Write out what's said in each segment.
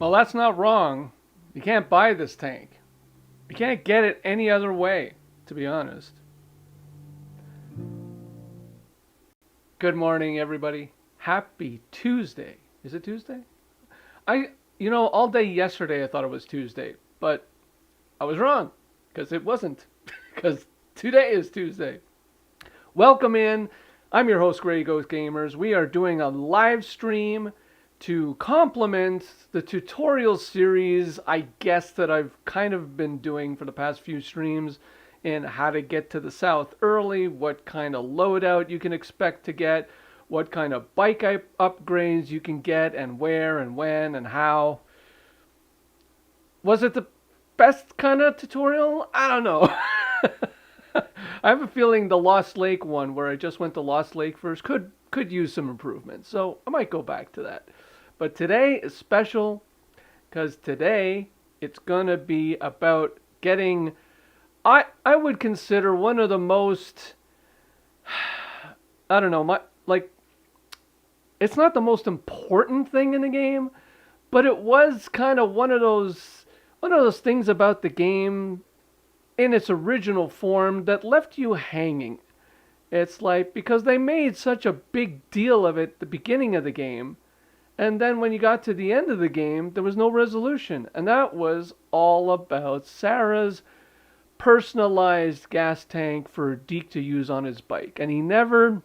Well, that's not wrong. You can't buy this tank. You can't get it any other way, to be honest. Good morning, everybody. Happy Tuesday. Is it Tuesday? All day yesterday I thought it was Tuesday, but I was wrong because it wasn't. Because today is Tuesday. Welcome in. I'm your host, Grey Ghost Gamers. We are doing a live stream to complement the tutorial series, I guess, that I've kind of been doing for the past few streams in how to get to the south early, what kind of loadout you can expect to get, what kind of bike upgrades you can get, and where and when and how. Was it the best kind of tutorial? I don't know. I have a feeling the Lost Lake one, where I just went to Lost Lake first, could use some improvement. So I might go back to that. But today is special because today it's going to be about getting, I would consider one of the most, I don't know, it's not the most important thing in the game, but it was kind of one of those things about the game in its original form that left you hanging. It's like, because they made such a big deal of it at the beginning of the game, and then when you got to the end of the game, there was no resolution. And that was all about Sarah's personalized gas tank for Deek to use on his bike. And he never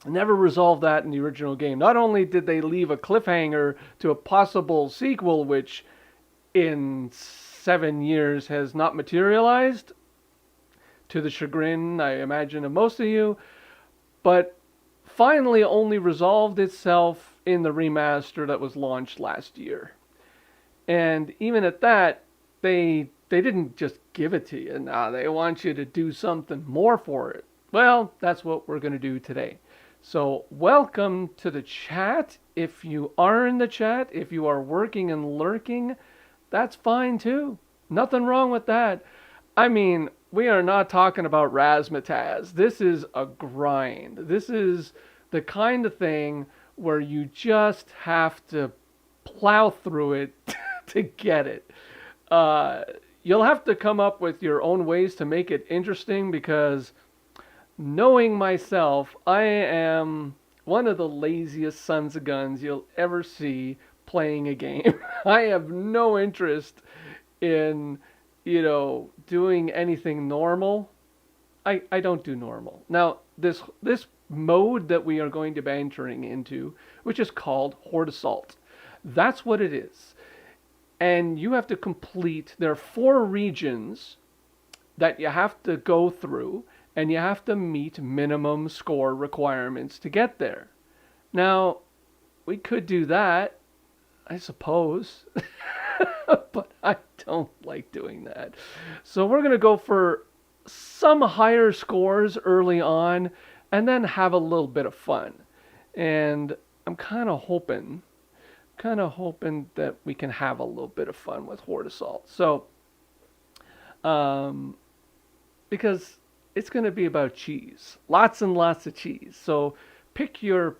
resolved that in the original game. Not only did they leave a cliffhanger to a possible sequel, which in 7 years has not materialized, to the chagrin, I imagine, of most of you, but finally only resolved itself in the remaster that was launched last year. And even at that, they didn't just give it to you. Nah, they want you to do something more for it. Well, that's what we're going to do today. So welcome to the chat. If you are in the chat, if you are working and lurking, that's fine too. Nothing wrong with that. I mean, we are not talking about razzmatazz. This is a grind. This is the kind of thing where you just have to plow through it to get it. You'll have to come up with your own ways to make it interesting, because knowing myself, I am one of the laziest sons of guns you'll ever see playing a game. I have no interest in, doing anything normal. I don't do normal. Now, this mode that we are going to be entering into, which is called Horde Assault, that's what it is. And you have to complete, there are 4 regions that you have to go through, and you have to meet minimum score requirements to get there. Now, we could do that, I suppose, but I don't like doing that. So we're going to go for some higher scores early on, and then have a little bit of fun. And I'm kind of hoping that we can have a little bit of fun with Horde Assault. So, because it's going to be about cheese, lots and lots of cheese. So pick your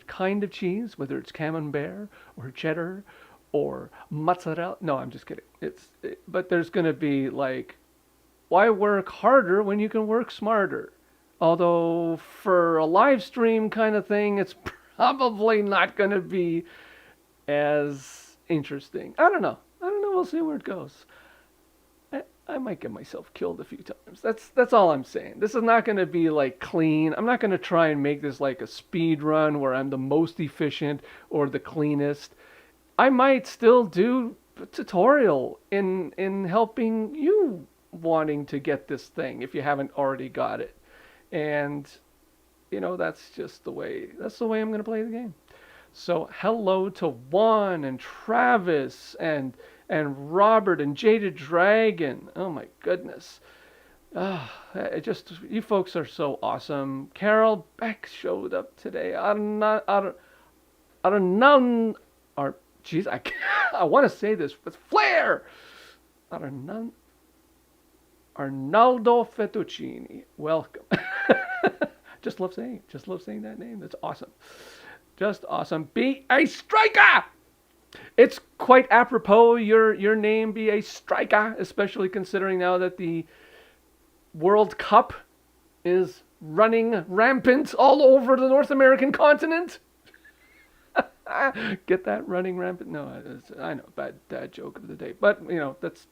kind of cheese, whether it's camembert or cheddar or mozzarella. No, I'm just kidding. But there's going to be like, why work harder when you can work smarter? Although for a live stream kind of thing, it's probably not going to be as interesting. I don't know. We'll see where it goes. I might get myself killed a few times. That's all I'm saying. This is not going to be like clean. I'm not going to try and make this like a speed run where I'm the most efficient or the cleanest. I might still do a tutorial in helping you wanting to get this thing if you haven't already got it. And that's just the way I'm going to play the game. So hello to Juan and Travis and Robert and Jaded Dragon. Oh my goodness. You folks are so awesome. Carol Beck showed up today. I want to say this with flair. Arnaldo Fettuccini. Welcome. Just love saying that name. That's awesome. Just awesome. Be a striker! It's quite apropos your name be a striker, especially considering now that the World Cup is running rampant all over the North American continent. Get that, running rampant? No, I know, bad dad joke of the day. But, you know, that's...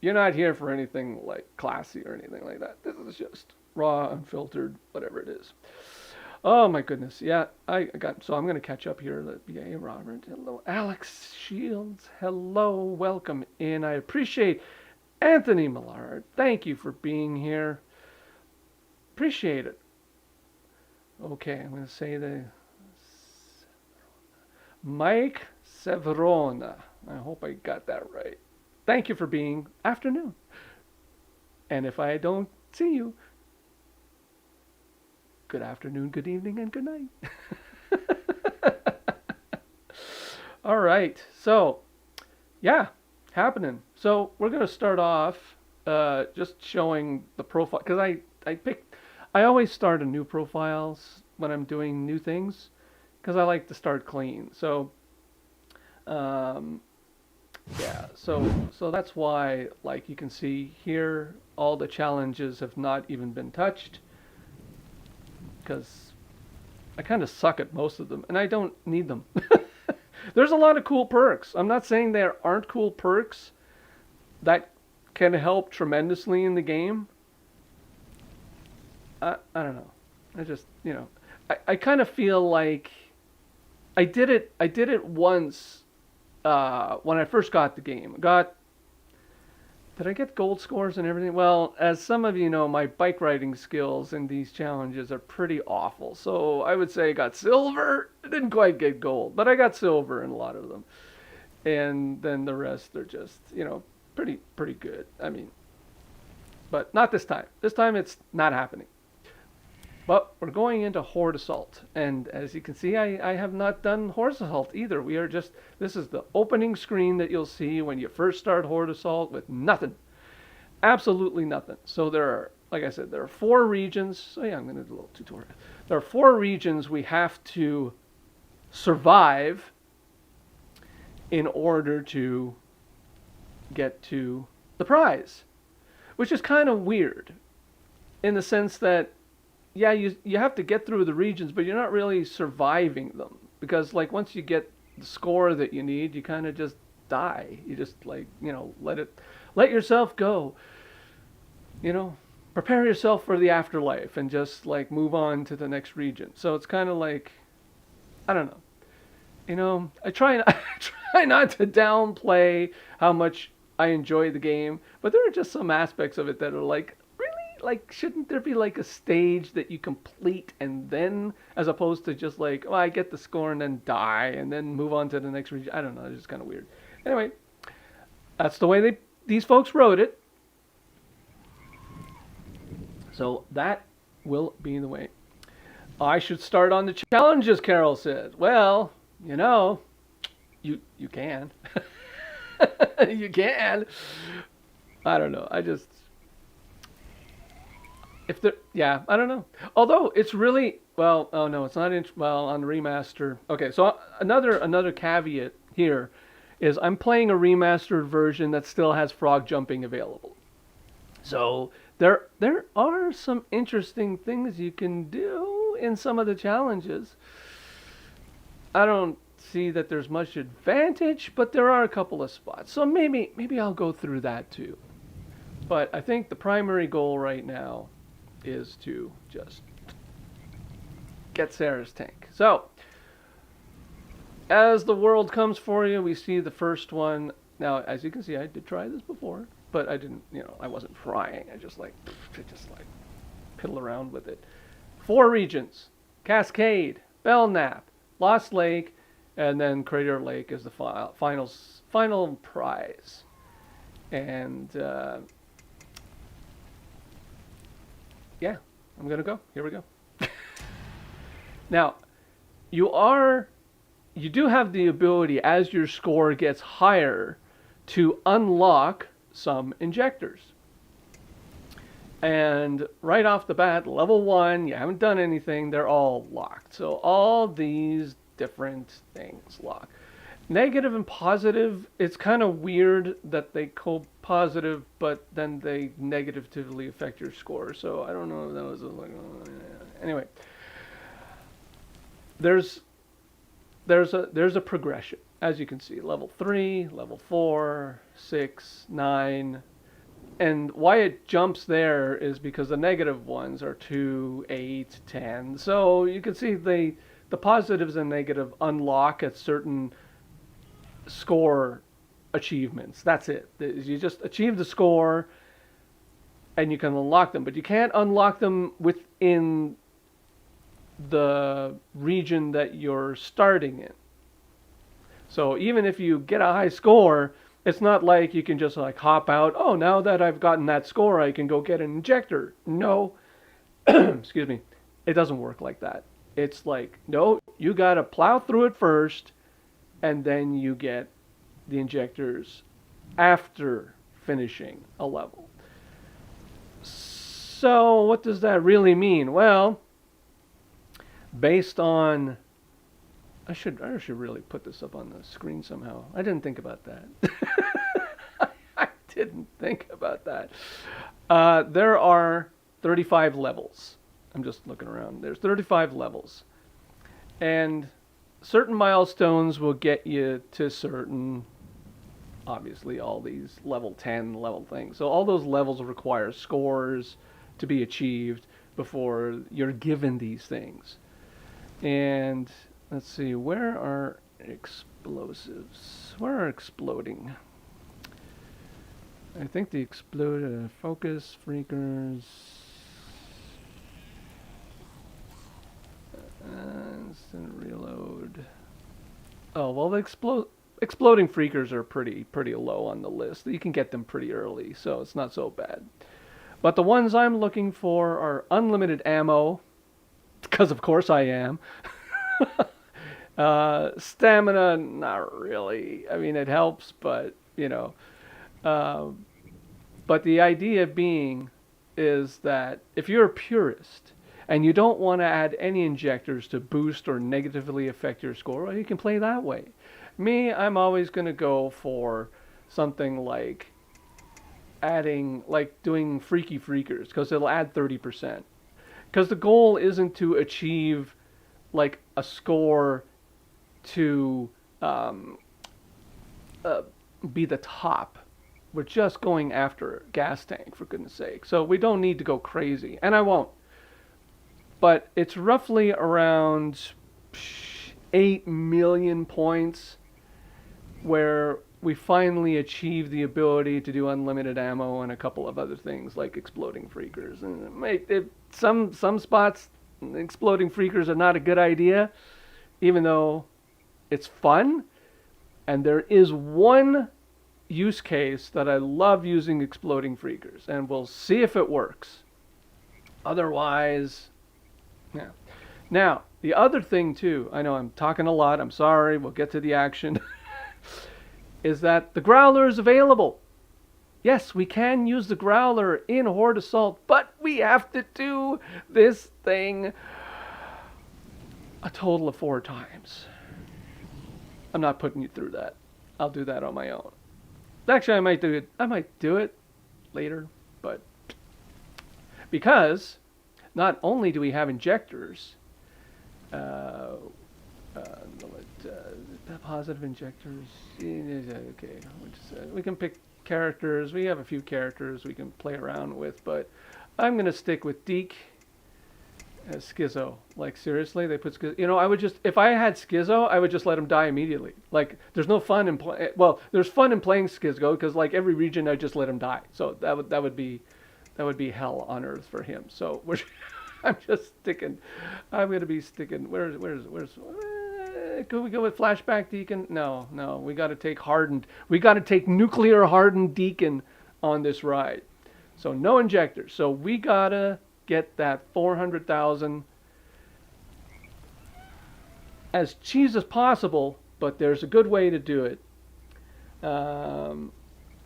You're not here for anything, like, classy or anything like that. This is just raw, unfiltered, whatever it is. Oh, my goodness. Yeah, so I'm going to catch up here. Yeah, Robert. Hello. Alex Shields. Hello. Welcome in. I appreciate Anthony Millard. Thank you for being here. Appreciate it. Okay, I'm going to say the... Mike Severona. I hope I got that right. Thank you for being afternoon. And if I don't see you, good afternoon, good evening, and good night. All right. So, yeah, happening. So we're going to start off just showing the profile. Because I always start a new profiles when I'm doing new things. Because I like to start clean. So, yeah, so that's why, like, you can see here, all the challenges have not even been touched. Because I kind of suck at most of them, and I don't need them. There's a lot of cool perks. I'm not saying there aren't cool perks that can help tremendously in the game. I don't know. I just, you know, I kind of feel like I did it once when I first got the game. Did I get gold scores and everything? Well, as some of you know, my bike riding skills in these challenges are pretty awful. So I would say I got silver. I didn't quite get gold, but I got silver in a lot of them. And then the rest are just, you know, pretty good. I mean, but not this time. This time it's not happening. But we're going into Horde Assault. And as you can see, I have not done Horde Assault either. This is the opening screen that you'll see when you first start Horde Assault with nothing. Absolutely nothing. So there are, like I said, there are 4 regions. So yeah, I'm going to do a little tutorial. There are 4 regions we have to survive in order to get to the prize. Which is kind of weird in the sense that yeah, you have to get through the regions, but you're not really surviving them. Because, like, once you get the score that you need, you kind of just die. You just, like, you know, let yourself go. You know, prepare yourself for the afterlife and just, like, move on to the next region. So it's kind of like, I don't know. You know, I try not to downplay how much I enjoy the game, but there are just some aspects of it that are like, like, shouldn't there be like a stage that you complete and then, as opposed to just like, oh, I get the score and then die and then move on to the next region? I don't know. It's just kind of weird. Anyway, that's the way these folks wrote it. So that will be the way. I should start on the challenges, Carol said. Well, you know, you can. You can. I don't know. Yeah, I don't know. Although it's really, well, oh no, it's not on remaster. Okay, so another caveat here is I'm playing a remastered version that still has frog jumping available. So there are some interesting things you can do in some of the challenges. I don't see that there's much advantage, but there are a couple of spots. So maybe I'll go through that too. But I think the primary goal right now is to just get Sarah's tank. So, as the world comes for you, we see the first one. Now, as you can see, I did try this before, but I didn't, you know, I wasn't trying. I just like piddle around with it. 4 regions: Cascade, Belknap, Lost Lake, and then Crater Lake is the final prize. And yeah, I'm going to go. Here we go. Now, you do have the ability, as your score gets higher, to unlock some injectors. And right off the bat, level 1, you haven't done anything, they're all locked. So all these different things lock. Negative and positive, it's kind of weird that they co-positive, but then they negatively affect your score. So I don't know if that was like, anyway. There's there's a progression, as you can see. Level 3, level 4, 6, 9, and why it jumps there is because the negative ones are 2, 8, 10. So you can see the positives and negative unlock at certain score achievements. That's it. You just achieve the score and you can unlock them, but you can't unlock them within the region that you're starting in. So even if you get a high score, it's not like you can just like hop out. Oh, now that I've gotten that score, I can go get an injector. No, excuse me. It doesn't work like that. It's like, no, you got to plow through it first, and then you get the injectors after finishing a level. So what does that really mean? Well, based on, I should really put this up on the screen somehow. I didn't think about that. I didn't think about that. There are 35 levels. I'm just looking around. There's 35 levels. And certain milestones will get you to certain, obviously, all these level 10 level things. So all those levels require scores to be achieved before you're given these things. And let's see, where are explosives? Where are exploding? I think the explode focus freakers. Instant reload. Oh well, the exploding freakers are pretty low on the list. You can get them pretty early, so it's not so bad. But the ones I'm looking for are unlimited ammo, because of course I am. Stamina, not really. I mean, it helps, but you know. But the idea being is that if you're a purist and you don't want to add any injectors to boost or negatively affect your score, well, you can play that way. Me, I'm always going to go for something like doing freaky freakers, because it'll add 30%. Because the goal isn't to achieve like a score to be the top. We're just going after gas tank, for goodness sake. So we don't need to go crazy, and I won't. But it's roughly around 8 million points where we finally achieve the ability to do unlimited ammo and a couple of other things like exploding freakers. And some spots, exploding freakers are not a good idea, even though it's fun. And there is one use case that I love using exploding freakers, and we'll see if it works. Otherwise, yeah. Now, the other thing too, I know I'm talking a lot, I'm sorry, we'll get to the action, is that the Growler is available. Yes, we can use the Growler in Horde Assault, but we have to do this thing a total of 4 times. I'm not putting you through that. I'll do that on my own. Actually, I might do it later, but because not only do we have injectors, positive injectors. Okay, we can pick characters. We have a few characters we can play around with, but I'm gonna stick with Deek as Schizo. Like seriously, they put Schizo. You know, I would just, if I had Schizo, I would just let him die immediately. Like there's no fun in there's fun in playing Schizo because like every region I just let him die. So that would be hell on earth for him. So I'm just sticking. I'm gonna be sticking. Where's could we go with flashback Deacon? No. We got to take hardened. We got to take nuclear hardened Deacon on this ride. So no injectors. So we gotta get that 400,000 as cheap as possible. But there's a good way to do it.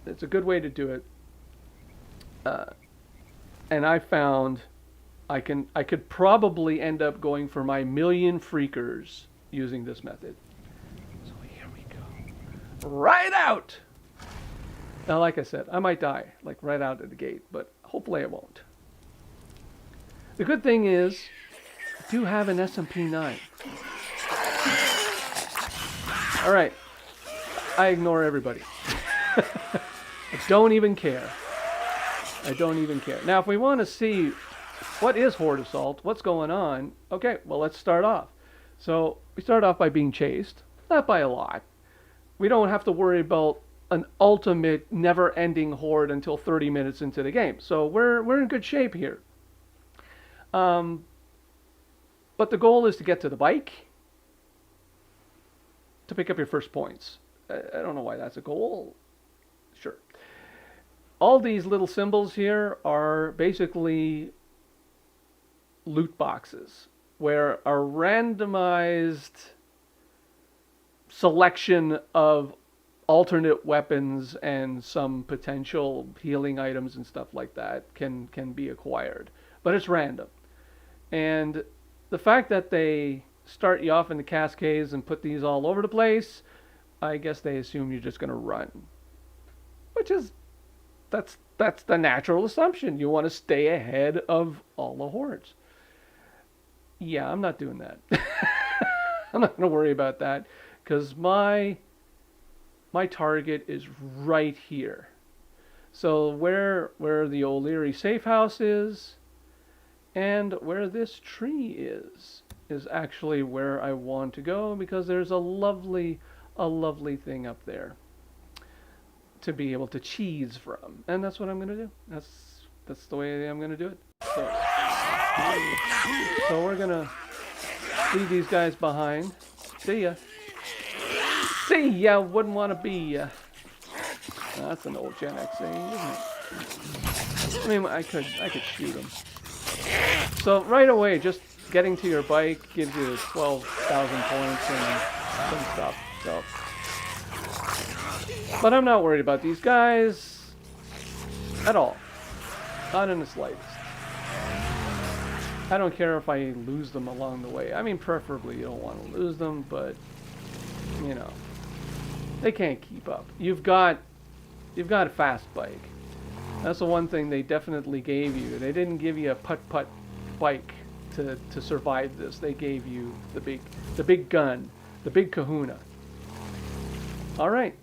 It's a good way to do it. And I found I could probably end up going for my 1,000,000 freakers using this method. So here we go. right out. Now, like I said, I might die, like right out of the gate, but hopefully I won't. The good thing is, I do have an SMP-9. Alright, I ignore everybody. I don't even care. I don't even care. Now, if we want to see what is horde assault, what's going on, okay, well, let's start off. So, we start off by being chased, not by a lot. We don't have to worry about an ultimate, never-ending horde until 30 minutes into the game. So, we're in good shape here. But the goal is to get to the bike to pick up your first points. I don't know why that's a goal. Sure. All these little symbols here are basically loot boxes where a randomized selection of alternate weapons and some potential healing items and stuff like that can be acquired. But it's random. And the fact that they start you off in the Cascades and put these all over the place, I guess they assume you're just going to run. Which is, that's the natural assumption. You want to stay ahead of all the hordes. Yeah, I'm not doing that. I'm not going to worry about that because my target is right here. So where the O'Leary safe house is and where this tree is actually where I want to go because there's a lovely thing up there to be able to cheese from, and that's what I'm going to do. That's the way I'm going to do it. So we're going to leave these guys behind. See ya. See ya. Wouldn't want to be ya. That's an old Gen X saying, isn't it? I mean, I could shoot him. So right away, just getting to your bike gives you 12,000 points and some stuff. So, but I'm not worried about these guys at all. Not in the slightest. I don't care if I lose them along the way. I mean, preferably you don't want to lose them, but you know, they can't keep up. You've got a fast bike. That's the one thing they definitely gave you. They didn't give you a putt-putt bike to survive this. They gave you the big gun, the big kahuna. All right,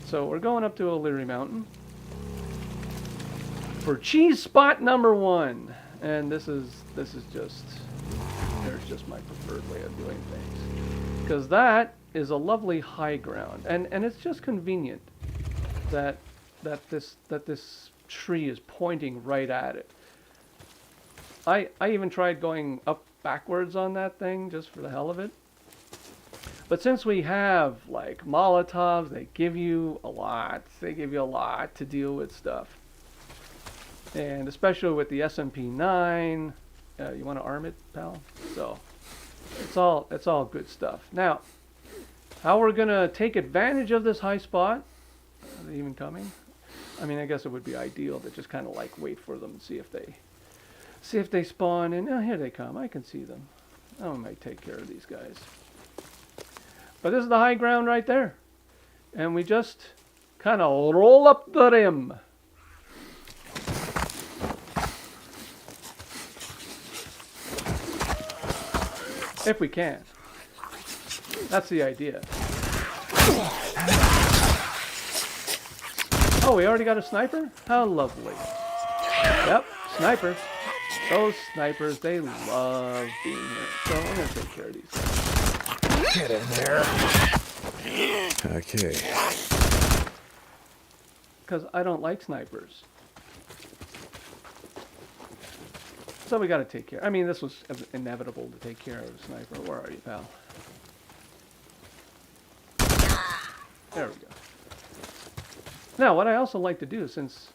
so we're going up to O'Leary Mountain for cheese spot number 1, and this is just my preferred way of doing things because that is a lovely high ground, and it's just convenient that this tree is pointing right at it. I even tried going up backwards on that thing just for the hell of it. But since we have like Molotovs, they give you a lot. They give you a lot to deal with stuff. And especially with the SMP-9, you want to arm it, pal? So it's all good stuff. Now, how we're gonna take advantage of this high spot? Are they even coming? I mean, I guess it would be ideal to just kind of like wait for them and see if they spawn. And oh, here they come. I can see them. I might take care of these guys. But this is the high ground right there, and we just kind of roll up the rim. If we can. That's the idea. Oh, we already got a sniper? How lovely. Yep, snipers. Those snipers, they love being here. So I'm going to take care of these guys. Get in there. Okay. Because I don't like snipers. So we got to take care. I mean, this was inevitable to take care of a sniper. Where are you, pal? There we go. Now, what I also like to do, since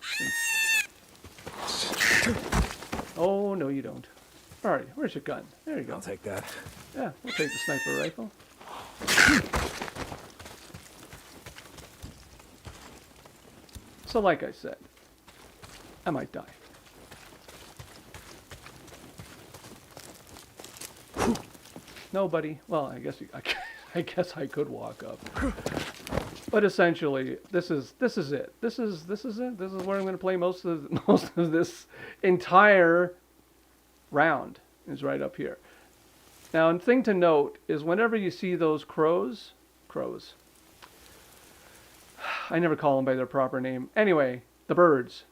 oh, no, you don't. All right, where's your gun? There you go. I'll take that. Yeah, we'll take the sniper rifle. So, like I said, I might die. Nobody. Well, I guess I could walk up. But essentially, this is it. This is it. This is where I'm going to play most of this entire round. Is right up here. Now, a thing to note is whenever you see those crows, I never call them by their proper name. Anyway, the birds.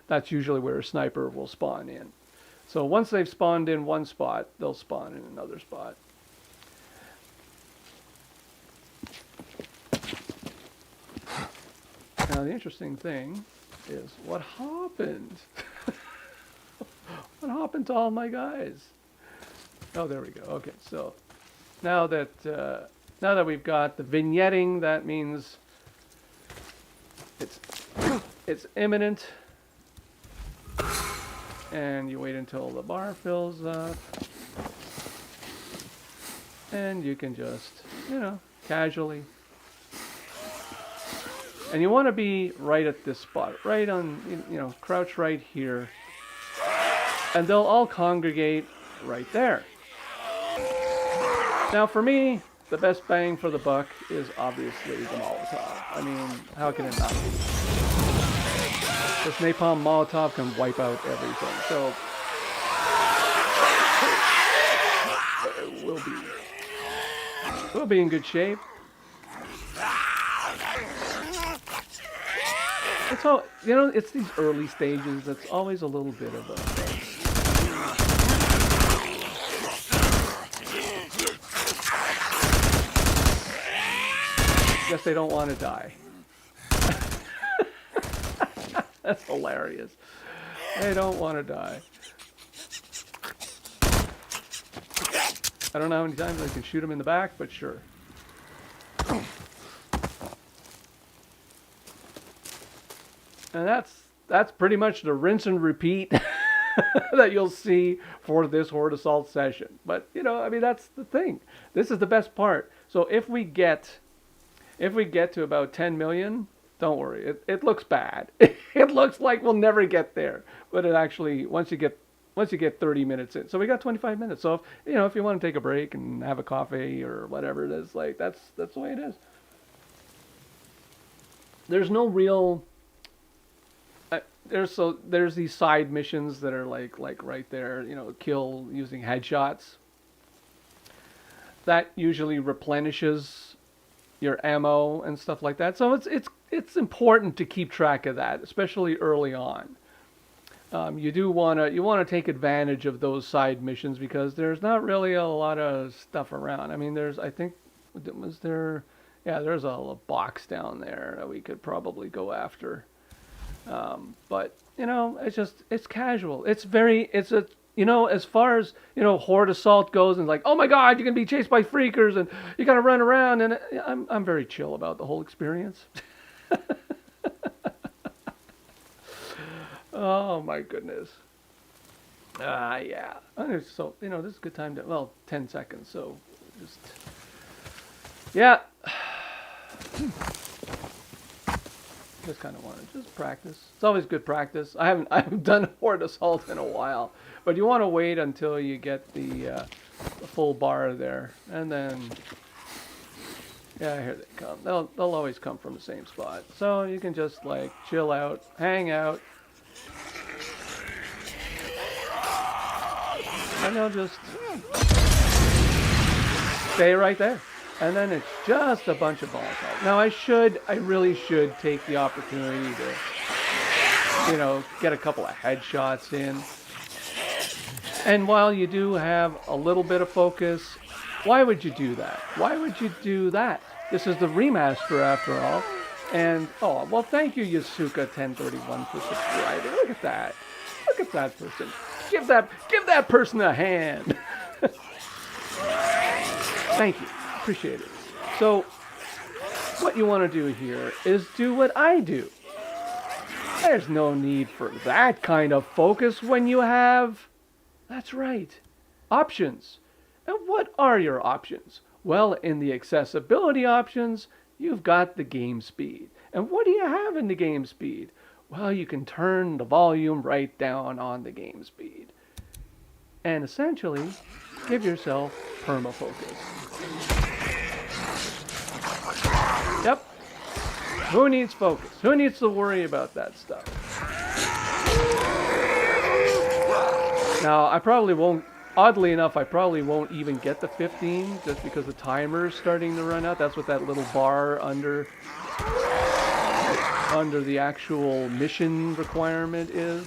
That's usually where a sniper will spawn in. So once they've spawned in one spot, they'll spawn in another spot. Now the interesting thing is what happened? What happened to all my guys? Oh, there we go. Okay, so now that we've got the vignetting, that means it's imminent. And you wait until the bar fills up. And you can just, casually. And you want to be right at this spot, right on, crouch right here. And they'll all congregate right there. Now for me, the best bang for the buck is obviously the Molotov. I mean, how can it not be? This napalm Molotov can wipe out everything. So we'll be in good shape. It's all, it's these early stages that's always a little bit of a... Guess they don't want to die. That's hilarious. They don't want to die. I don't know how many times I can shoot them in the back, but sure. And that's pretty much the rinse and repeat that you'll see for this Horde Assault session. But, that's the thing. This is the best part. So if we get to about 10 million, don't worry. It looks bad. It looks like we'll never get there. But it actually, once you get 30 minutes in. So we got 25 minutes. So if you want to take a break and have a coffee or whatever it is, that's the way it is. There's no real... There's these side missions that are like right there, kill using headshots. That usually replenishes your ammo and stuff like that. So it's important to keep track of that, especially early on. You want to take advantage of those side missions because there's not really a lot of stuff around. I mean, there's a box down there that we could probably go after. But it's casual. As far as, Horde Assault goes and like, oh my God, you're going to be chased by freakers and you got to run around. And I'm very chill about the whole experience. Oh my goodness. Yeah. So, this is a good time to, 10 seconds. So just, yeah. Just kind of want to just practice. It's always good practice. I haven't done Horde Assault in a while, but you want to wait until you get the full bar there, and then here they come. They'll always come from the same spot, so you can just chill out, hang out, and they'll just stay right there. And then it's just a bunch of Molotov. Now I really should take the opportunity to, get a couple of headshots in. And while you do have a little bit of focus, why would you do that? Why would you do that? This is the remaster after all. And, thank you, Yasuka1031 for subscribing. Look at that. Look at that person. Give that person a hand. Thank you. Appreciate it. So what you want to do here is do what I do. There's no need for that kind of focus when you have, that's right, options. And what are your options? Well, in the accessibility options, you've got the game speed. And what do you have in the game speed? Well, you can turn the volume right down on the game speed. And essentially, give yourself permafocus. Yep, Who needs focus? Who needs to worry about that stuff? Now, I probably won't, oddly enough, I probably won't even get the 15 just because the timer's starting to run out. That's what that little bar under the actual mission requirement is.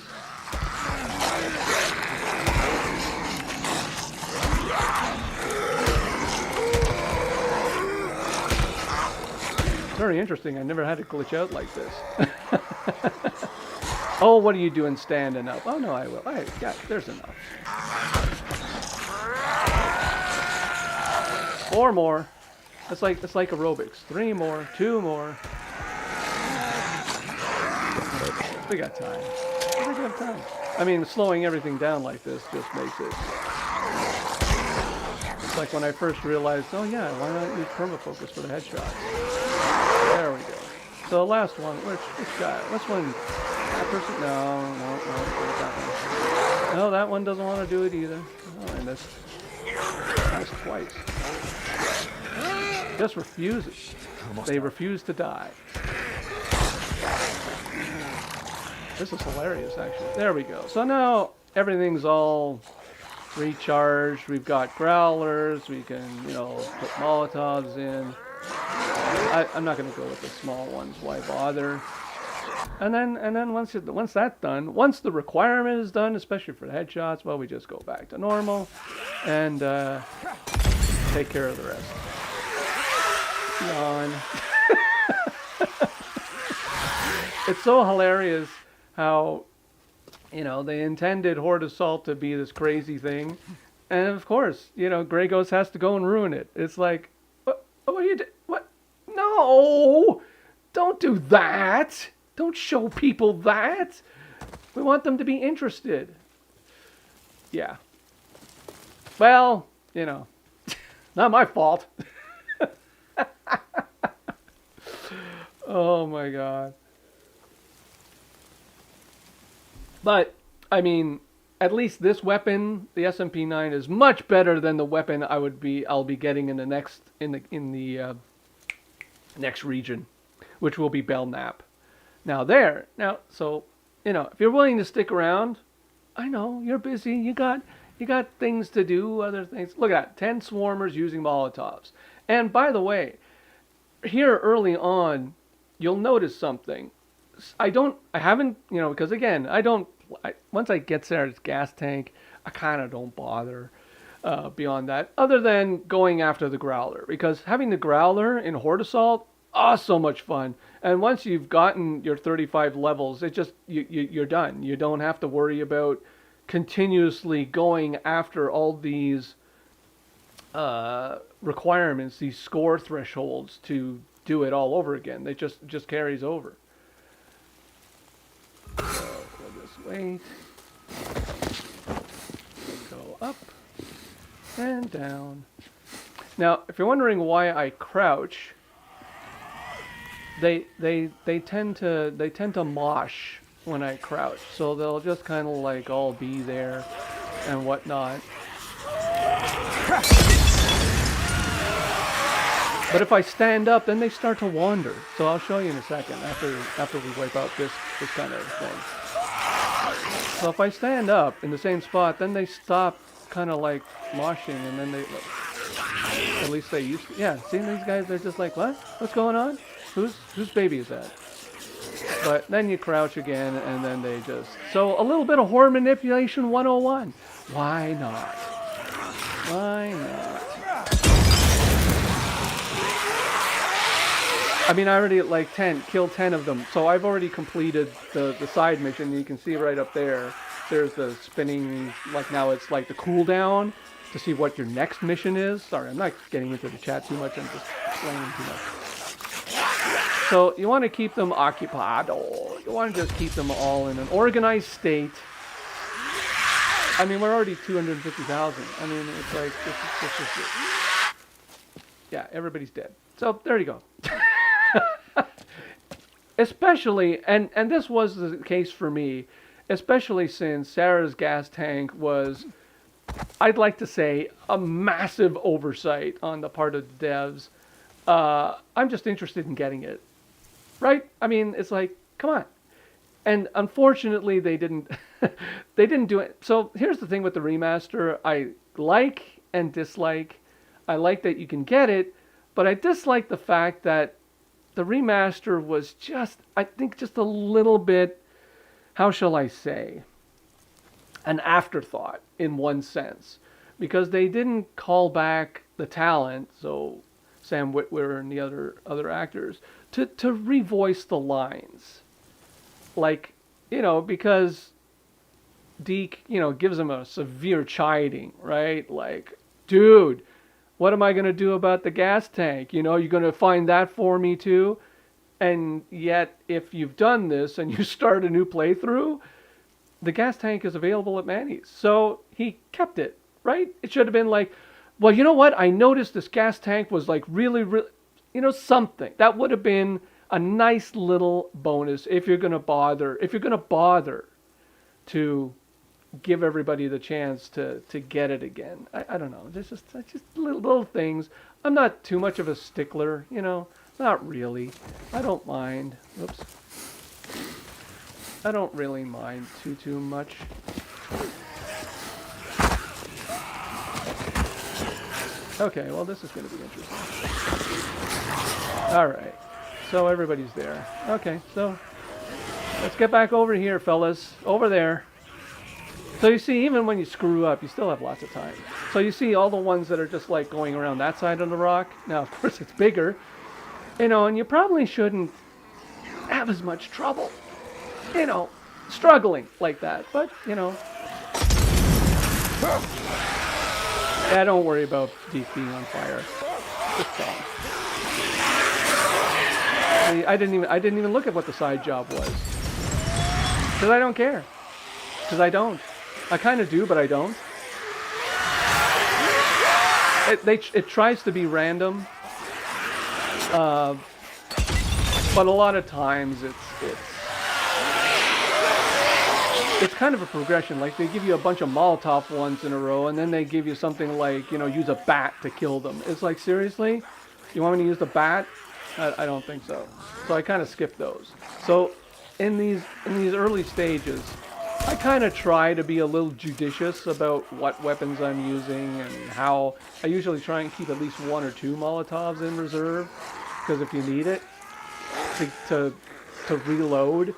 Very interesting. I never had it glitch out like this. Oh, what are you doing standing up? Oh, no, I will. Yeah, there's enough. 4 more. It's like aerobics. 3 more. 2 more. We got time. We got time. I mean, slowing everything down like this just makes it... It's like when I first realized, oh yeah, why not use permafocus for the headshots? There we go. So the last one, which guy? Which one? That person? No, that one. No, that one doesn't want to do it either. Oh, I missed twice. Just refuses. They refuse to die. This is hilarious, actually. There we go. So now everything's all recharged. We've got growlers. We can, put Molotovs in. I'm not going to go with the small ones. Why bother? And then once that's done, once the requirement is done, especially for the headshots, well, we just go back to normal and take care of the rest. Yawn. It's so hilarious how, they intended Horde Assault to be this crazy thing, and of course, Grey Ghost has to go and ruin it. It's like, what are you doing? What? No! Don't do that! Don't show people that! We want them to be interested. Yeah. Well, not my fault. Oh my god. But, I mean, at least this weapon, the SMP-9, is much better than the weapon I'll be getting in the next next region, which will be Belknap. So if you're willing to stick around, I know you're busy. You got things to do, other things. Look at that, 10 swarmers using Molotovs. And by the way, here early on, you'll notice something. Because again, once I get Sarah's gas tank, I kind of don't bother beyond that, other than going after the Growler, because having the Growler in Horde Assault, so much fun. And once you've gotten your 35 levels, it just, you're done. You don't have to worry about continuously going after all these requirements, these score thresholds to do it all over again. It just carries over. So we'll just wait. Go up and down. Now, if you're wondering why I crouch, they tend to mosh when I crouch, so they'll just kind of like all be there and whatnot. But if I stand up, then they start to wander. So I'll show you in a second after we wipe out this kind of thing. So if I stand up in the same spot, then they stop kind of like moshing, and then they, at least they used to. Yeah, see these guys, they're just like, what? What's going on? Whose baby is that? But then you crouch again, and then they just... So a little bit of horde manipulation 101. Why not? Why not? I mean, I already killed 10 of them, so I've already completed the side mission. You can see right up there, there's the spinning, like now it's like the cooldown to see what your next mission is. Sorry, I'm not getting into the chat too much, I'm just explaining too much. So you want to keep them occupied. You want to just keep them all in an organized state. I mean, we're already 250,000. I mean, it's like, this is it. Yeah, everybody's dead. So there you go. Especially, and this was the case for me, especially since Sarah's gas tank was, I'd like to say, a massive oversight on the part of the devs. I'm just interested in getting it. right? I mean, it's like, come on. And unfortunately, they didn't they didn't do it. So here's the thing with the remaster: I like and dislike. I like that you can get it, but I dislike the fact that the remaster was just, I think, just a little bit, how shall I say, an afterthought in one sense, because they didn't call back the talent, so Sam Witwer and the other actors, to revoice the lines. Like, because Deek, gives him a severe chiding, right? Like, dude, what am I going to do about the gas tank? You're going to find that for me too? And yet, if you've done this and you start a new playthrough, the gas tank is available at Manny's. So he kept it, right? It should have been like, well, you know what? I noticed this gas tank was like really, something. That would have been a nice little bonus if you're going to bother to give everybody the chance to get it again. I don't know. There's just little things. I'm not too much of a stickler, not really. I don't mind. Oops. I don't really mind too much. Okay, well, this is going to be interesting. All right, so everybody's there. Okay, so let's get back over here, fellas. Over there. So you see, even when you screw up, you still have lots of time. So you see all the ones that are just like going around that side of the rock. Now, of course, it's bigger, and you probably shouldn't have as much trouble, struggling like that. But, yeah, don't worry about Deek being on fire. Just fine. I didn't even look at what the side job was, because I don't care. Because I don't. I kind of do, but I don't. It tries to be random, but a lot of times it's kind of a progression. Like, they give you a bunch of Molotov ones in a row, and then they give you something like, use a bat to kill them. It's like, seriously? You want me to use the bat? I don't think so. So I kind of skip those. So in these early stages, I kind of try to be a little judicious about what weapons I'm using and how. I usually try and keep at least 1 or 2 Molotovs in reserve, because if you need it to reload,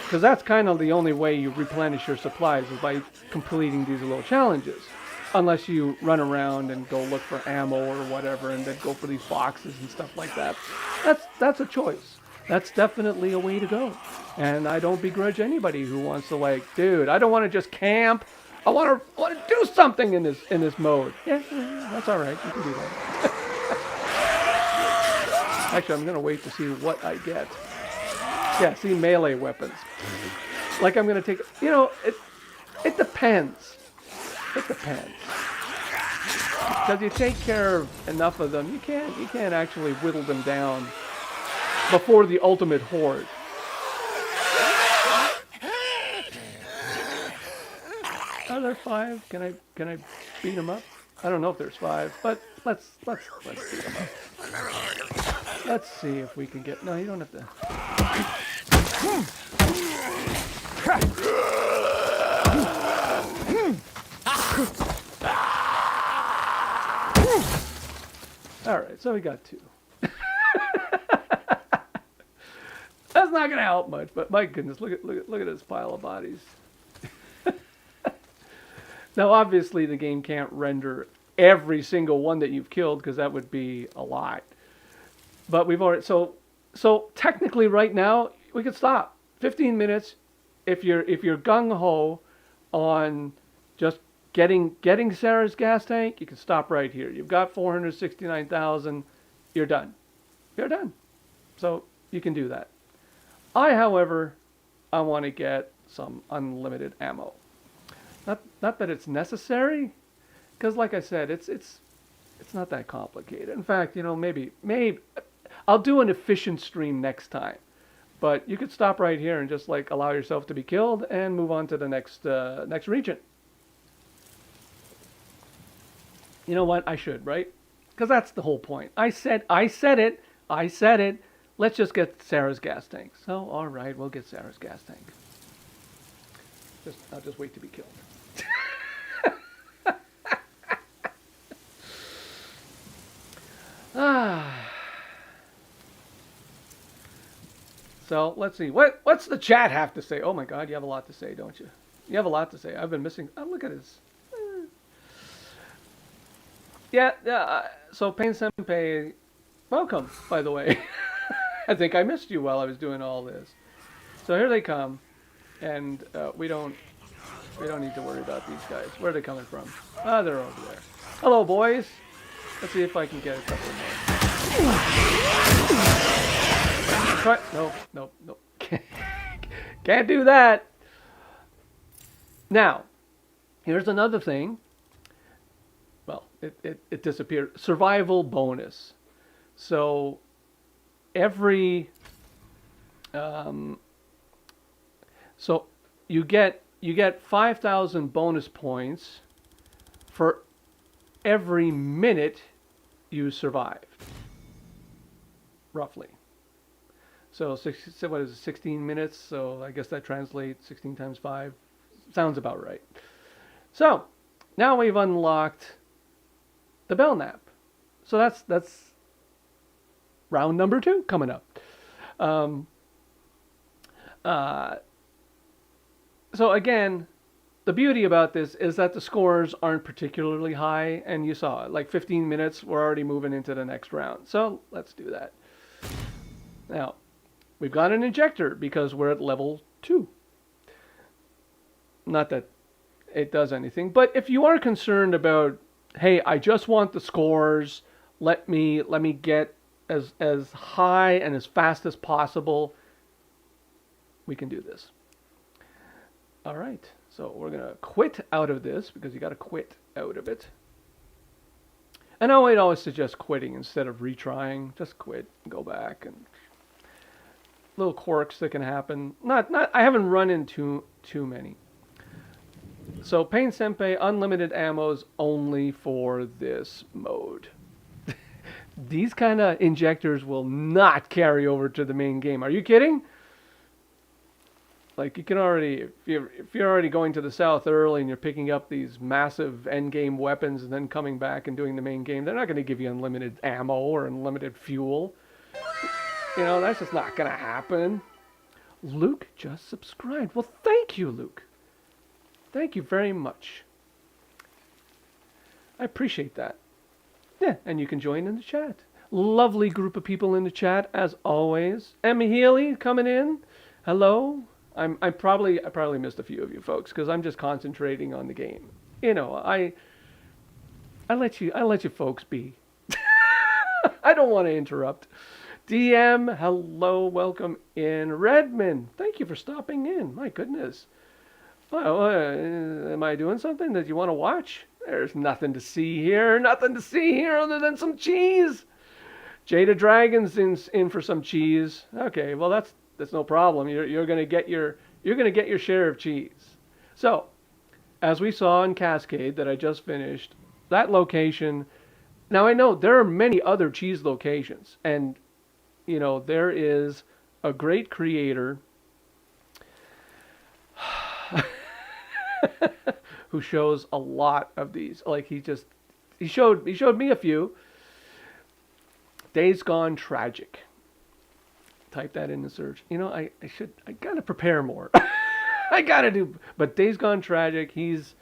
because that's kind of the only way you replenish your supplies, is by completing these little challenges. Unless you run around and go look for ammo or whatever, and then go for these boxes and stuff like that. That's a choice. That's definitely a way to go. And I don't begrudge anybody who wants to, like, dude, I don't want to just camp. I want to do something in this mode. Yeah, that's all right. You can do that. Actually, I'm gonna wait to see what I get. Yeah, see, melee weapons. Like, I'm gonna take. It depends. It depends. Because you take care of enough of them, you can't actually whittle them down before the ultimate horde. Are there 5? Can I beat them up? I don't know if there's 5, but let's beat them up. Let's see if we can get. No, you don't have to. All right, so we got 2. That's not gonna help much, but my goodness, look at this pile of bodies. Now, obviously, the game can't render every single one that you've killed, because that would be a lot. But we've already so technically right now we could stop 15 minutes if you're gung ho on just getting Sarah's gas tank. You can stop right here. You've got 469,000. You're done. You're done. So you can do that. However, I want to get some unlimited ammo. Not that it's necessary, because like I said, it's not that complicated. In fact, maybe I'll do an efficient stream next time. But you could stop right here and just like allow yourself to be killed and move on to the next region. You know what? I should, right? Because that's the whole point. I said it. let's just get Sarah's gas tank. So, all right, we'll get Sarah's gas tank. I'll just wait to be killed. So let's see. What's the chat have to say? Oh my God, you have a lot to say, don't you? You have a lot to say. I've been missing. Oh, look at this. Yeah. So Pain Senpai, welcome. By the way, I think I missed you while I was doing all this. So here they come, and we don't need to worry about these guys. Where are they coming from? Ah, they're over there. Hello, boys. Let's see if I can get a couple more. Nope. Can't do that. Now, here's another thing. Well, it disappeared. Survival bonus. So every so you get 5,000 bonus points for every minute you survived, roughly. So what is it, 16 minutes? So I guess that translates 16 times 5. Sounds about right. So now we've unlocked the Belknap. So that's round number 2 coming up. So again, the beauty about this is that the scores aren't particularly high, and you saw it, like 15 minutes, we're already moving into the next round. So let's do that. Now, we've got an injector because we're at level 2. Not that it does anything, but if you are concerned about, hey, I just want the scores, let me get as high and as fast as possible, we can do this. All right, so we're going to quit out of this because you got to quit out of it. And I would always suggest quitting instead of retrying. Just quit and go back. And little quirks that can happen. I haven't run into too many. So Pain Senpai, unlimited ammos only for this mode. These kind of injectors will not carry over to the main game. Are you kidding? Like, you can already, if you're already going to the south early and you're picking up these massive end game weapons and then coming back and doing the main game, they're not going to give you unlimited ammo or unlimited fuel. You know, that's just not going to happen. Luke just subscribed. Well, thank you, Luke. Thank you very much. I appreciate that. Yeah, and you can join in the chat. Lovely group of people in the chat, as always. Emma Healy coming in. Hello. I probably missed a few of you folks because I'm just concentrating on the game. You know, I let you folks be. I don't want to interrupt. DM, hello, welcome in. Redmond, thank you for stopping in. My goodness. Well, am I doing something that you want to watch? There's nothing to see here. Nothing to see here other than some cheese. Jada Dragon's in for some cheese. Okay, well that's no problem. You're gonna get your share of cheese. So, as we saw in Cascade that I just finished, that location. Now I know there are many other cheese locations, and you know there is a great creator who shows a lot of these. Like he showed me a few. Days Gone Tragic. Type that in the search. You know, I gotta prepare more. I gotta do. But Days Gone Tragic, he's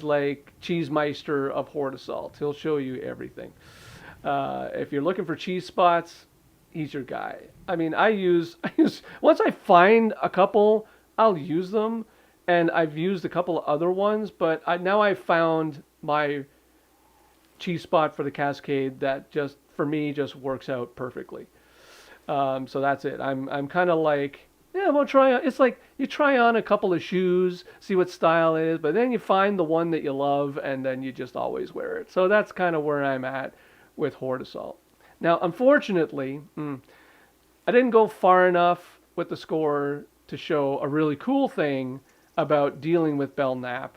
like Cheesemeister of Horde Assault. He'll show you everything. If you're looking for cheese spots, he's your guy. I mean, I use once I find a couple, I'll use them. And I've used a couple of other ones, but now I've found my cheese spot for the Cascade that just, for me, just works out perfectly. So that's it. I'm kind of like, yeah, we'll try on. It's like you try on a couple of shoes, see what style it is, but then you find the one that you love, and then you just always wear it. So that's kind of where I'm at with Horde Assault. Now, unfortunately, I didn't go far enough with the score to show a really cool thing about dealing with Belknap.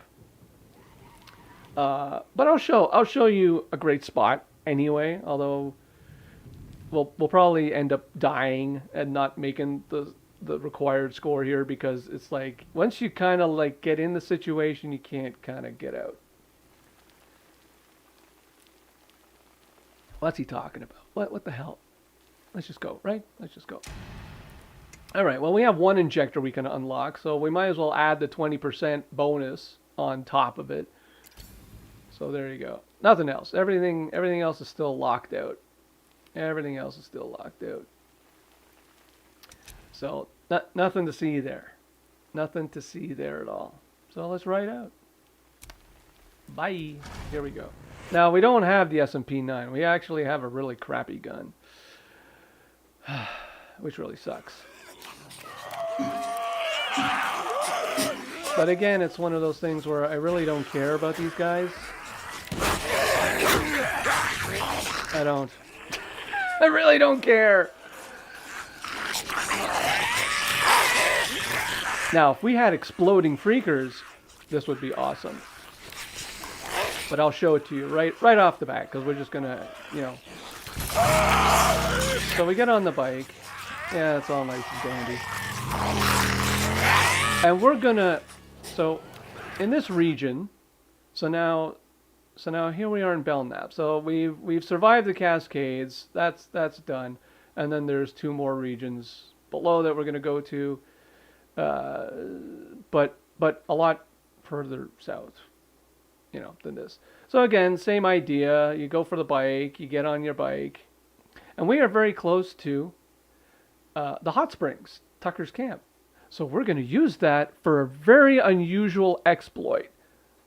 But I'll show you a great spot anyway, although we'll probably end up dying and not making the required score here, because it's like once you kind of like get in the situation, you can't kind of get out. What's he talking about? What the hell? Let's just go, right? Let's just go. All right, well, we have one injector we can unlock, so we might as well add the 20% bonus on top of it. So there you go. Nothing else. Everything else is still locked out. Everything else is still locked out. So nothing to see there. Nothing to see there at all. So let's ride out. Bye. Here we go. Now, we don't have the SMP-9. We actually have a really crappy gun. Which really sucks. But again, it's one of those things where I really don't care about these guys. I don't. I really don't care. Now, if we had exploding freakers, this would be awesome. But I'll show it to you right off the bat, because we're just gonna, you know. So we get on the bike. Yeah, it's all nice and dandy. And we're gonna, so in this region, so now here we are in Belknap. So we've survived the Cascades. That's done. And then there's 2 more regions below that we're gonna go to, but a lot further south, you know, than this. So again, same idea. You go for the bike. You get on your bike, and we are very close to the hot springs, Tucker's Camp. So we're going to use that for a very unusual exploit.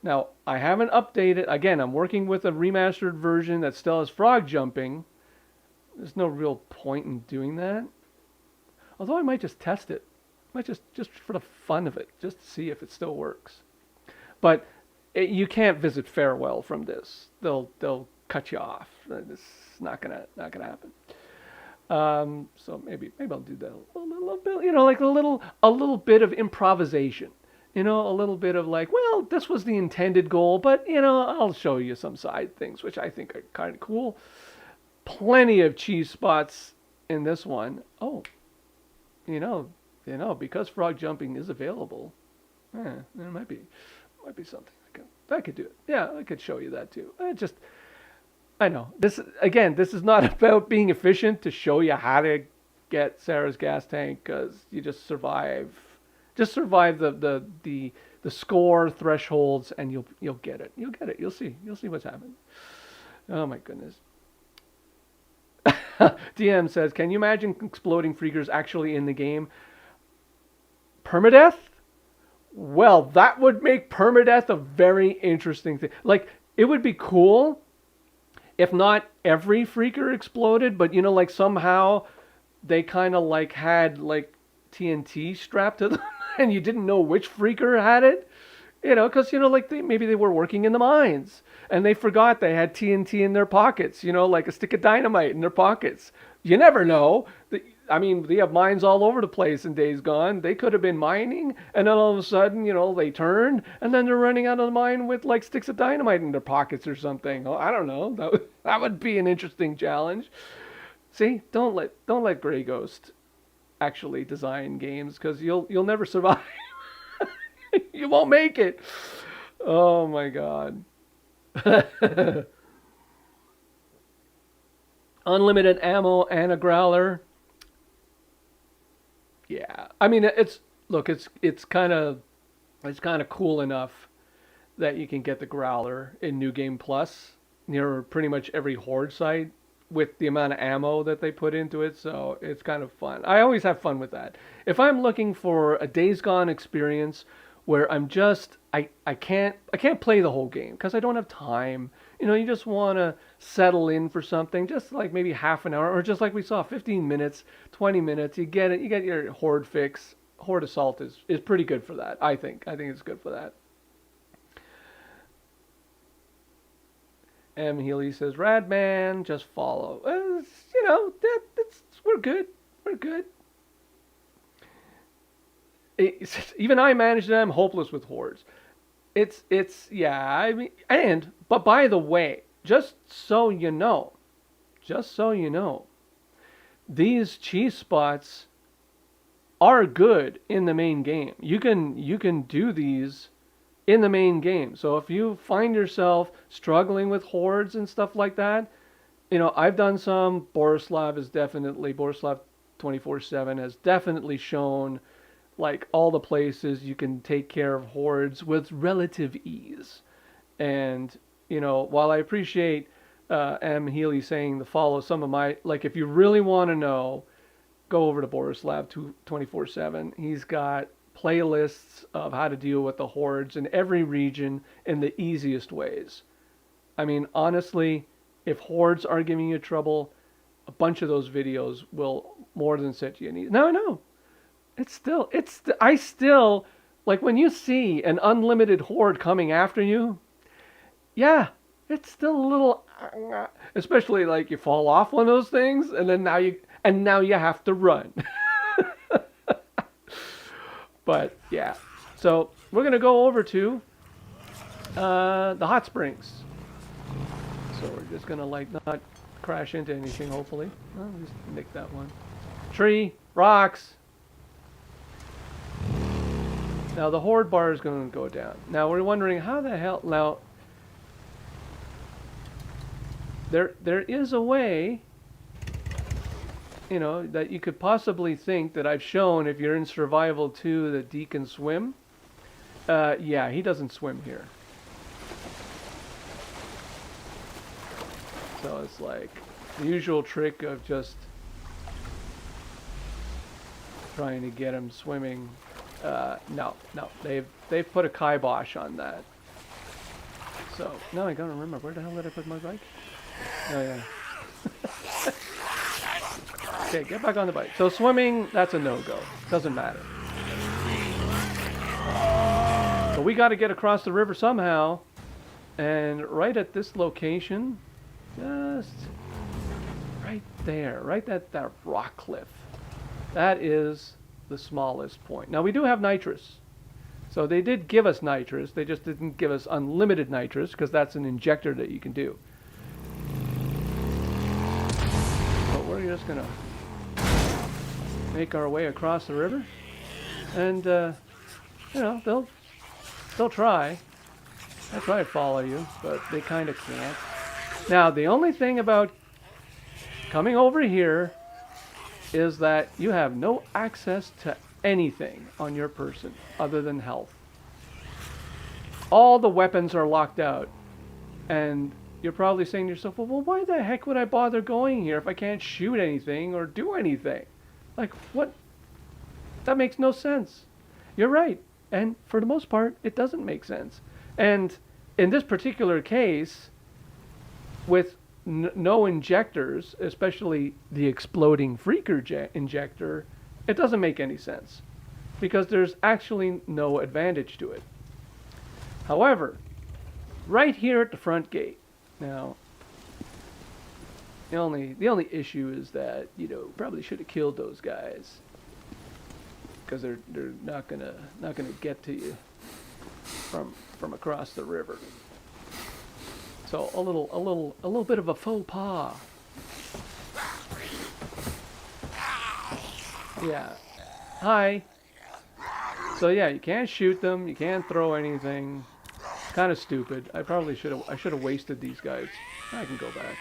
Now, I haven't updated. Again, I'm working with a remastered version that still has frog jumping. There's no real point in doing that. Although I might just test it. I might just for the fun of it, just to see if it still works. But you can't visit Farewell from this. They'll cut you off. It's not gonna happen. So maybe I'll do that a little bit, you know, like a little bit of improvisation, you know, a little bit of like, well, this was the intended goal, but you know, I'll show you some side things which I think are kind of cool. Plenty of cheese spots in this one. Oh, you know, because frog jumping is available, there might be something I could do it. Yeah, I could show you that too. I know. This is not about being efficient to show you how to get Sarah's gas tank, because you just survive. Just survive the score thresholds, and you'll get it. You'll get it. You'll see what's happening. Oh my goodness. DM says, can you imagine exploding freakers actually in the game? Permadeath? Well, that would make permadeath a very interesting thing. Like, it would be cool if not every freaker exploded, but you know, like somehow they kind of like had like TNT strapped to them and you didn't know which freaker had it, you know, because, you know, like maybe they were working in the mines and they forgot they had TNT in their pockets, you know, like a stick of dynamite in their pockets. You never know. I mean, they have mines all over the place in Days Gone. They could have been mining, and then all of a sudden, you know, they turned, and then they're running out of the mine with like sticks of dynamite in their pockets or something. Oh, I don't know. That would be an interesting challenge. See, don't let Grey Ghost actually design games, because you'll never survive. You won't make it. Oh my God. Unlimited ammo and a growler. Yeah, I mean, it's kind of cool enough that you can get the growler in New Game Plus near pretty much every horde site with the amount of ammo that they put into it. So it's kind of fun. I always have fun with that. If I'm looking for a Days Gone experience where I'm just I can't play the whole game because I don't have time. You know, you just want to settle in for something, just like maybe half an hour, or just like we saw, 15 minutes, 20 minutes. You get it. You get your horde fix. Horde Assault is pretty good for that. I think it's good for that. M. Healy says, Radman, just follow. You know, we're good. We're good. Even I managed it. I'm hopeless with hordes. Yeah, I mean, but by the way, just so you know, these cheese spots are good in the main game. You can do these in the main game. So if you find yourself struggling with hordes and stuff like that, I've done some. Borislav 24/7 has definitely shown like all the places you can take care of hordes with relative ease. And while I appreciate M. Healy saying to follow some of my, like, if you really want to know, go over to Borislav 24/7. He's got playlists of how to deal with the hordes in every region in the easiest ways. I mean, honestly, if hordes are giving you trouble, a bunch of those videos will more than set you in ease. No. I still, like when you see an unlimited horde coming after you, yeah, it's still a little, especially like you fall off one of those things and then now you have to run. But yeah, so we're gonna go over to the hot springs. So we're just gonna like not crash into anything, hopefully. Well, just nick that one. Tree, rocks. Now the horde bar is gonna go down. Now we're wondering how the hell. Now there is a way, that you could possibly think that I've shown if you're in survival 2 that Deek can swim. Yeah, he doesn't swim here. So it's like the usual trick of just trying to get him swimming. No, they've put a kibosh on that. So now I gotta remember, where the hell did I put my bike? Oh yeah. Okay, get back on the bike. So swimming, that's a no-go. Doesn't matter. So we got to get across the river somehow. And right at this location, just right there, right at that rock cliff, that is the smallest point. Now we do have nitrous. So they did give us nitrous. They just didn't give us unlimited nitrous because that's an injector that you can do. But we're just going to make our way across the river, and they'll try. They'll try to follow you, but they kind of can't. Now the only thing about coming over here is that you have no access to anything on your person other than health. All the weapons are locked out, and you're probably saying to yourself, well, why the heck would I bother going here if I can't shoot anything or do anything? Like, what? That makes no sense. You're right. And for the most part, it doesn't make sense. And in this particular case, with no injectors, especially the exploding freaker injector, it doesn't make any sense. Because there's actually no advantage to it. However, right here at the front gate, now, the only issue is that probably should have killed those guys because they're not gonna get to you from across the river. So a little bit of a faux pas. Yeah. Hi. So yeah, you can't shoot them. You can't throw anything. Kind of stupid. I should have wasted these guys. I can go back.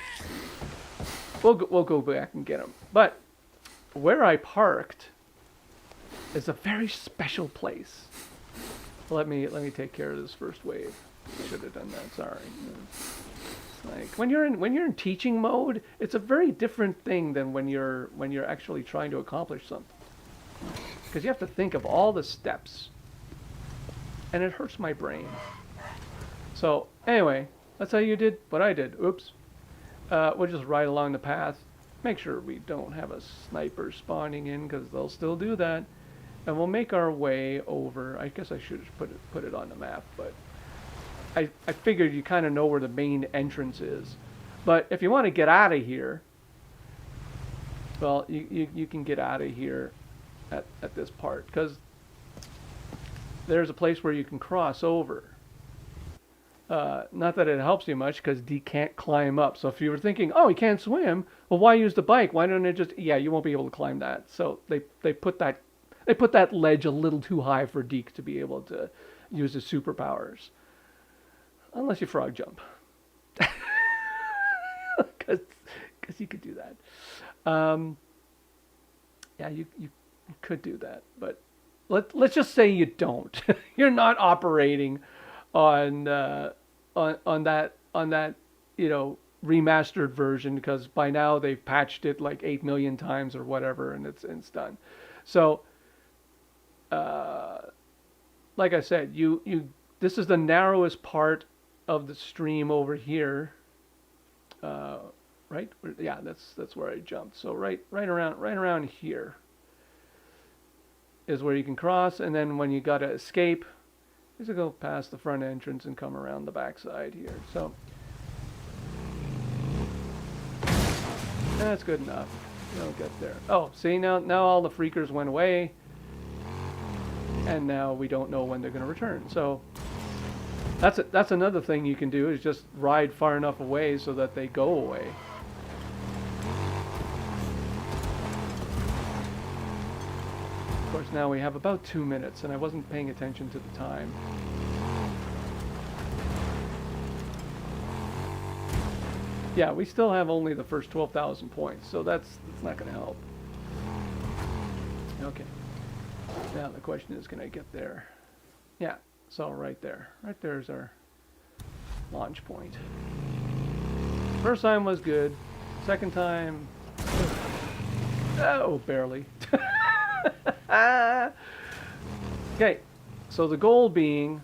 We'll go back and get them. But where I parked is a very special place. Let me take care of this first wave. I should have done that. Sorry. Like when you're in teaching mode, it's a very different thing than when you're actually trying to accomplish something. Because you have to think of all the steps, and it hurts my brain. So anyway, that's how you did what I did. Oops. We'll just ride along the path. Make sure we don't have a sniper spawning in, because they'll still do that. And we'll make our way over. I guess I should put it on the map, but I figured you kind of know where the main entrance is. But if you want to get out of here, well, you can get out of here at this part, because there's a place where you can cross over. Not that it helps you much because Deek can't climb up. So if you were thinking, oh, he can't swim, well, why use the bike? Why don't they just? Yeah, you won't be able to climb that. So they put that ledge a little too high for Deek to be able to use his superpowers, unless you frog jump, because you could do that. Yeah, you could do that, but let's just say you don't. You're not operating on that remastered version, because by now they've patched it like 8 million times or whatever, and it's done. So like I said, this is the narrowest part of the stream over here, right? Yeah, that's where I jumped. So right around here is where you can cross, and then when you gotta escape, you have to go past the front entrance and come around the back side here. So that's good enough. You don't get there. Oh, see, now all the freakers went away, and now we don't know when they're going to return. So that's another thing you can do, is just ride far enough away so that they go away. Of course, now we have about 2 minutes, and I wasn't paying attention to the time. Yeah, we still have only the first 12,000 points, so that's not going to help. Okay. Now the question is, can I get there? Yeah, so right there. Right there's our launch point. First time was good. Second time, oh, barely. Okay, so the goal being,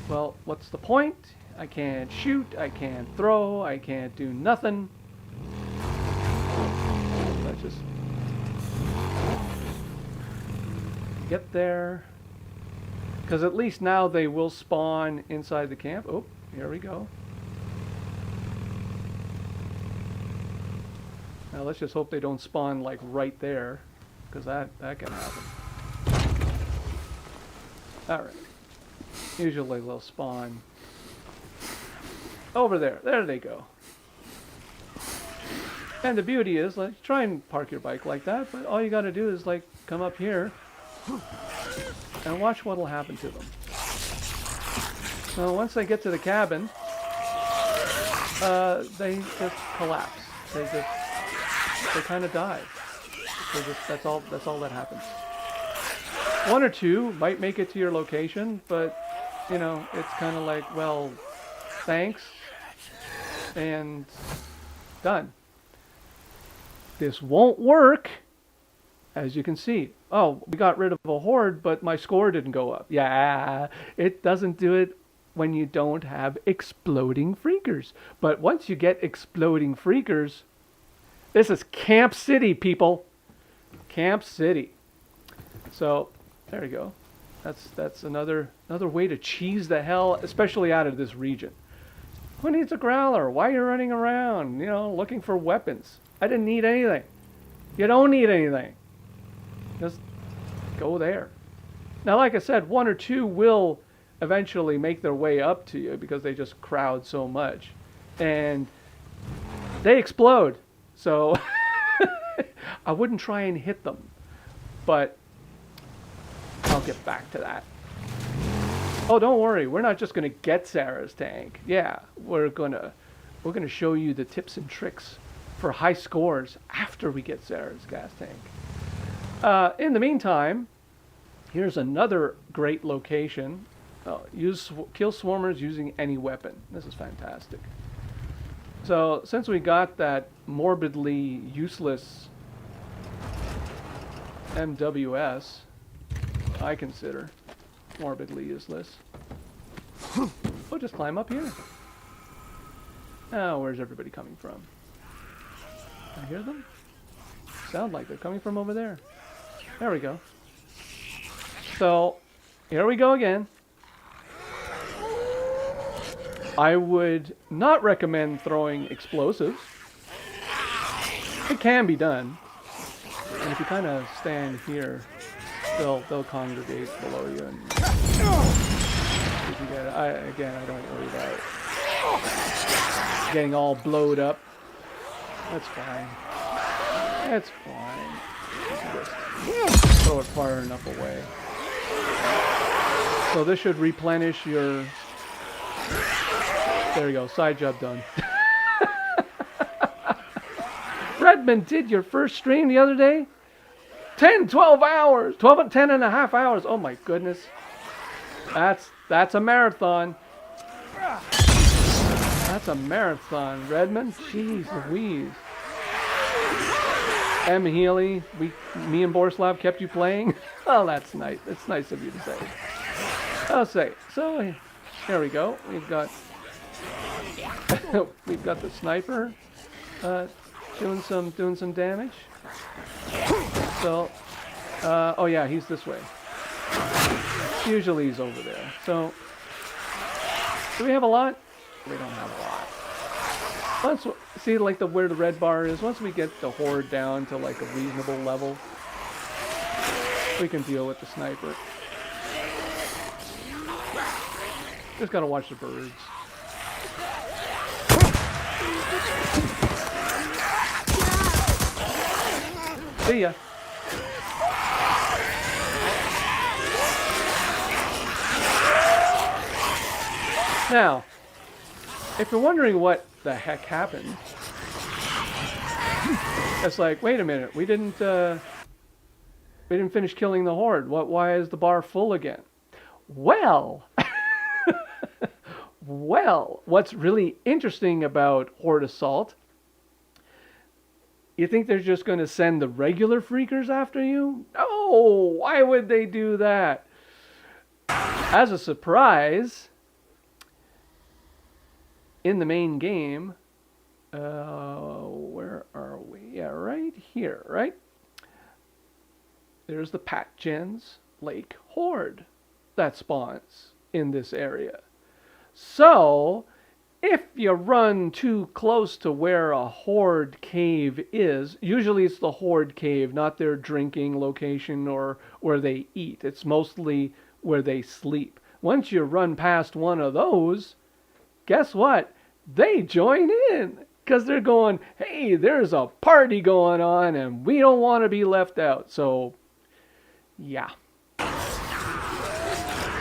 well, what's the point? I can't shoot, I can't throw, I can't do nothing. Let's just get there. Because at least now they will spawn inside the camp. Oh, here we go. Now let's just hope they don't spawn like right there, because that can happen. Alright. Usually they'll spawn over there. There they go. And the beauty is, like, try and park your bike like that, but all you gotta do is like come up here and watch what'll happen to them. So once they get to the cabin, they just collapse. They kind of die. That's all that happens. One or two might make it to your location, but you know, it's kind of like, well, thanks, and done. This won't work, as you can see. Oh, we got rid of a horde, but my score didn't go up. Yeah, it doesn't do it when you don't have exploding freakers. But once you get exploding freakers, this is Camp City, people. Camp City. So there you go. That's another way to cheese the hell, especially out of this region. Who needs a growler? Why are you running around, you know, looking for weapons? I didn't need anything. You don't need anything. Just go there. Now, like I said, one or two will eventually make their way up to you because they just crowd so much. And they explode. So I wouldn't try and hit them. But I'll get back to that. Oh, don't worry. We're not just going to get Sarah's tank. Yeah, we're gonna show you the tips and tricks for high scores after we get Sarah's gas tank. In the meantime, here's another great location. Kill swarmers using any weapon. This is fantastic. So since we got that morbidly useless MWS, I consider morbidly useless, we'll just climb up here. Now, where's everybody coming from? I hear them? Sound like they're coming from over there. There we go. So, here we go again. I would not recommend throwing explosives. It can be done. And if you kind of stand here, they'll congregate below you. And Did you get it? Again, I don't worry about it. Getting all blowed up. That's fine. That's fine. Just throw it far enough away. So this should replenish your... There you go. Side job done. Redmond did your first stream the other day? 12 hours. 10 and a half hours. Oh my goodness. That's a marathon. That's a marathon, Redmond. Jeez Louise. M. Healy, me and Borislav kept you playing. Oh, that's nice. That's nice of you to say. I'll say. So here we go. We've got the sniper doing some damage. So oh yeah, he's this way. Usually he's over there. So do we have a lot? We don't have a lot. Once, see, like where the red bar is, once we get the horde down to like a reasonable level, we can deal with the sniper. Just gotta watch the birds. See ya. Now, if you're wondering what the heck happened, it's like, wait a minute, we didn't finish killing the horde. Why is the bar full again? Well, well, what's really interesting about horde assault? You think they're just going to send the regular freakers after you? No, why would they do that? As a surprise, in the main game, where are we? Yeah, right here, right? There's the Patchen's Lake Horde that spawns in this area. So, if you run too close to where a horde cave is, usually it's the horde cave, not their drinking location or where they eat. It's mostly where they sleep. Once you run past one of those, guess what? They join in because they're going, hey, there's a party going on and we don't want to be left out. So, yeah.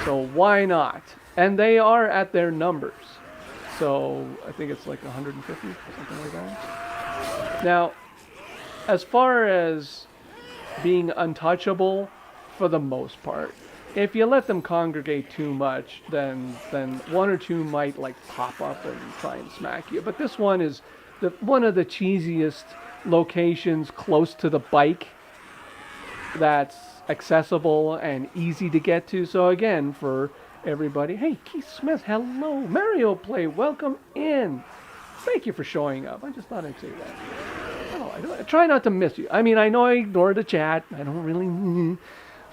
So why not? And they are at their numbers. So I think it's like 150, something like that. Now, as far as being untouchable, for the most part, if you let them congregate too much, then one or two might like pop up and try and smack you. But this one is one of the cheesiest locations close to the bike that's accessible and easy to get to. So again, for everybody, hey, Keith Smith, hello. Mario Play, welcome in. Thank you for showing up. I just thought I'd say that. Oh, I try not to miss you. I mean, I know I ignore the chat. I don't really...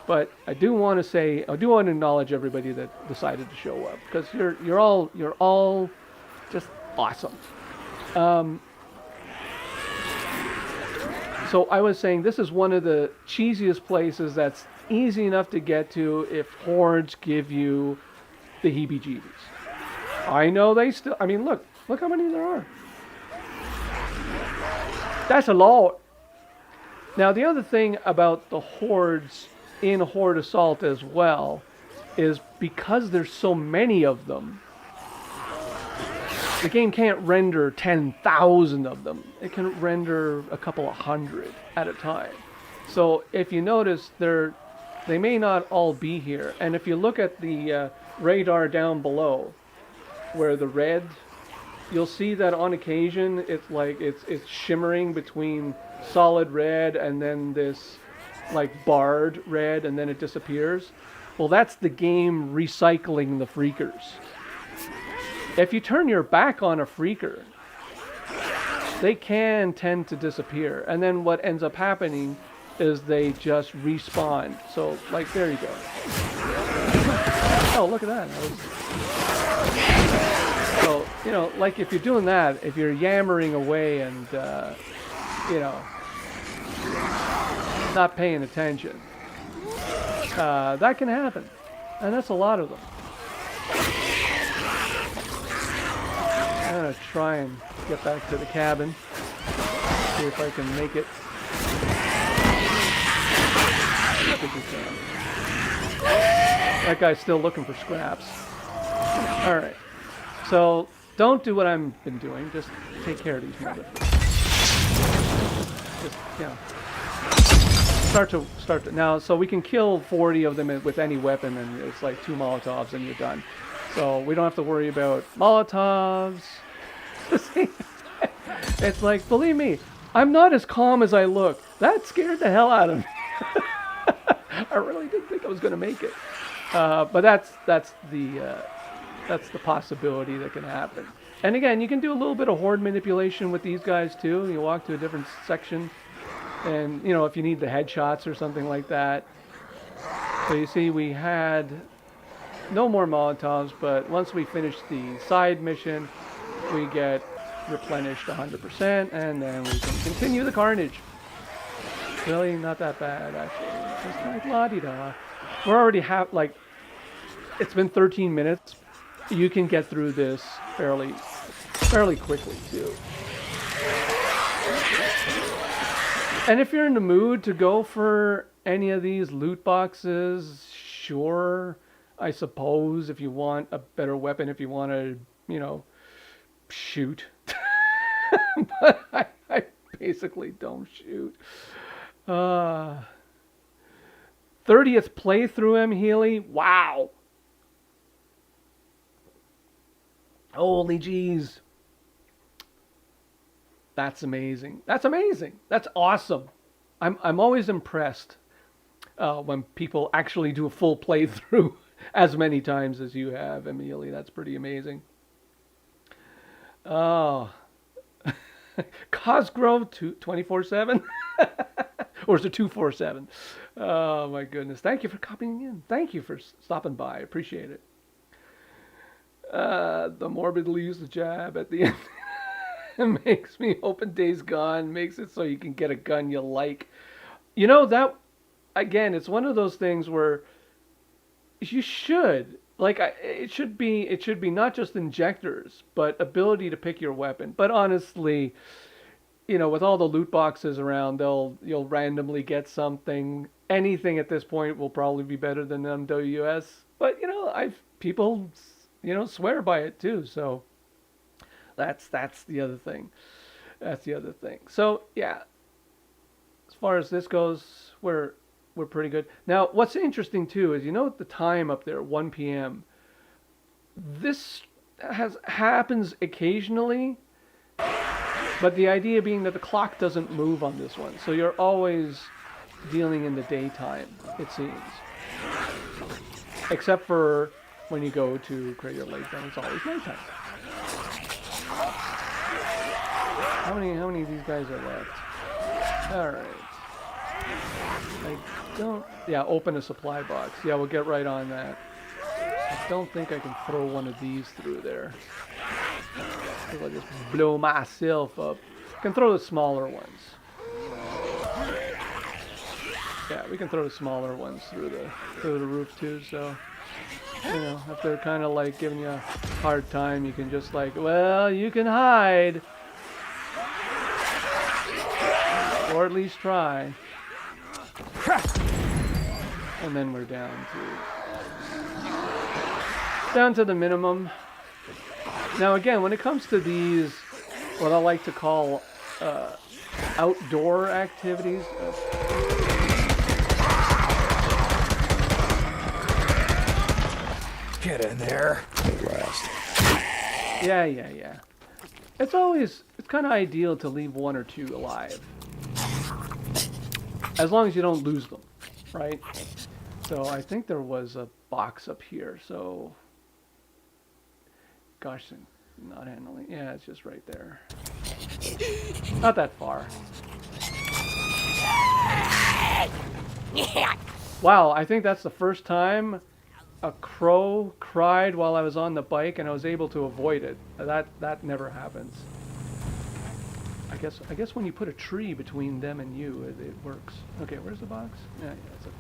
But I do want to acknowledge everybody that decided to show up, because you're all just awesome. So I was saying this is one of the cheesiest places that's easy enough to get to if hordes give you the heebie-jeebies. I know they still. I mean, look how many there are. That's a lot. Now the other thing about the hordes in Horde Assault as well is because there's so many of them, the game can't render 10,000 of them. It can render a couple of hundred at a time. So if you notice, they may not all be here. And if you look at the radar down below, where the red, you'll see that on occasion it's like it's shimmering between solid red and then this like barred red, and then it disappears. Well, that's the game recycling the freakers. If you turn your back on a freaker, they can tend to disappear, and then what ends up happening is they just respawn. So like, there you go. Oh, look at that. So, you know, like if you're doing that, if you're yammering away and you know, not paying attention, that can happen, and that's a lot of them. I'm gonna try and get back to the cabin. See if I can make it. I think we can. That guy's still looking for scraps. Alright. So, don't do what I've been doing. Just take care of these motherfuckers. Just, you know. Start to. Now, so we can kill 40 of them with any weapon, and it's like 2 Molotovs and you're done. So, we don't have to worry about Molotovs. It's like, believe me, I'm not as calm as I look. That scared the hell out of me. I really didn't think I was going to make it. But that's the possibility that can happen. And again, you can do a little bit of horde manipulation with these guys too. You walk to a different section, and you know, if you need the headshots or something like that. So you see, we had no more Molotovs, but once we finish the side mission, we get replenished 100%, and then we can continue the carnage. Really not that bad, actually. Just like la-di-da. We're already like, it's been 13 minutes. You can get through this fairly quickly, too. And if you're in the mood to go for any of these loot boxes, sure, I suppose, if you want a better weapon, if you want to, you know, shoot. But I basically don't shoot. 30th playthrough, M. Healy. Wow. Holy jeez. That's amazing. That's amazing. That's awesome. I'm always impressed when people actually do a full playthrough as many times as you have, Emily. That's pretty amazing. Oh. Cosgrove 24/7? Or is it 247? Oh my goodness. Thank you for copying in. Thank you for stopping by. I appreciate it. The morbid leaves the jab at the end. It makes me open Days Gone. Makes it so you can get a gun you like. You know, that, again, it's one of those things where you should, like, it should be not just injectors, but ability to pick your weapon. But honestly, you know, with all the loot boxes around, you'll randomly get something. Anything at this point will probably be better than MWS. But, you know, people, you know, swear by it too. So that's the other thing. That's the other thing. So yeah, as far as this goes, we're pretty good. Now, what's interesting too is, you know, the time up there, 1 p.m. This happens occasionally, but the idea being that the clock doesn't move on this one, so you're always dealing in the daytime, it seems. Except for when you go to Crater Lake, then it's always nighttime. How many of these guys are left? Alright. I don't... Yeah, open a supply box. Yeah, we'll get right on that. I don't think I can throw one of these through there. I'll just blow myself up. I can throw the smaller ones. Yeah, we can throw the smaller ones through the roof too, so... You know, if they're kind of like giving you a hard time, you can just like, well, you can hide. Or at least try. And then we're down to the minimum. Now again, when it comes to these, what I like to call outdoor activities, Get in there. Yeah. It's kind of ideal to leave 1 or 2 alive. As long as you don't lose them, right? So I think there was a box up here, so... Gosh, not handling... Yeah, it's just right there. Not that far. Wow, I think that's the first time a crow cried while I was on the bike and I was able to avoid it. That never happens. I guess when you put a tree between them and you, it works. Okay, where's the box? Yeah, it's a...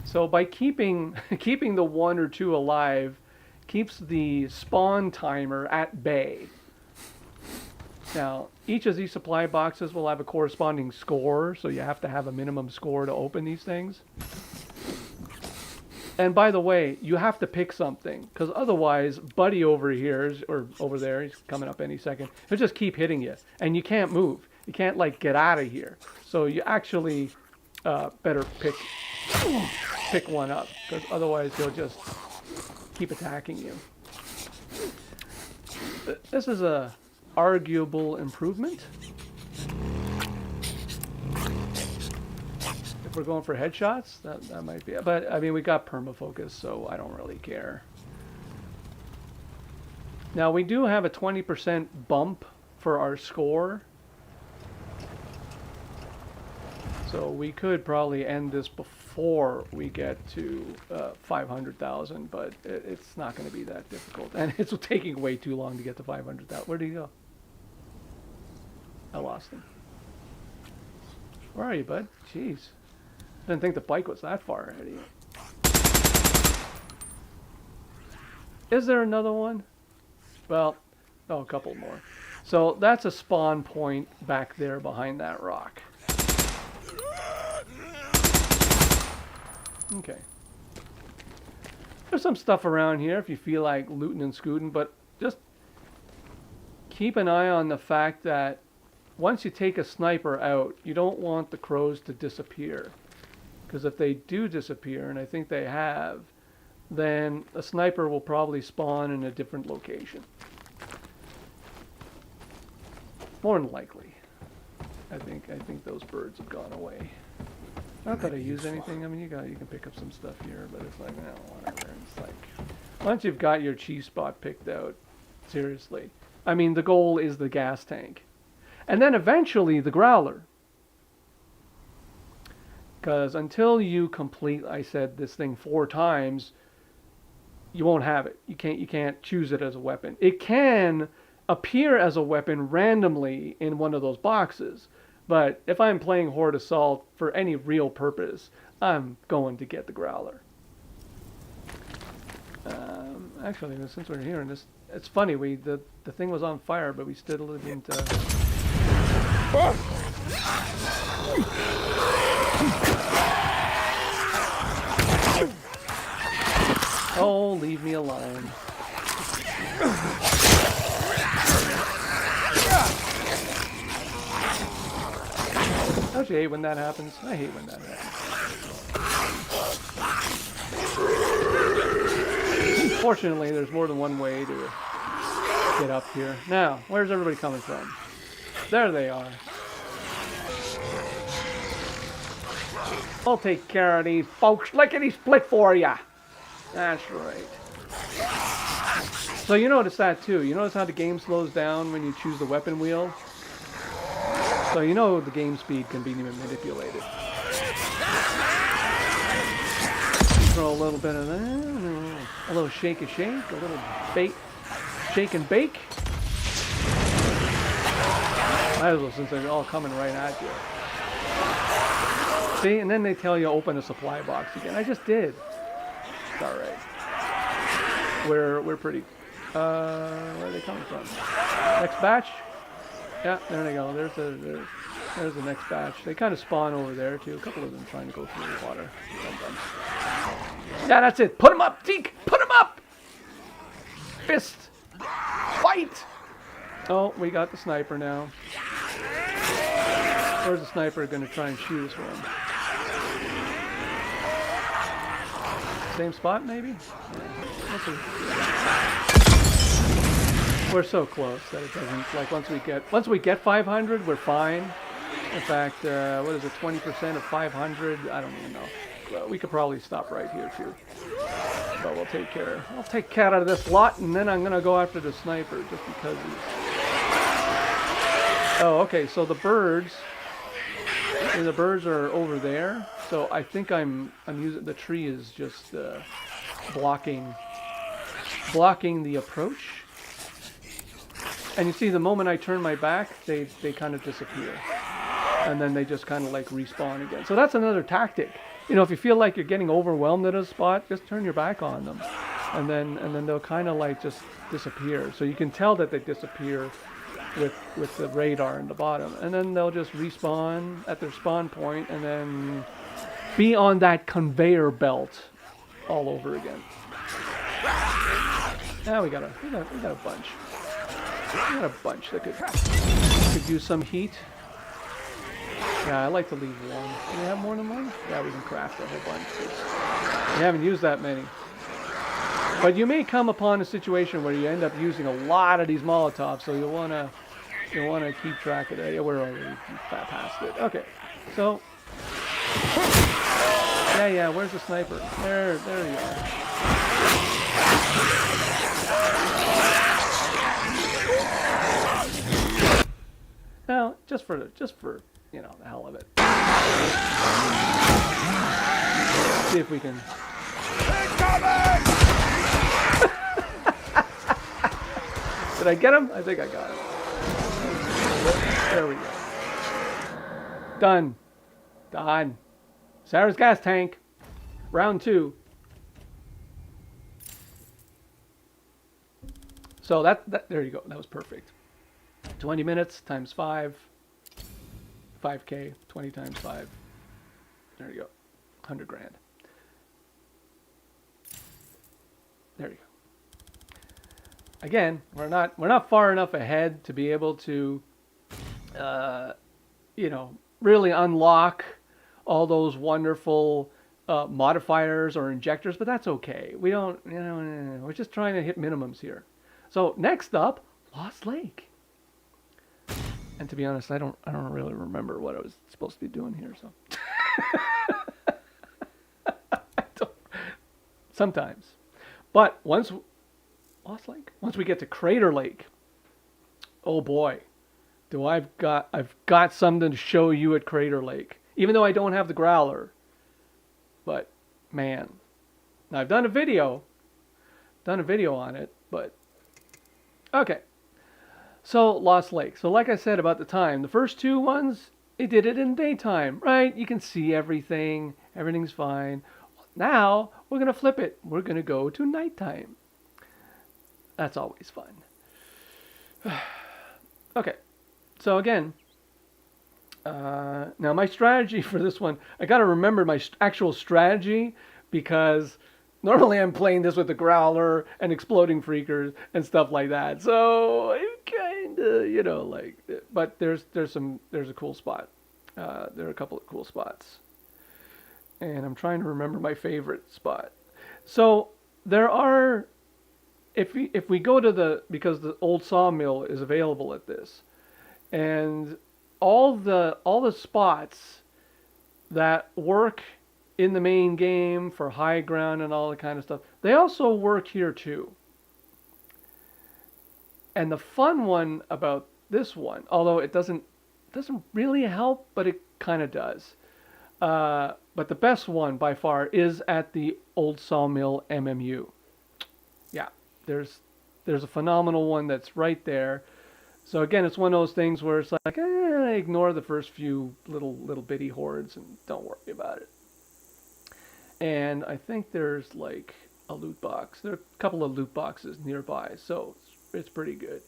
So by keeping the 1 or 2 alive keeps the spawn timer at bay. Now, each of these supply boxes will have a corresponding score, so you have to have a minimum score to open these things. And by the way, you have to pick something, because otherwise, Buddy over here, or over there, he's coming up any second, he'll just keep hitting you, and you can't move. You can't, like, get out of here. So you actually better pick one up, because otherwise he'll just keep attacking you. This is a arguable improvement. If we're going for headshots, that might be. But I mean, we got permafocus, so I don't really care. Now we do have a 20% bump for our score, so we could probably end this before we get to 500,000, but it's not going to be that difficult, and it's taking way too long to get to 500,000. Where did he go? I lost him. Where are you, bud? Jeez. Didn't think the bike was that far ahead of you. Is there another one? Well, oh, a couple more. So that's a spawn point back there behind that rock. Okay. There's some stuff around here if you feel like looting and scooting, but just keep an eye on the fact that once you take a sniper out, you don't want the crows to disappear. Because if they do disappear, and I think they have, then a sniper will probably spawn in a different location. More than likely. I think those birds have gone away. Not that I use anything. I mean, you can pick up some stuff here, but it's like, no, whatever. It's like, once you've got your cheese spot picked out, seriously. I mean, the goal is the gas tank. And then eventually the growler. Because until you complete, I said this thing 4 times, you won't have it. You can't choose it as a weapon. It can appear as a weapon randomly in one of those boxes. But if I'm playing Horde Assault for any real purpose, I'm going to get the growler. Actually, since we're here, and this, it's funny. The thing was on fire, but we still didn't. Oh, leave me alone. Don't you hate when that happens? I hate when that happens. Fortunately, there's more than one way to get up here. Now, where's everybody coming from? There they are. I'll take care of these folks. Lickety split for ya. That's right. So you notice that too. You notice how the game slows down when you choose the weapon wheel? So you know the game speed can be manipulated. Throw a little bit of that, a little shake and shake, a little shake and bake. Might as well, since they're all coming right at you. See, and then they tell you open a supply box again. I just did. It's all right. We're pretty. Where are they coming from? Next batch. Yeah, there they go. There's the next batch. They kind of spawn over there too. A couple of them trying to go through the water. Yeah, that's it. Put them up, Deek. Put them up. Fist. Fight. Oh, we got the sniper now. Where's the sniper going to try and shoot us from? Same spot, maybe? Yeah. We're so close that it doesn't, like, once we get 500, we're fine. In fact, what is it, 20% of 500? I don't even know. We could probably stop right here too. But we'll take care. I'll take care of this lot, and then I'm gonna go after the sniper just because he's. Oh, okay. So the birds are over there. So I think I'm using the tree is just blocking the approach. And you see, the moment I turn my back, they kind of disappear. And then they just kind of like respawn again. So that's another tactic. You know, if you feel like you're getting overwhelmed at a spot, just turn your back on them. and then they'll kind of like just disappear. So you can tell that they disappear with the radar in the bottom, and then they'll just respawn at their spawn point, and then be on that conveyor belt all over again. Now we got a bunch. We got a bunch that could use some heat. Yeah, I like to leave one. Do we have more than one? Yeah, we can craft a whole bunch. We haven't used that many. But you may come upon a situation where you end up using a lot of these Molotovs, so you'll wanna keep track of that. Yeah, we're already past it. Okay, so yeah. Where's the sniper? There you are. Now, just for you know, the hell of it. See if we can. Did I get him? I think I got him. There we go. Done. Sarah's gas tank. Round 2. So that there you go. That was perfect. 20 minutes times 5. 5K. 20 times 5. There you go. 100 grand. There you go. Again, we're not far enough ahead to be able to, you know, really unlock all those wonderful modifiers or injectors, but that's okay. We don't, you know, we're just trying to hit minimums here. So next up, Lost Lake. And to be honest, I don't really remember what I was supposed to be doing here. So I don't, sometimes, but once Lost Lake, once we get to Crater Lake, oh boy, I've got something to show you at Crater Lake. Even though I don't have the growler, but man, now I've done a video on it, but okay. So Lost Lake. So like I said about the time, the first 2 ones, it did it in daytime, right? You can see everything. Everything's fine. Now we're going to flip it. We're going to go to nighttime. That's always fun. Okay. So again, now my strategy for this one, I got to remember my actual strategy, because normally I'm playing this with the growler and exploding freakers and stuff like that. So it kind of, you know, like, but there's a cool spot. There are a couple of cool spots, and I'm trying to remember my favorite spot. So there are, if we go to because the old Sawmill is available at this, and all the spots that work in the main game for HighGround and all that kind of stuff, they also work here too. And the fun one about this one, although it doesn't really help, but it kind of does. But the best one by far is at the old Sawmill MMU. Yeah, there's a phenomenal one that's right there. So again, it's one of those things where it's like, ignore the first few little bitty hordes and don't worry about it. And I think there's like a loot box. There are a couple of loot boxes nearby, so it's pretty good.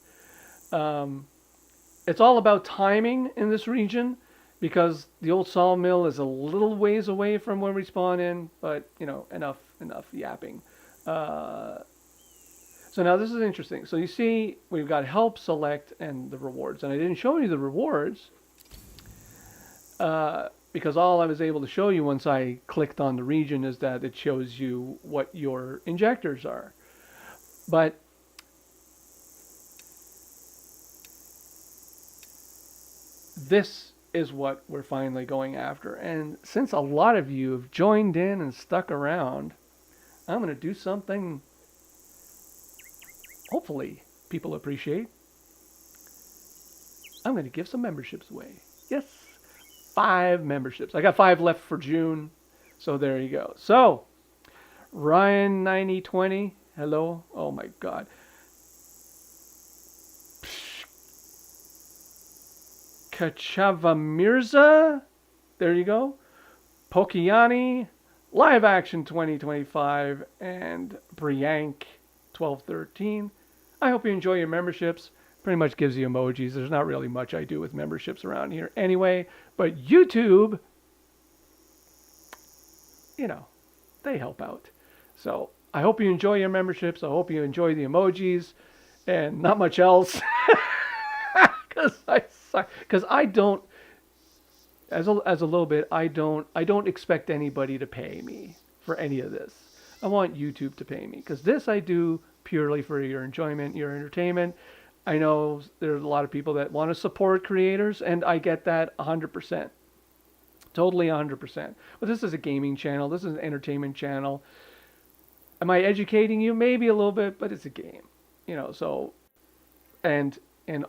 It's all about timing in this region, because the old Sawmill is a little ways away from where we spawn in, but you know, enough yapping. So now this is interesting. So you see, we've got help, select, and the rewards. And I didn't show you the rewards because all I was able to show you once I clicked on the region is that it shows you what your injectors are. But this is what we're finally going after. And since a lot of you have joined in and stuck around, I'm going to do something hopefully people appreciate. I'm going to give some memberships away. Yes, 5 memberships. I got 5 left for June, so there you go. So, Ryan 9020, hello. Oh my God. Kachava Mirza, there you go. Pokiani, Live Action 2025, and Briank 1213. I hope you enjoy your memberships. Pretty much gives you emojis. There's not really much I do with memberships around here anyway, but YouTube, you know, they help out. So I hope you enjoy your memberships. I hope you enjoy the emojis and not much else. Because I don't, as a little bit, I don't expect anybody to pay me for any of this. I want YouTube to pay me, because this I do purely for your enjoyment, your entertainment. I know there's a lot of people that want to support creators, and I get that 100%. Totally 100%. But this is a gaming channel. This is an entertainment channel. Am I educating you? Maybe a little bit, but it's a game. You know, so, and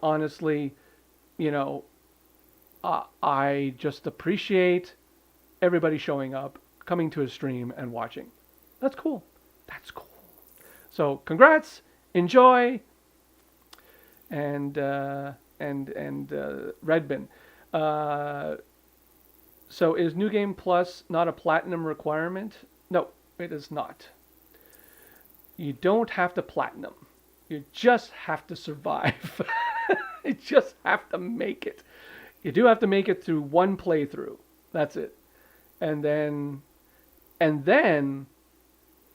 honestly, you know, I just appreciate everybody showing up, coming to a stream and watching. That's cool. That's cool. So congrats, enjoy, and Redbin. So is New Game Plus not a platinum requirement? No, it is not. You don't have to platinum. You just have to survive. You just have to make it. You do have to make it through one playthrough. That's it. And then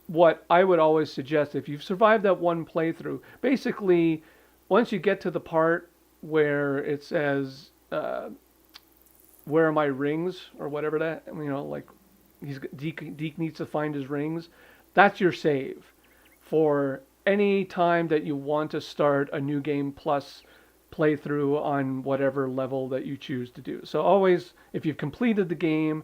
what I would always suggest, if you've survived that one playthrough, basically once you get to the part where it says, where are my rings, or whatever that, you know, like Deek needs to find his rings, that's your save for any time that you want to start a New Game Plus playthrough on whatever level that you choose to do. So always, if you've completed the game,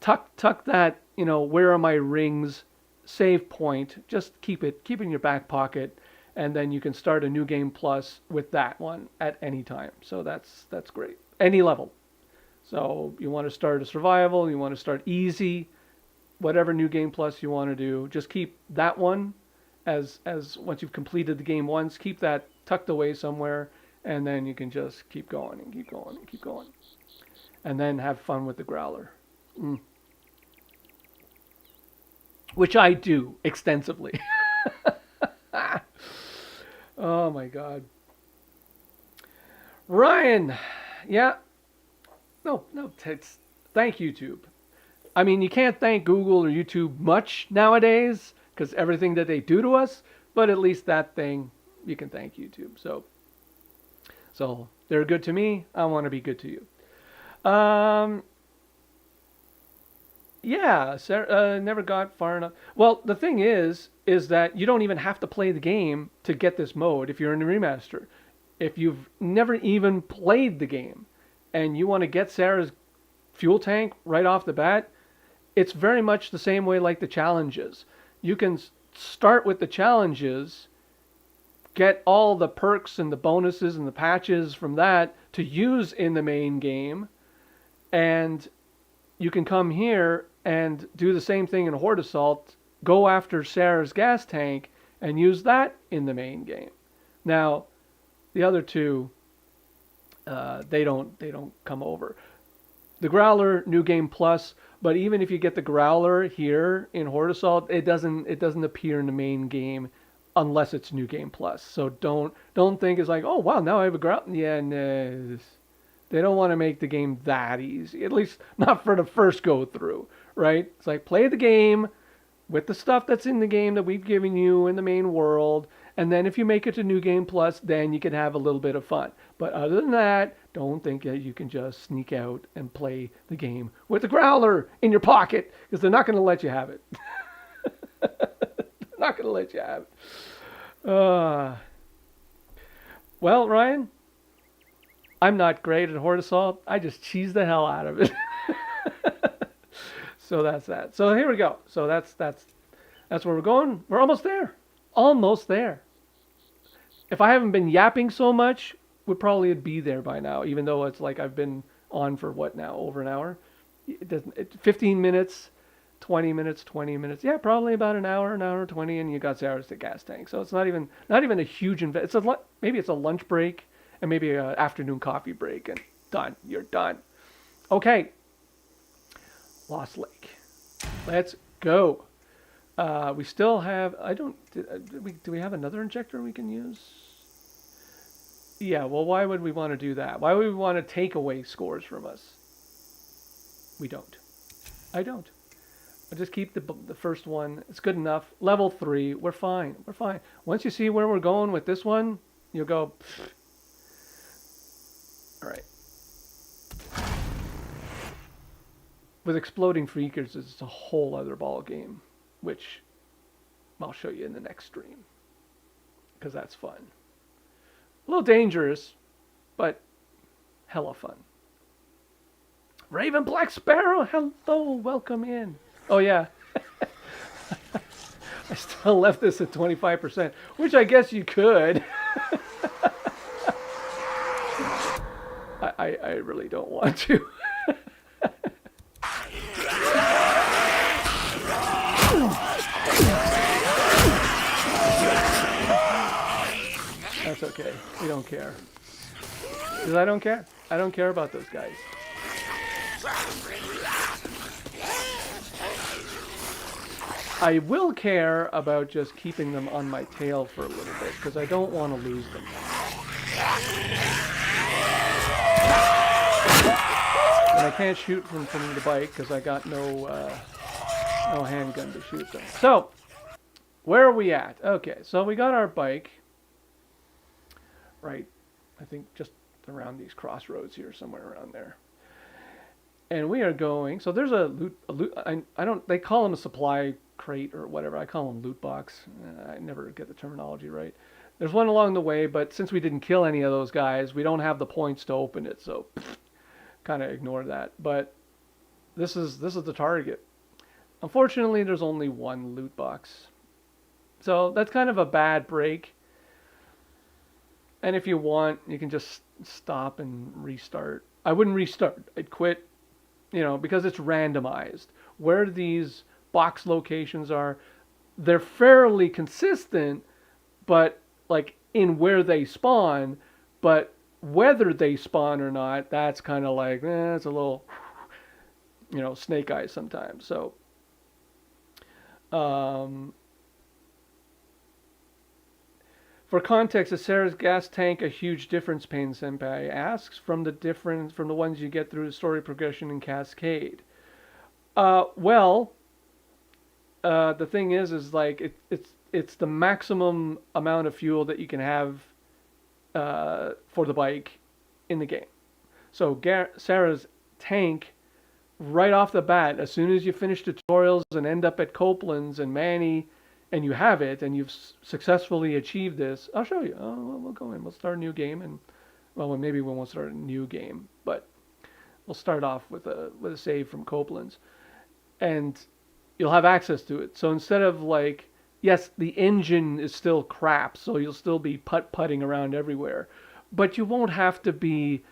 tuck that, you know, where are my rings save point, just keep it in your back pocket, and then you can start a New Game Plus with that one at any time. So that's great. Any level. So you want to start a survival, you want to start easy, whatever New Game Plus you want to do, just keep that one as once you've completed the game once, keep that tucked away somewhere, and then you can just keep going and keep going and keep going. And then have fun with the growler. Which I do extensively. Oh my God. Ryan, yeah. No, thank YouTube. I mean, you can't thank Google or YouTube much nowadays because everything that they do to us, but at least that thing you can thank YouTube. So they're good to me. I want to be good to you. Yeah, Sarah, never got far enough. Well, the thing is that you don't even have to play the game to get this mode if you're in the remaster. If you've never even played the game and you want to get Sarah's fuel tank right off the bat, it's very much the same way like the challenges. You can start with the challenges, get all the perks and the bonuses and the patches from that to use in the main game, and you can come here and do the same thing in Horde Assault, go after Sarah's gas tank, and use that in the main game. Now, the other two, they don't come over. The Growler, New Game Plus, but even if you get the Growler here in Horde Assault, it doesn't appear in the main game unless it's New Game Plus. So don't think it's like, oh wow, now I have a Growler. Yeah, no. They don't want to make the game that easy, at least not for the first go through, right? It's like play the game with the stuff that's in the game that we've given you in the main world, and then if you make it to New Game Plus, then you can have a little bit of fun. But other than that, don't think that you can just sneak out and play the game with the Growler in your pocket, because they're not going to let you have it. They're not going to let you have it. Well, Ryan, I'm not great at Horde Assault. I just cheese the hell out of it. So that's that. So here we go. So that's where we're going. We're almost there. Almost there. If I haven't been yapping so much, we'd probably be there by now, even though it's like I've been on for what now? Over an hour? 15 minutes, 20 minutes, 20 minutes. Yeah, probably about an hour 20, and you got Sarah's the gas tank. So it's not even a huge maybe it's a lunch break and maybe an afternoon coffee break, and done. You're done. Okay. Lost Lake. Let's go. We still have. I don't. Do we have another injector we can use? Yeah. Well, why would we want to do that? Why would we want to take away scores from us? We don't. I don't. I'll just keep the first one. It's good enough. Level 3. We're fine. We're fine. Once you see where we're going with this one, you'll go. All right. With exploding freakers, it's a whole other ball game, which I'll show you in the next stream, because that's fun. A little dangerous, but hella fun. Raven Black Sparrow, hello, welcome in. Oh yeah, I still left this at 25%, which I guess you could. I really don't want to. That's okay. We don't care. Because I don't care. I don't care about those guys. I will care about just keeping them on my tail for a little bit, because I don't want to lose them. And I can't shoot from the bike because I got no handgun to shoot them. So, where are we at? Okay, so we got our bike. Right, I think just around these crossroads here, somewhere around there. And we are going, so there's a loot, I don't, they call them a supply crate or whatever. I call them loot box. I never get the terminology right. There's one along the way, but since we didn't kill any of those guys, we don't have the points to open it, so kind of ignore that. But this is the target. Unfortunately, there's only one loot box. So that's kind of a bad break. And if you want, you can just stop and restart. I wouldn't restart. I'd quit, because it's randomized. Where these box locations are, they're fairly consistent, but like in where they spawn, but whether they spawn or not, that's kind of like, it's a little, snake eyes sometimes. So, for context, is Sarah's gas tank a huge difference, Pain Senpai asks, from the ones you get through the story progression in Cascade? The thing is like it's the maximum amount of fuel that you can have for the bike in the game. So Sarah's tank, right off the bat, as soon as you finish tutorials and end up at Copeland's and Manny, and you have it, and you've successfully achieved this, I'll show you. We'll go in. We'll start a new game, and maybe we won't start a new game, but we'll start off with a save from Copeland's, and you'll have access to it. So instead of like, yes, the engine is still crap, so you'll still be putting around everywhere, but you won't have to be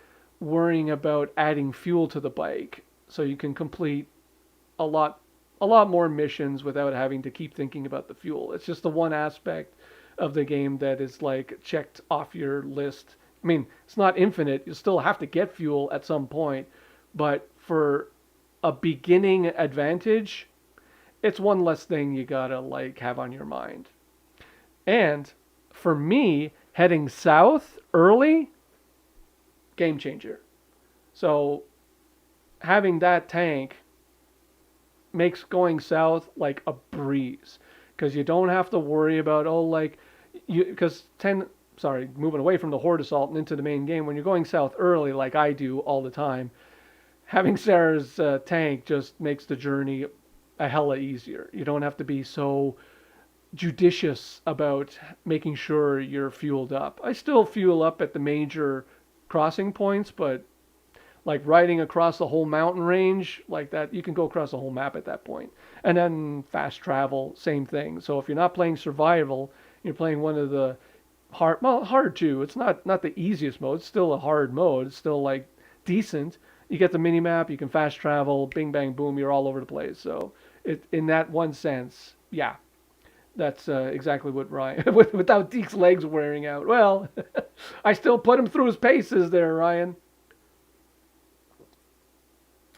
worrying about adding fuel to the bike, so you can complete a lot more missions without having to keep thinking about the fuel. It's just the one aspect of the game that is like checked off your list. I mean, it's not infinite. You still have to get fuel at some point, but for a beginning advantage, it's one less thing you gotta like have on your mind. And for me, heading south early, game changer. So having that tank makes going south like a breeze, because you don't have to worry about moving away from the horde assault and into the main game. When you're going south early, like I do all the time, having Sarah's tank just makes the journey a hella easier. You don't have to be so judicious about making sure you're fueled up. I still fuel up at the major crossing points, but like riding across the whole mountain range like that, you can go across the whole map at that point. And then fast travel, same thing. So if you're not playing survival, you're playing one of the hard too. It's not the easiest mode. It's still a hard mode. It's still like decent. You get the mini map, you can fast travel, bing bang boom, you're all over the place. So in that one sense, yeah, that's exactly what Ryan, without Deek's legs wearing out. Well, I still put him through his paces there, Ryan.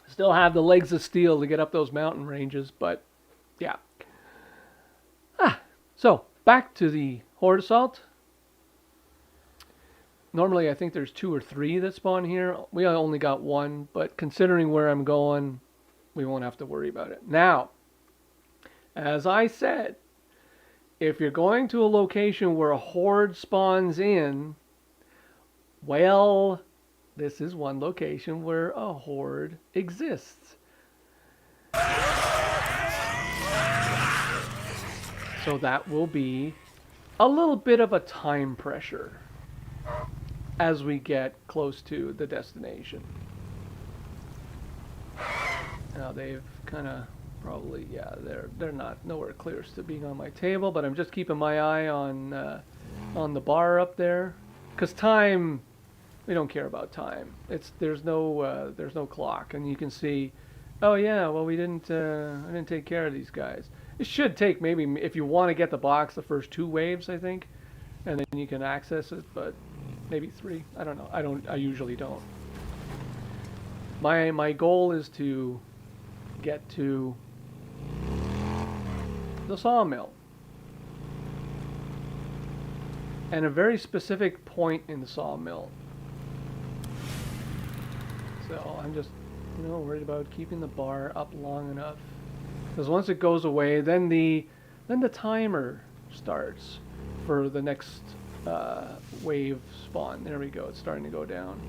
Still have the legs of steel to get up those mountain ranges, but Yeah. So, back to the horde assault. Normally, I think there's 2 or 3 that spawn here. We only got 1, but considering where I'm going, we won't have to worry about it. Now, as I said, if you're going to a location where a horde spawns in, well, this is one location where a horde exists. So that will be a little bit of a time pressure as we get close to the destination. Now they've kind of probably, yeah, they're not nowhere close to being on my table, but I'm just keeping my eye on the bar up there, because time, we don't care about time. There's no clock, and you can see, oh yeah, well I didn't take care of these guys. It should take maybe, if you want to get the box, the first 2 waves, I think, and then you can access it, but maybe 3. I don't know. I usually don't. My goal is to get to the sawmill, and a very specific point in the sawmill. So I'm just, worried about keeping the bar up long enough, because once it goes away, then the timer starts for the next wave spawn. There we go. It's starting to go down.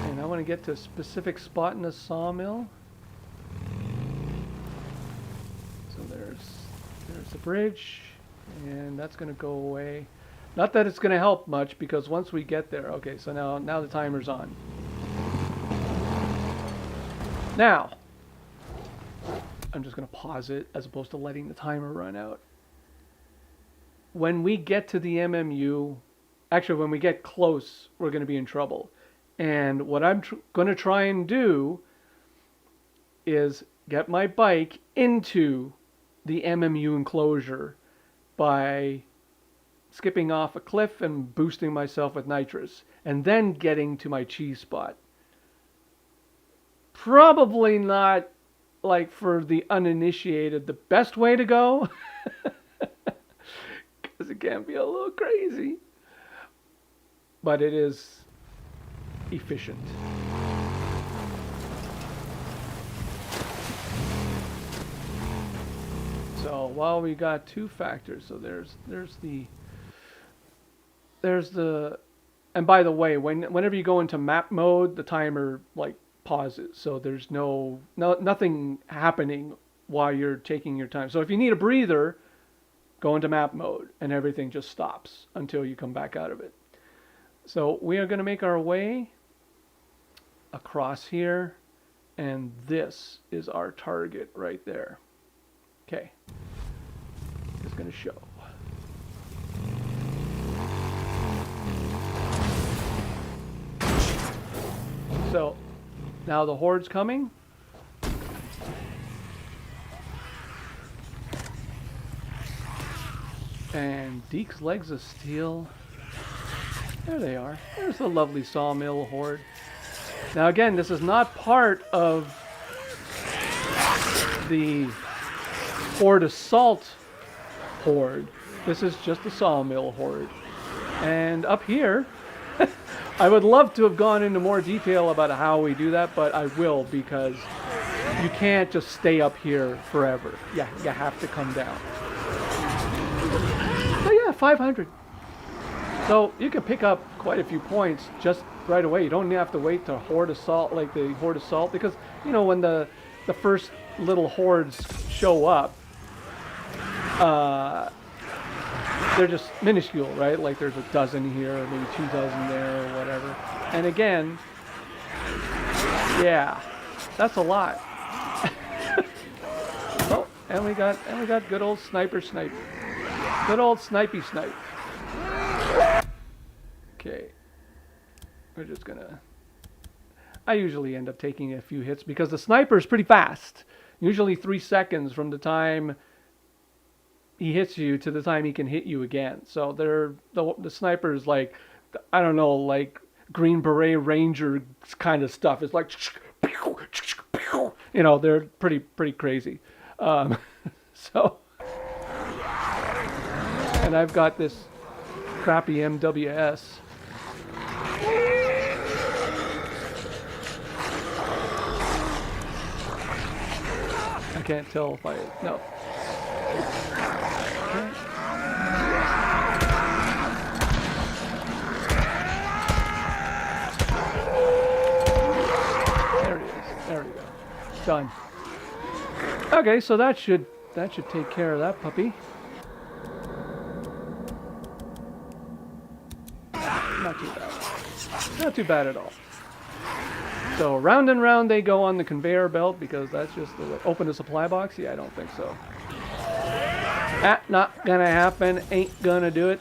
And I want to get to a specific spot in the sawmill. So there's the bridge, and that's going to go away. Not that it's going to help much, because once we get there, okay, so now the timer's on. Now, I'm just going to pause it as opposed to letting the timer run out. When we get to the MMU, actually when we get close, we're going to be in trouble. And what I'm going to try and do is get my bike into the MMU enclosure by skipping off a cliff and boosting myself with nitrous, and then getting to my cheese spot. Probably not, like, for the uninitiated, the best way to go, because it can be a little crazy, but it is efficient. So while we got 2 factors, so there's the, and by the way, whenever you go into map mode, the timer like pauses, so there's nothing happening while you're taking your time. So if you need a breather, go into map mode and everything just stops until you come back out of it. So we are going to make our way across here, and this is our target right there. Okay, it's going to show. So now the horde's coming. And Deek's legs of steel. There they are. There's the lovely Sawmill horde. Now again, this is not part of the horde assault horde. This is just the Sawmill horde. And up here, I would love to have gone into more detail about how we do that, but I will, because you can't just stay up here forever. Yeah, you have to come down. So yeah, 500. So you can pick up quite a few points just right away. You don't have to wait to horde assault, like the horde assault, because when the first little hordes show up, they're just minuscule, right? Like there's a dozen here, or maybe 2 dozen there, or whatever. And again, yeah, that's a lot. Oh, and we got good old sniper snipe. Good old snipey snipe. Okay. We're just gonna... I usually end up taking a few hits because the sniper is pretty fast. Usually 3 seconds from the time he hits you to the time he can hit you again. So the sniper is like, I don't know, like Green Beret Ranger kind of stuff. It's like, you know, they're pretty crazy. So, and I've got this crappy MWS. I can't tell if I, no. There he is. There we go. Done. Okay, so that should take care of that puppy. Not too bad. Not too bad at all. So round and round they go on the conveyor belt because that's just the way. Open the supply box? Yeah, I don't think so. Not gonna happen. Ain't gonna do it.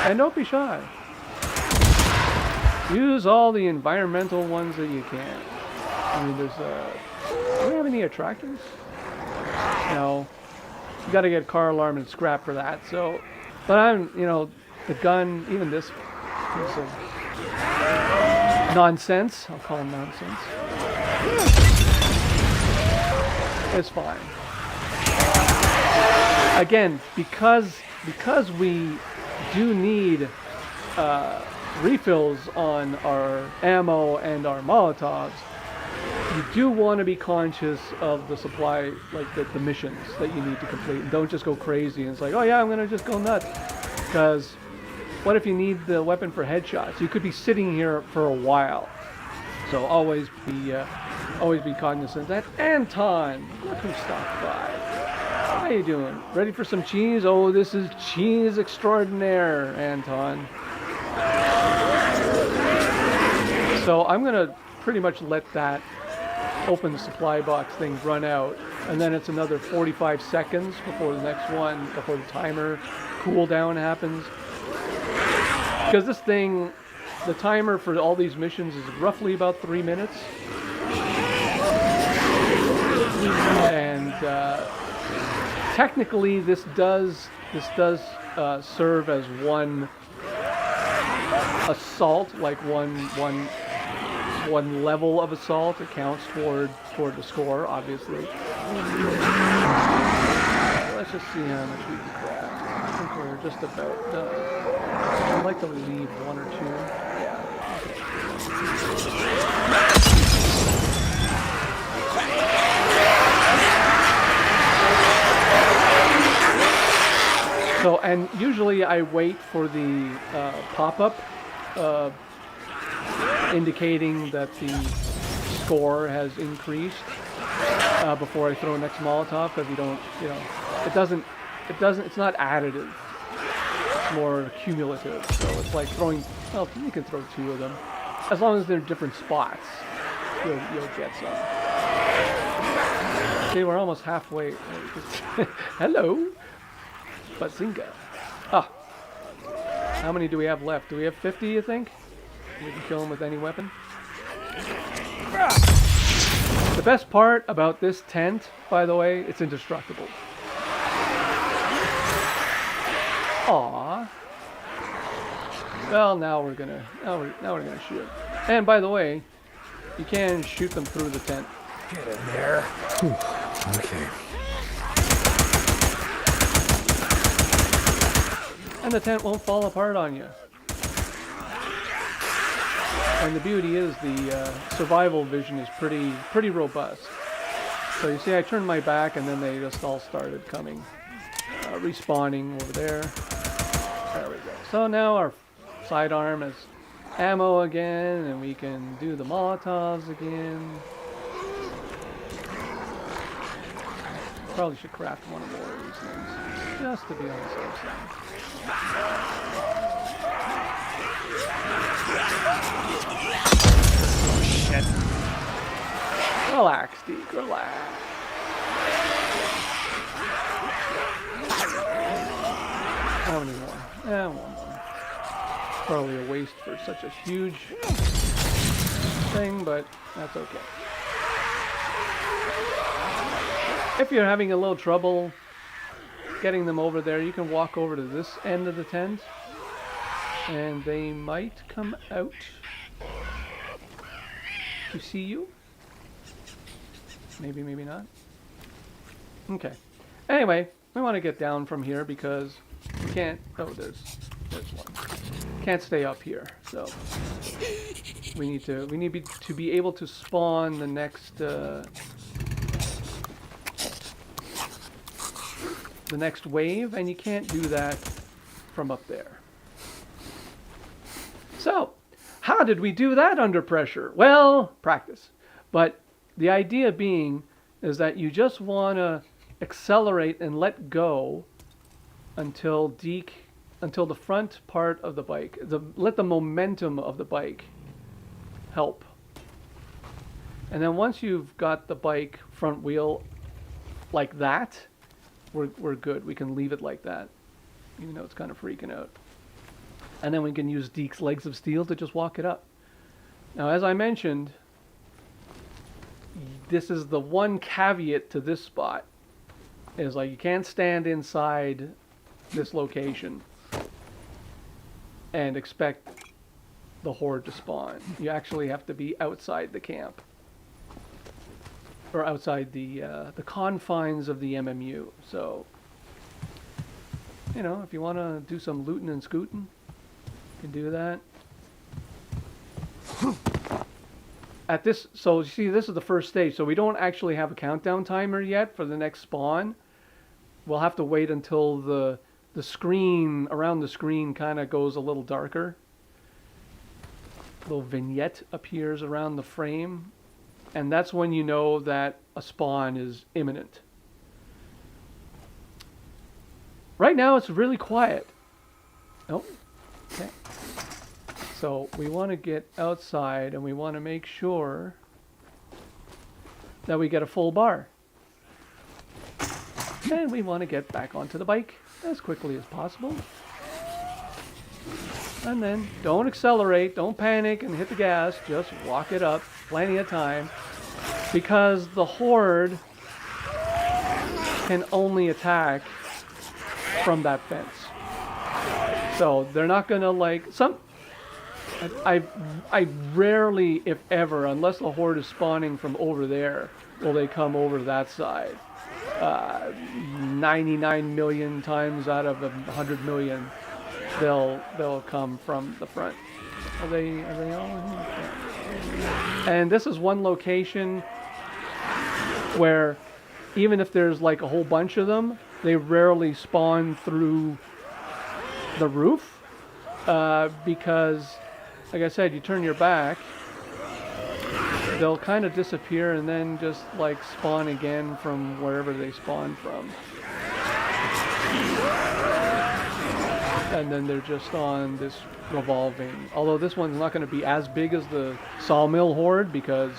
And don't be shy. Use all the environmental ones that you can. I mean, there's do we have any attractors? No. You gotta get car alarm and scrap for that. So, but I'm, you know, the gun, even this piece of nonsense, I'll call them nonsense, it's fine. Again, because we do need refills on our ammo and our Molotovs, you do want to be conscious of the supply, like the missions that you need to complete. And don't just go crazy and it's like, oh yeah, I'm going to just go nuts. Because what if you need the weapon for headshots? You could be sitting here for a while. So always be cognizant. That Anton, look who stopped by. How you doing? Ready for some cheese? Oh, this is cheese extraordinaire, Anton. So I'm going to pretty much let that open supply box thing run out. And then it's another 45 seconds before the next one, before the timer cooldown happens. Because this thing, the timer for all these missions is roughly about 3 minutes. And technically this does serve as one assault, like one level of assault. It counts toward the score, obviously. Let's just see how much we can craft. I think we're just about done. I'd like to leave one or two. Yeah. Okay. So, and usually I wait for the pop-up indicating that the score has increased before I throw next Molotov, because it's not additive. It's more cumulative. So it's like throwing, well, you can throw 2 of them. As long as they're different spots, you'll get some. Okay, we're almost halfway. Hello. Bazinga. Ah. How many do we have left? Do we have 50, you think? We can kill them with any weapon. The best part about this tent, by the way, it's indestructible. Aww. Well, now we're gonna shoot. And by the way, you can shoot them through the tent. Get in there. Whew. Okay. And the tent won't fall apart on you. And the beauty is the survival vision is pretty robust. So you see, I turned my back and then they just all started coming, respawning over there. There we go. So now our sidearm is ammo again, and we can do the Molotovs again. Probably should craft one more of these things, just to be on the safe side. Oh, shit. Relax, Deek, relax. How many more? One more. Probably a waste for such a huge thing, but that's okay. If you're having a little trouble getting them over there, you can walk over to this end of the tent, and they might come out to see you. Maybe, maybe not. Okay. Anyway, we want to get down from here because we can't... Oh, there's one. Can't stay up here, so we need to be able to spawn the next wave, and you can't do that from up there. So, how did we do that under pressure? Well, practice. But the idea being is that you just want to accelerate and let go until the front part of the bike, let the momentum of the bike help. And then once you've got the bike front wheel like that, we're good. We can leave it like that, even though it's kind of freaking out. And then we can use Deek's legs of steel to just walk it up. Now, as I mentioned, this is the one caveat to this spot, is like you can't stand inside this location and expect the horde to spawn. You actually have to be outside the camp, or outside the confines of the MMU. So, you know, if you want to do some looting and scooting, you can do that. At this, so you see, this is the first stage, so we don't actually have a countdown timer yet for the next spawn. We'll have to wait until the screen, around the screen, kind of goes a little darker. A little vignette appears around the frame, and that's when you know that a spawn is imminent. Right now it's really quiet. Oh, okay. So we want to get outside, and we want to make sure that we get a full bar. And we want to get back onto the bike as quickly as possible. And then don't accelerate, don't panic and hit the gas, just walk it up, plenty of time. Because the horde can only attack from that fence. So they're not going to like... I rarely, if ever, unless the horde is spawning from over there, will they come over that side. 99 million times out of 100 million, they'll come from the front. Are they all in here? And this is one location where even if there's like a whole bunch of them, they rarely spawn through the roof because, like I said, you turn your back, they'll kind of disappear and then just like spawn again from wherever they spawned from. And then they're just on this revolving. Although this one's not going to be as big as the Sawmill horde because,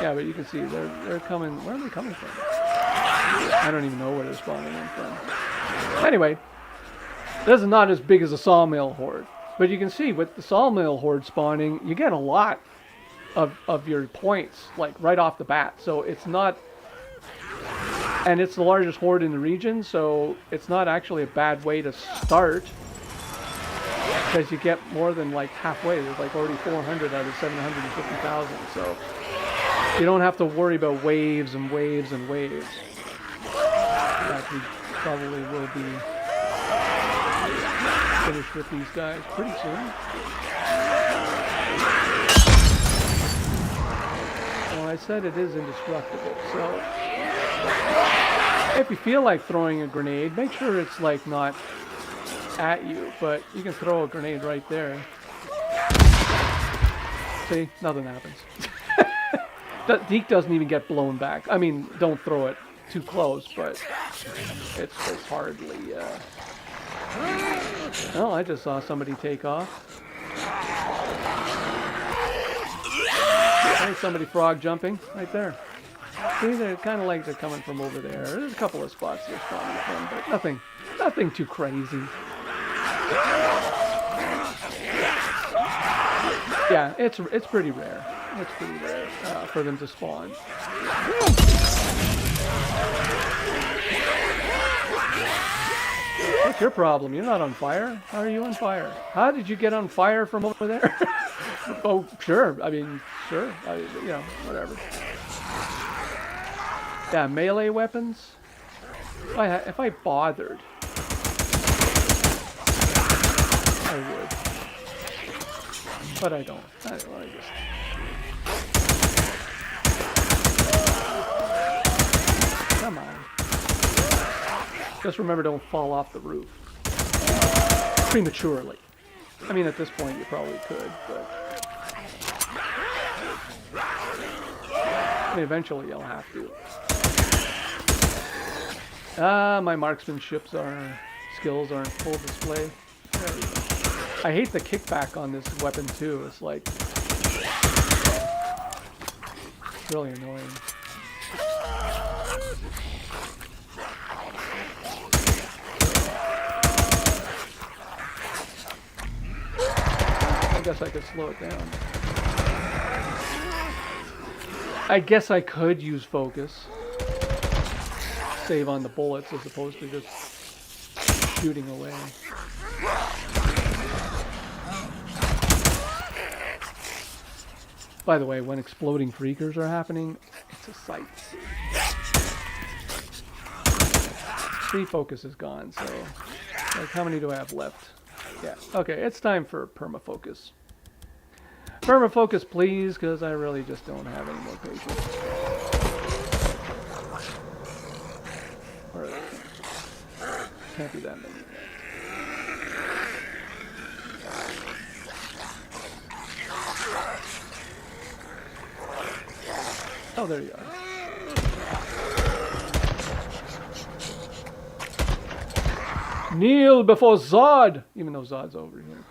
yeah, but you can see they're coming. Where are they coming from? I don't even know where they're spawning in from. Anyway, this is not as big as the Sawmill horde. But you can see with the Sawmill horde spawning, you get a lot of your points, like right off the bat. So it's not, and it's the largest horde in the region, so it's not actually a bad way to start, because you get more than like halfway. There's like already 400 out of 750,000, so you don't have to worry about waves and waves and waves. That we probably will be finished with these guys pretty soon. Well, I said it is indestructible, so if you feel like throwing a grenade, make sure it's like not at you, but you can throw a grenade right there. See, nothing happens. Deek doesn't even get blown back. I mean, don't throw it too close, but it's hardly... Oh, I just saw somebody take off. There's somebody frog jumping right there. See, they're kind of like they're coming from over there. There's a couple of spots they're spawning from, but nothing too crazy. Yeah, it's pretty rare. It's pretty rare for them to spawn. What's your problem? You're not on fire. How are you on fire? How did you get on fire from over there? Oh, sure. I mean, Sure. You know, whatever. Yeah, melee weapons. If I bothered, I would. But I don't. I just... Come on. Just remember, don't fall off the roof. Prematurely. I mean, at this point, you probably could, but... I mean, eventually you'll have to. My marksmanship skills aren't full display. There we go. I hate the kickback on this weapon too. It's like really annoying. I guess I could slow it down. I guess I could use focus. Save on the bullets as opposed to just shooting away. By the way, when exploding freakers are happening, it's a sight. Free focus is gone, so like how many do I have left? Yeah, okay, it's time for permafocus. Permafocus, please, because I really just don't have any more patience. Or can't be that many. Oh, there you are. Kneel before Zod! Even though Zod's over here.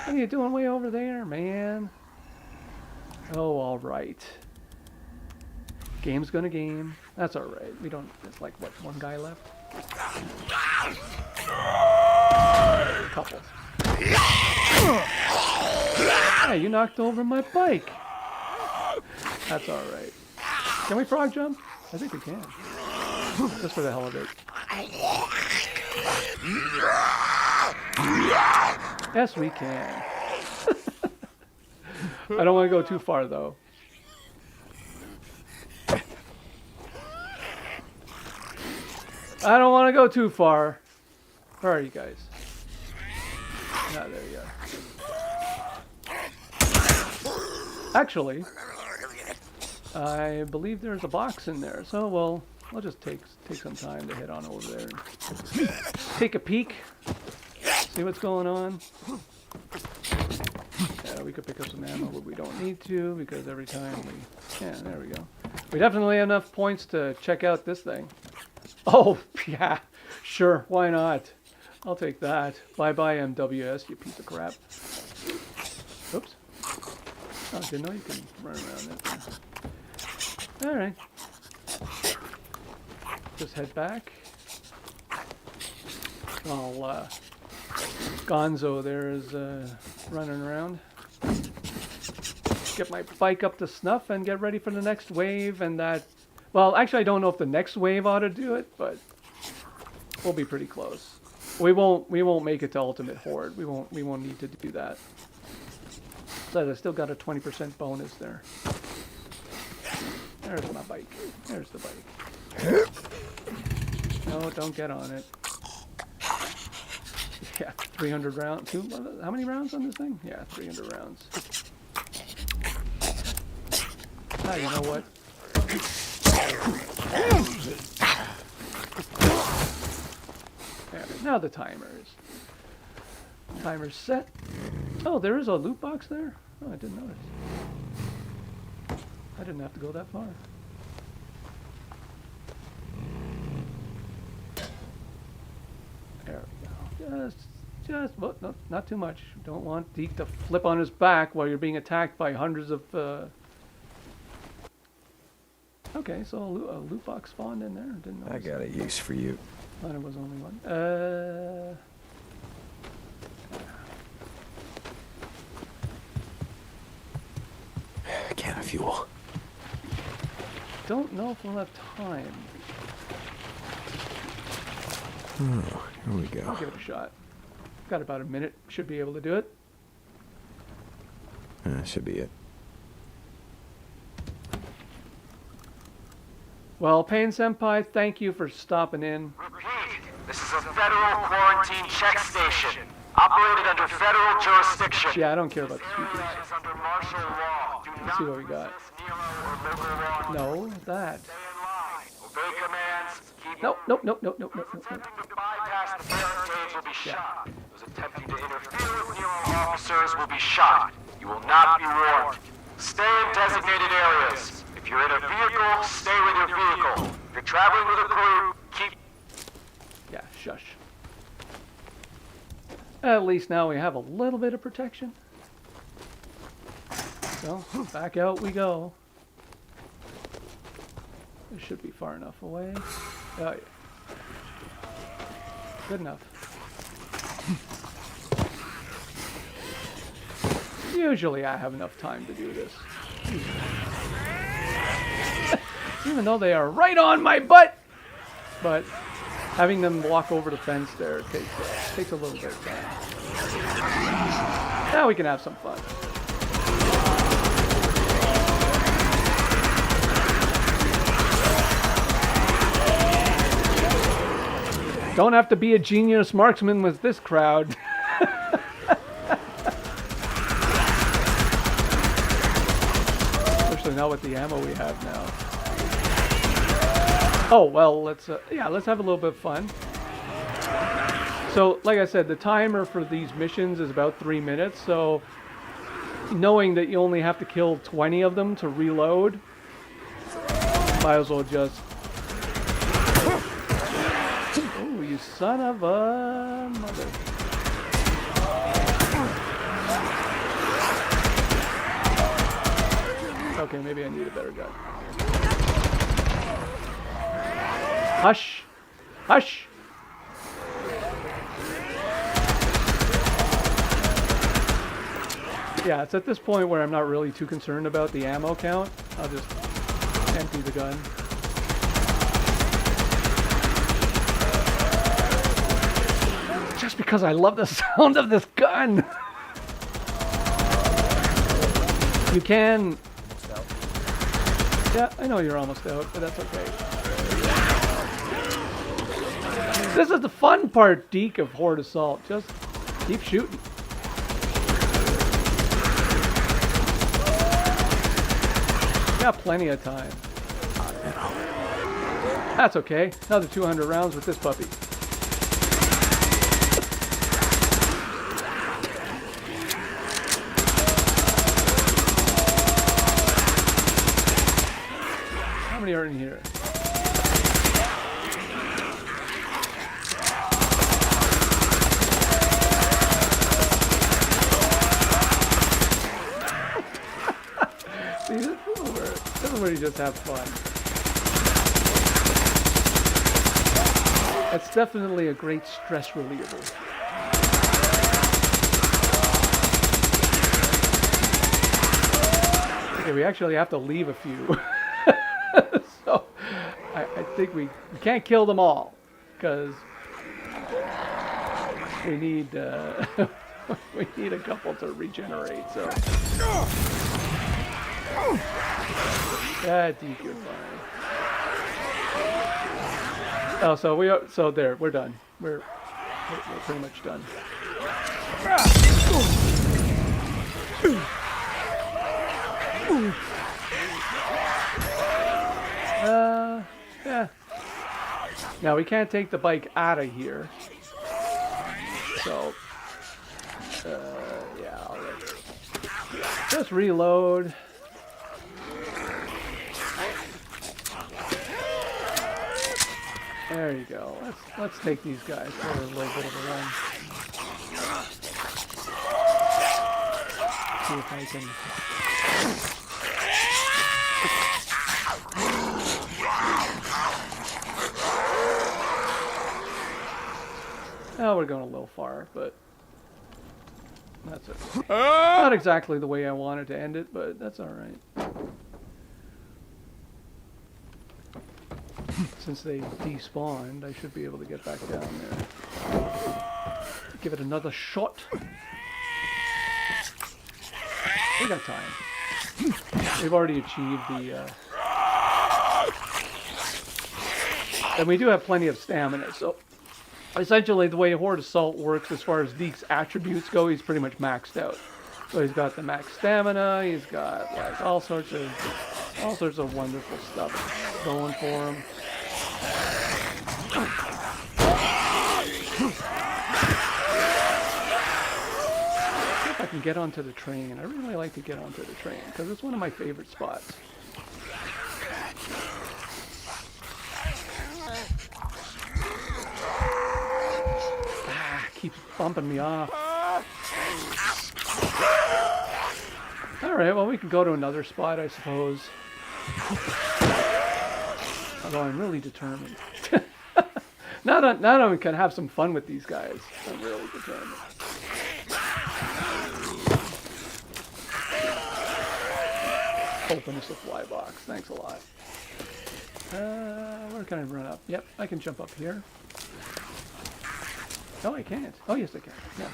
What are you doing way over there, man? Oh, alright. Game's gonna game. That's alright. We don't... It's like, what, one guy left? A couple. Hey, you knocked over my bike. That's alright. Can we frog jump? I think we can. Just for the hell of it. Yes, we can. I don't want to go too far, though. I don't want to go too far. Where are you guys? Ah, there you are. Actually, I believe there's a box in there, so we'll just take some time to head on over there and take a peek, see what's going on. Yeah, we could pick up some ammo, but we don't need to because every time we... Yeah, there we go. We definitely have enough points to check out this thing. Oh, yeah, sure, why not? I'll take that. Bye-bye, MWS, you piece of crap. Oops. Oh, didn't know you can run around that. Alright. Just head back. While Gonzo there is running around. Get my bike up to snuff and get ready for the next wave and that... Well, actually I don't know if the next wave ought to do it, but we'll be pretty close. We won't make it to Ultimate Horde. We won't need to do that. So I still got a 20% bonus there. There's my bike. There's the bike. No, don't get on it. Yeah, 300 rounds. How many rounds on this thing? Yeah, 300 rounds. Ah, you know what? There, now the timer's set. Oh, there is a loot box there? Oh, I didn't notice. I didn't have to go that far. There we go. Just, well, no, not too much. Don't want Deek to flip on his back while you're being attacked by hundreds of... Okay, so a loot box spawned in there. Didn't notice. I got a use for you. Thought it was only one. Can of fuel. Don't know if we'll have time. Oh, here we go. I'll give it a shot. Got about a minute. Should be able to do it. Should be it. Well, Payne Senpai, thank you for stopping in. Repeat, this is a federal quarantine check station, operated under federal jurisdiction. Yeah, I don't care about the This area speakers. is under martial law. Do Let's see what we not got. resist Nero or local law. No, that. Stay in line. Obey commands. Keep Nope, nope, nope, nope, nope, nope, Those nope, nope. attempting to bypass the barricades will be shot. Those attempting to interfere with Nero officers will be shot. You will not be warned. Stay in designated areas. If you're in a vehicle, stay with your vehicle. If you're traveling with a crew, keep... Yeah, shush. At least now we have a little bit of protection. So, back out we go. This should be far enough away. Oh, yeah. Good enough. Usually I have enough time to do this. Even though they are right on my butt! But having them walk over the fence there takes a little bit of time. Now we can have some fun. Don't have to be a genius marksman with this crowd. Especially not with the ammo we have now. Oh, well, let's have a little bit of fun. So, like I said, the timer for these missions is about 3 minutes, so knowing that you only have to kill 20 of them to reload, might as well just... Oh, you son of a mother. Okay, maybe I need a better gun. Hush! Hush! Yeah, it's at this point where I'm not really too concerned about the ammo count. I'll just empty the gun. Just because I love the sound of this gun! You can... Yeah, I know you're almost out, but that's okay. This is the fun part, Deek, of Horde Assault. Just keep shooting. Got plenty of time. That's okay. Another 200 rounds with this puppy. How many are in here? See, this is where you just have fun. It's definitely a great stress reliever. Okay, we actually have to leave a few. So, I think we can't kill them all, because we need we need a couple to regenerate. So, Deek, you're fine. Oh, so we're done. We're pretty much done. Yeah. Now we can't take the bike out of here. So, yeah, just reload. There you go. Let's take these guys for a little bit of a run. See if I can. Oh, we're going a little far, but that's it. Not exactly the way I wanted to end it, but that's all right. Since they despawned, I should be able to get back down there. give it another shot. We got time. We've already achieved the... And we do have plenty of stamina, so... Essentially, the way Horde Assault works as far as Deek's attributes go, he's pretty much maxed out. So he's got the max stamina, he's got like all sorts of wonderful stuff going for him. See if I can get onto the train. I really like to get onto the train because it's one of my favorite spots. Keeps bumping me off. Alright, well we can go to another spot, I suppose. Although I'm really determined. now that we can have some fun with these guys, I'm really determined. Open a supply box, thanks a lot. Where can I run up? Yep, I can jump up here. No, I can't. Oh, yes, I can. Yeah.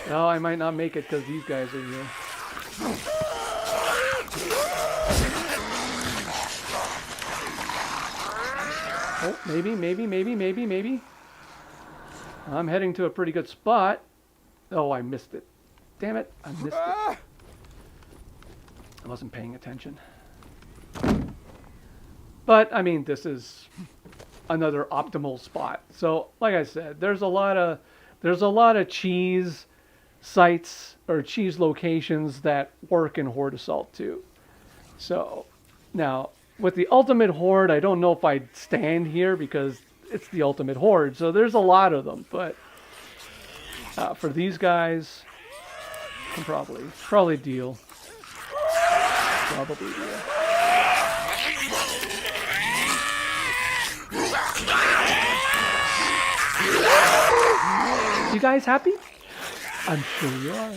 No, I might not make it because these guys are here. Oh, maybe. I'm heading to a pretty good spot. Oh, I missed it. Damn it, I missed it. I wasn't paying attention. But, I mean, this is another optimal spot. So, like I said, there's a lot of cheese sites or cheese locations that work in Horde Assault too. So, now with the Ultimate Horde, I don't know if I'd stand here because it's the Ultimate Horde. So there's a lot of them, but for these guys, I can probably deal. Probably deal. You guys happy? I'm sure you are.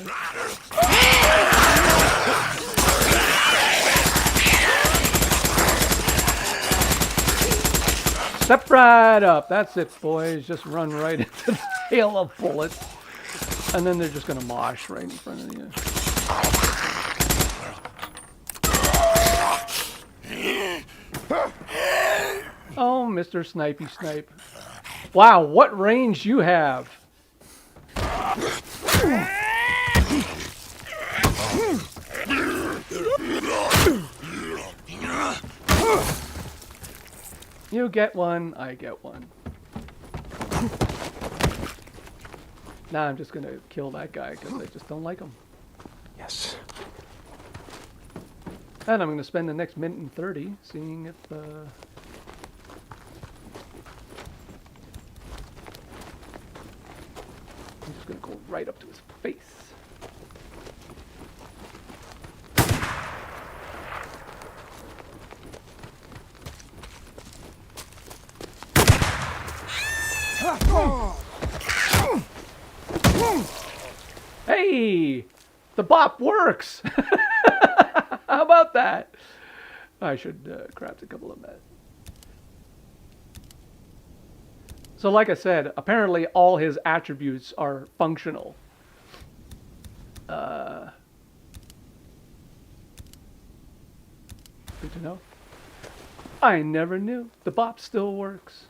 Step right up. That's it, boys. Just run right into the hail of bullets. And then they're just going to mosh right in front of you. Oh, Mr. Snipey Snipe. Wow, what range you have. You get one, I get one. Now I'm just gonna kill that guy because I just don't like him. Yes. And I'm gonna spend the next minute and 30 seeing if I'm just gonna go right up to his face. Hey! The bop works! How about that? I should craft a couple of that. So like I said, apparently all his attributes are functional. Good to know. I never knew. The bop still works.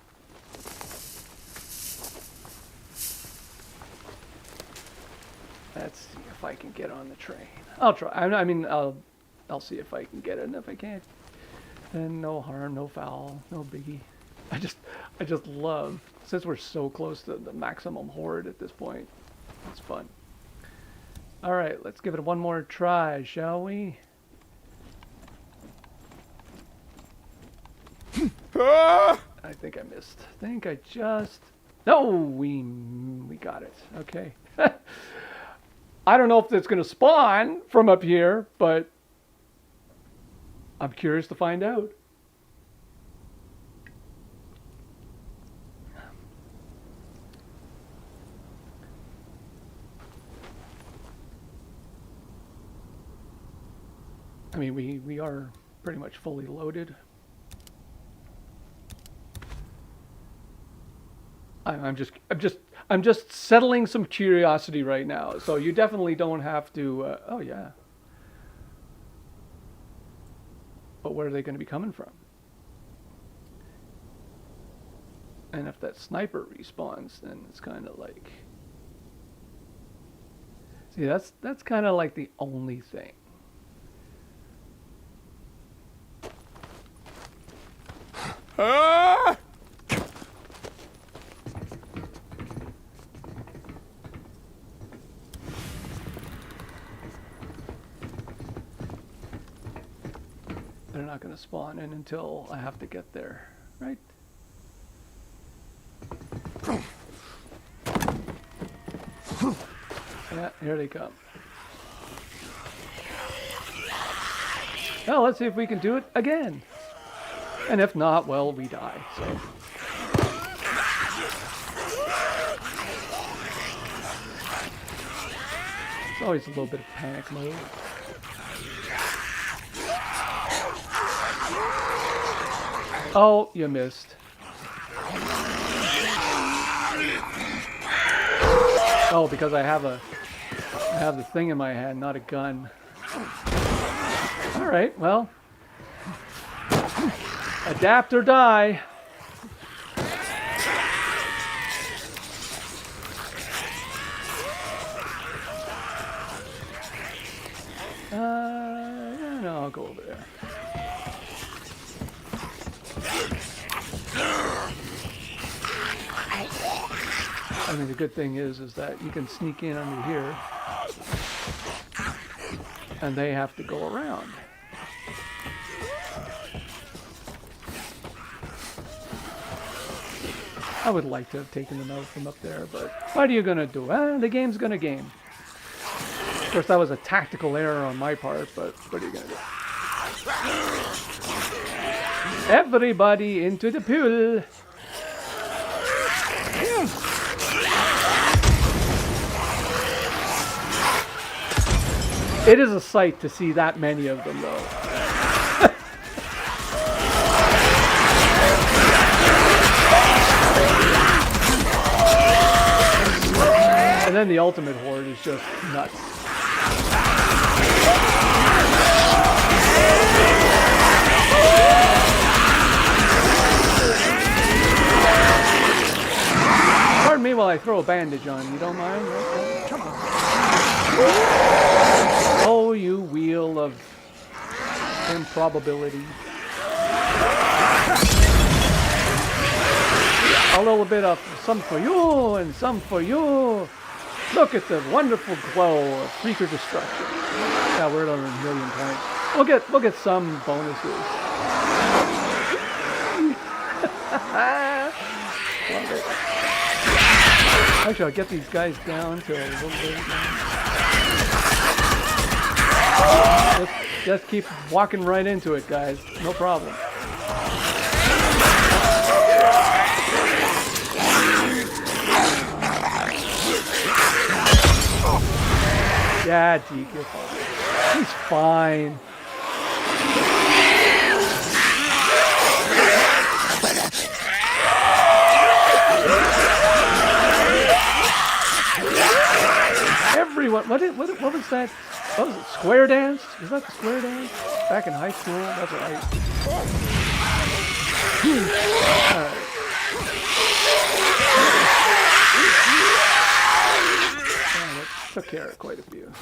Let's see if I can get on the train. I'll try. I mean, I'll see if I can get it, and if I can't, then no harm, no foul, no biggie. I just love, since we're so close to the maximum horde at this point, it's fun. All right, let's give it one more try, shall we? I think I missed. I think I just... No, we got it. Okay. I don't know if it's going to spawn from up here, but I'm curious to find out. I mean, we are pretty much fully loaded. I'm just settling some curiosity right now. So you definitely don't have to. Oh yeah. But where are they going to be coming from? And if that sniper respawns, then it's kind of like. See, that's kind of like the only thing. They're not going to spawn in until I have to get there, right? Yeah, here they come. Well, let's see if we can do it again. And if not, well, we die. So. It's always a little bit of panic mode. Oh, you missed. Oh, because I have the thing in my hand, not a gun. All right, well, adapt or die. Yeah, no, I'll go over there. I mean, the good thing is that you can sneak in under here, and they have to go around. I would like to have taken them out from up there, but what are you gonna do? The game's gonna game. Of course, that was a tactical error on my part, but what are you gonna do? Everybody into the pool. It is a sight to see that many of them, though. And then the ultimate horde is just nuts. Pardon me while I throw a bandage on. You don't mind? Okay. Come on. Oh, you wheel of improbability. A little bit of some for you and some for you. Look at the wonderful glow of freaker destruction. Yeah, we're at 100,000,000 points. We'll get some bonuses. Love it. Actually, I'll get these guys down to a little bit. Just keep walking right into it, guys. No problem. Yeah, Deek, you're fine. He's fine. Everyone, what was that? What was it? Square dance? Was that the square dance? Back in high school? That's right. Alright. Yeah, that took care of quite a few.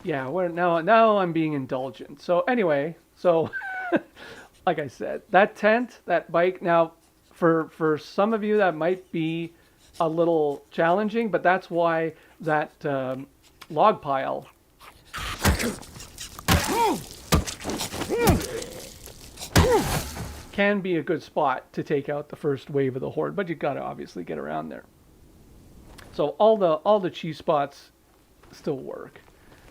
Yeah, now I'm being indulgent. So anyway, like I said, that tent, that bike, now for some of you that might be a little challenging, but that's why that log pile can be a good spot to take out the first wave of the horde, but you got to obviously get around there. So all the cheese spots still work.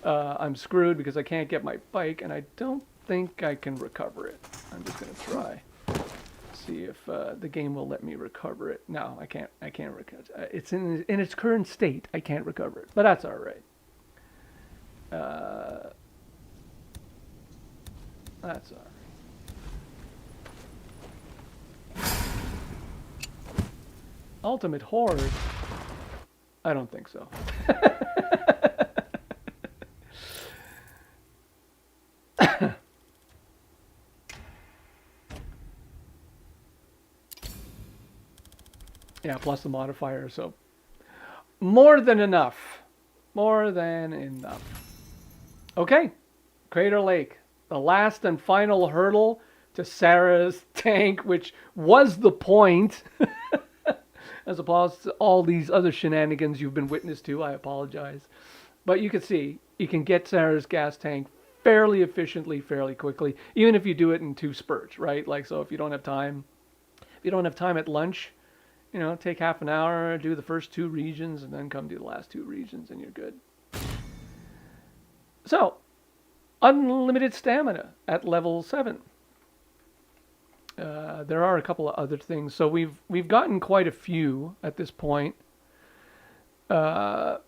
I'm screwed because I can't get my bike, and I don't think I can recover it. I'm just gonna try. See if the game will let me recover it. No, I can't recover it. It's in its current state. I can't recover it, but that's all right. That's all right. Ultimate horde? I don't think so. Yeah, plus the modifier, so more than enough. More than enough. Okay, Crater Lake. The last and final hurdle to Sarah's tank, which was the point. As opposed to all these other shenanigans you've been witness to. I apologize. But you can see, you can get Sarah's gas tank fairly efficiently, fairly quickly, even if you do it in 2 spurts, right? Like, so if you don't have time, at lunch, you know, take half an hour, do the first 2 regions, and then come do the last 2 regions, and you're good. So, unlimited stamina at level 7. There are a couple of other things. So we've gotten quite a few at this point. Double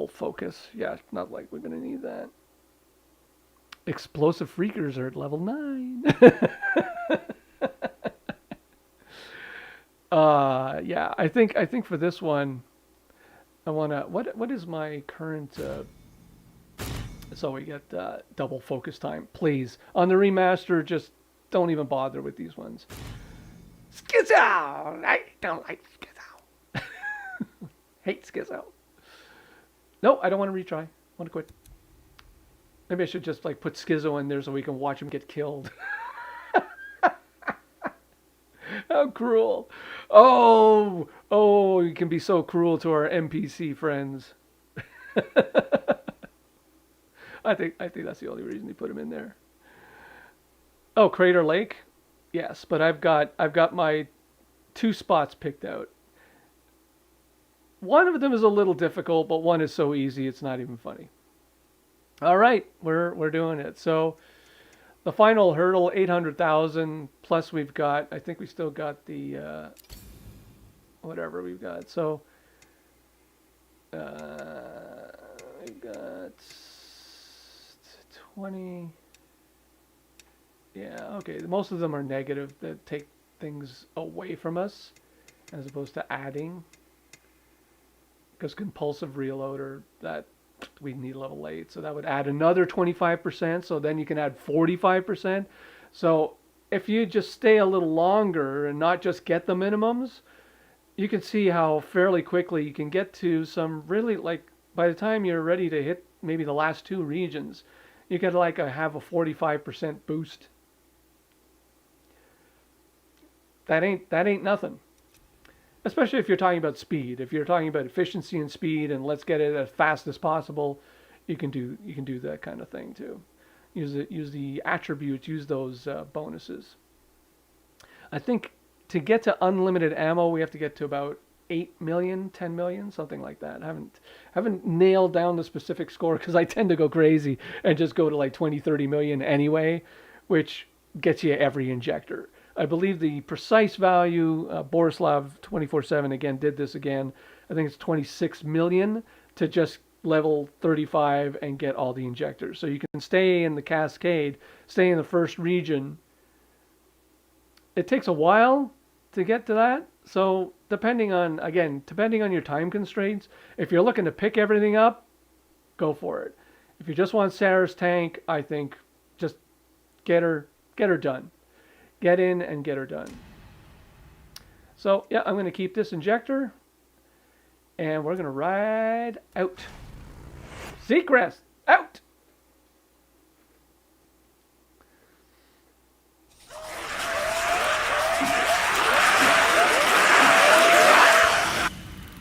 focus. Yeah, not like we're going to need that. Explosive freakers are at level 9. Yeah, I think for this one, I want to... What is my current... So we get double focus time. Please. On the remaster, just don't even bother with these ones. Schizo! I don't like Schizo. Hate Schizo. No, I don't want to retry. I want to quit. Maybe I should just like put Schizo in there so we can watch him get killed. How cruel. Oh, you can be so cruel to our NPC friends. I think that's the only reason he put him in there. Oh, Crater Lake? Yes, but I've got my 2 spots picked out. One of them is a little difficult, but one is so easy it's not even funny. All right, we're doing it. So the final hurdle, 800,000, plus we've got, I think we still got the whatever we've got. So we've got 20. Yeah, okay. Most of them are negative that take things away from us as opposed to adding. Because compulsive reloader, that we need level 8. So that would add another 25%. So then you can add 45%. So if you just stay a little longer and not just get the minimums, you can see how fairly quickly you can get to some really, like, by the time you're ready to hit maybe the last 2 regions, you could like have a 45% boost. That ain't nothing. Especially if you're talking about speed. If you're talking about efficiency and speed and let's get it as fast as possible, you can do that kind of thing too. Use the attributes, use those bonuses. I think to get to unlimited ammo, we have to get to about 8 million, 10 million, something like that. I haven't nailed down the specific score because I tend to go crazy and just go to like 20, 30 million anyway, which gets you every injector. I believe the precise value, Borislav 24/7 again did this again. I think it's 26 million to just level 35 and get all the injectors. So you can stay in the Cascade, stay in the first region. It takes a while to get to that. So depending on your time constraints, if you're looking to pick everything up, go for it. If you just want Sarah's tank, I think just get her done. Get in and get her done. So yeah, I'm going to keep this injector and we're going to ride out. Seacrest, out!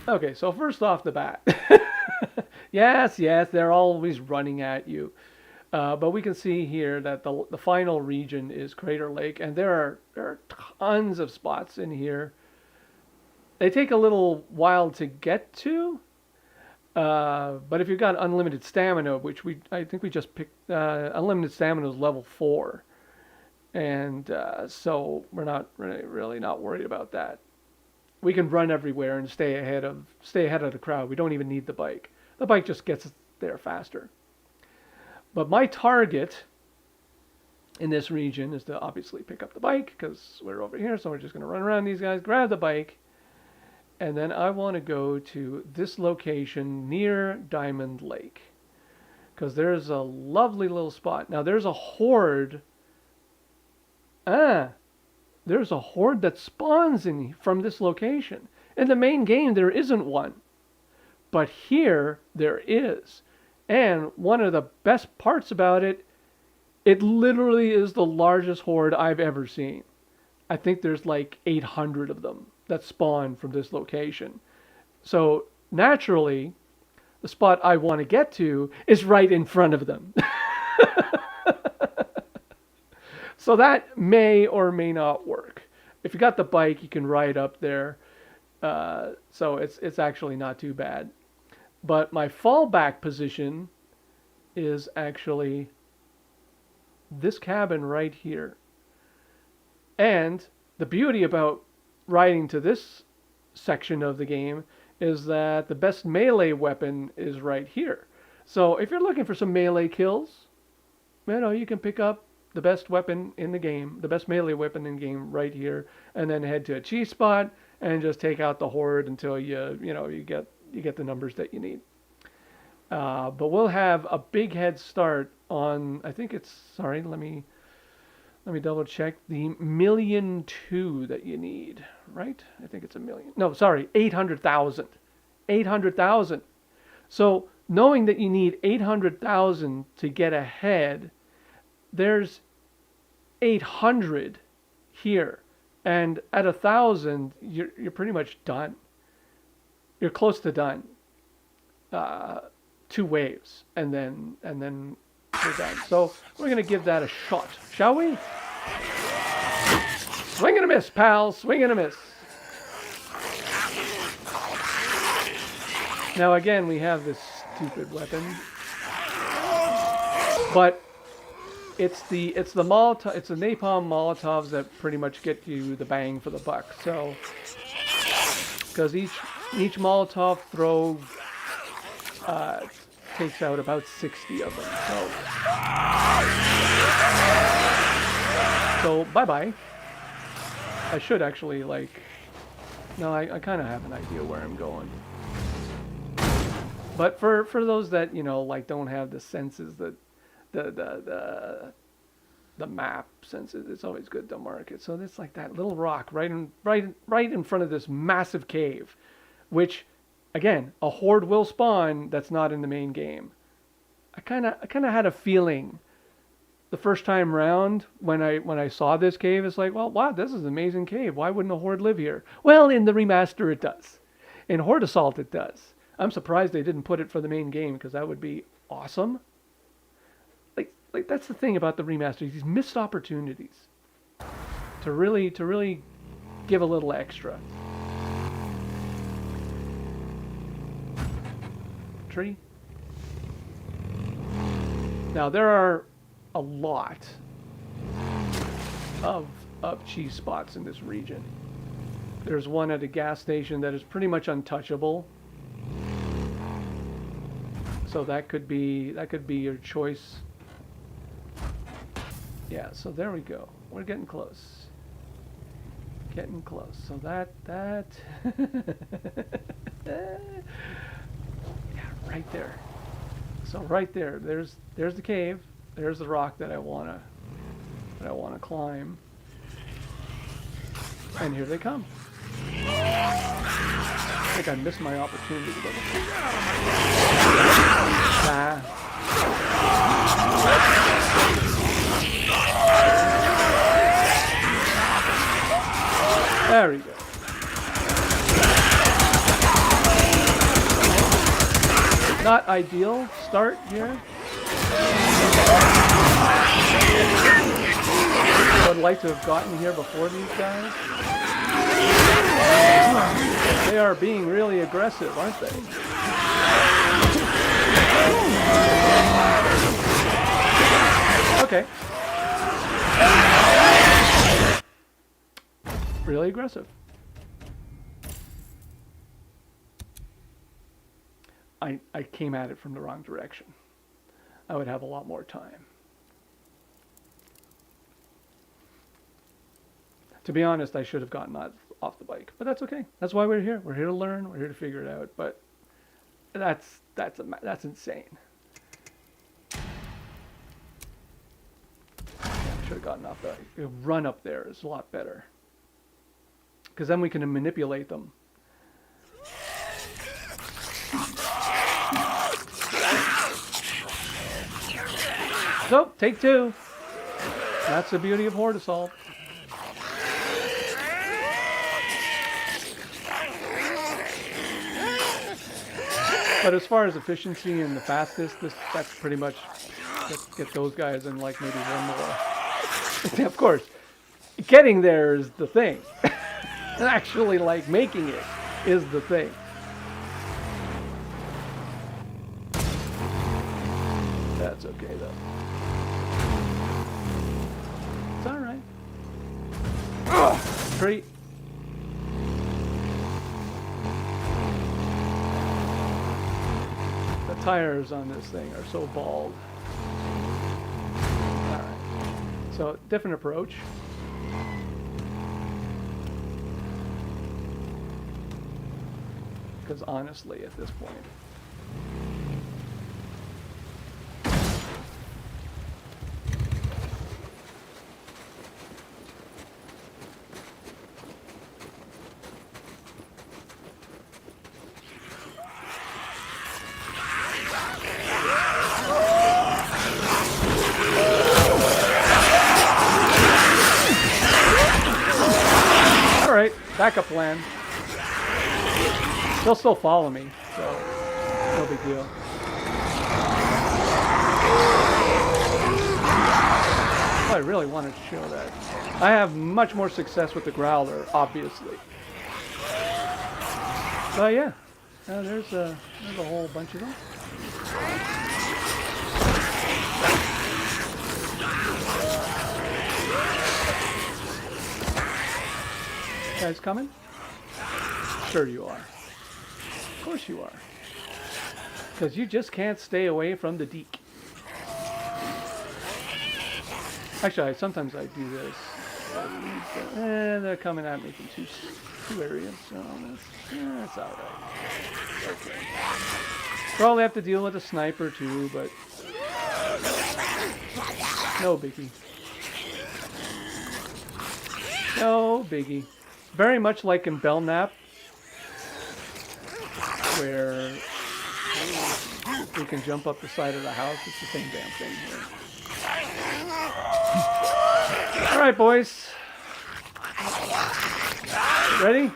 Okay, so first off the bat, yes, they're always running at you. But we can see here that the final region is Crater Lake, and there are tons of spots in here. They take a little while to get to, but if you've got unlimited stamina, which I think we just picked, unlimited stamina is level 4, and so we're not really not worried about that. We can run everywhere and stay ahead of the crowd. We don't even need the bike. The bike just gets us there faster. But my target in this region is to obviously pick up the bike because we're over here. So we're just going to run around these guys, grab the bike. And then I want to go to this location near Diamond Lake because there's a lovely little spot. Now there's a horde. There's a horde that spawns from this location. In the main game, there isn't one. But here, there is. And one of the best parts about it, it literally is the largest horde I've ever seen. I think there's like 800 of them that spawn from this location. So naturally, the spot I want to get to is right in front of them. So that may or may not work. If you got the bike, you can ride up there. So it's actually not too bad. But my fallback position is actually this cabin right here. And the beauty about riding to this section of the game is that the best melee weapon is right here. So if you're looking for some melee kills, you can pick up the best weapon in the game, the best melee weapon in the game right here, and then head to a cheese spot and just take out the horde until you get the numbers that you need. But we'll have a big head start on, I think it's, sorry, let me double check, the 1,000,002 that you need, right? I think it's 1,000,000. No, sorry, 800,000. 800,000. So knowing that you need 800,000 to get ahead, there's 800 here. And at 1,000, you're pretty much done. You're close to done. 2 waves, and then we're done. So we're gonna give that a shot, shall we? Swing and a miss, pal. Swing and a miss. Now again, we have this stupid weapon, but it's the Molotov, it's the napalm Molotovs that pretty much get you the bang for the buck. So because each Molotov throw takes out about 60 of them. So bye-bye. I should actually I kind of have an idea where I'm going. But for those that, don't have the senses, the map senses, it's always good to mark it. So it's like that little rock right in front of this massive cave, which, again, a horde will spawn that's not in the main game. I kind of had a feeling the first time round when I saw this cave. It's like, well, wow, this is an amazing cave. Why wouldn't a horde live here? Well, in the remaster it does. In Horde Assault it does. I'm surprised they didn't put it for the main game because that would be awesome. Like that's the thing about the remaster, these missed opportunities to really give a little extra. Tree. Now there are a lot of cheese spots in this region. There's one at a gas station that is pretty much untouchable. So that could be your choice. Yeah, so there we go. We're getting close. Getting close. So that yeah, right there. So right there, there's the cave. There's the rock that I wanna climb. And here they come. I think I missed my opportunity. There we go. Not ideal start here. I would like to have gotten here before these guys. They are being really aggressive, aren't they? Okay. Really aggressive. I came at it from the wrong direction. I would have a lot more time. To be honest, I should have gotten off the bike, but that's okay. That's why we're here. We're here to learn. We're here to figure it out. But that's insane. I should have gotten off the run up there is a lot better, because then we can manipulate them. So, take two. That's the beauty of horde assault. But as far as efficiency and the fastest, that's pretty much get those guys in like maybe one more. Of course, getting there is the thing. Actually, like making it is the thing. That's okay though. It's all right. Treat. The tires on this thing are so bald. All right. So different approach. Because honestly, at this point. Backup plan. They'll still follow me, so no big deal. Oh, I really wanted to show that. I have much more success with the growler, obviously. But yeah, there's a whole bunch of them. Guys coming? Sure you are. Of course you are. Because you just can't stay away from the Deek. Actually, sometimes I do this. They're coming at me from two areas, so that's alright. Okay. Probably have to deal with a sniper too, but no biggie. No biggie. Very much like in Belknap, where we can jump up the side of the house. It's the same damn thing here. All right, boys. Ready?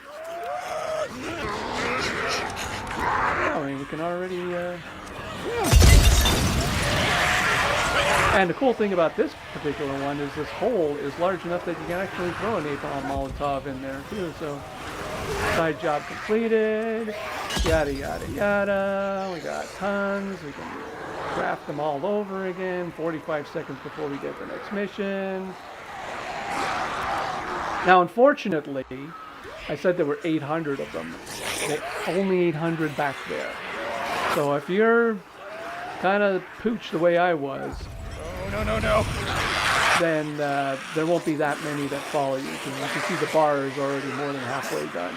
I mean, we can already... And the cool thing about this particular one is this hole is large enough that you can actually throw a napalm Molotov in there too. So, side job completed. Yada yada yada. We got tons. We can craft them all over again. 45 seconds before we get the next mission. Now, unfortunately, I said there were 800 of them. Only 800 back there. So if you're kind of pooched the way I was, no, then there won't be that many that follow you. Because you can see the bar is already more than halfway done.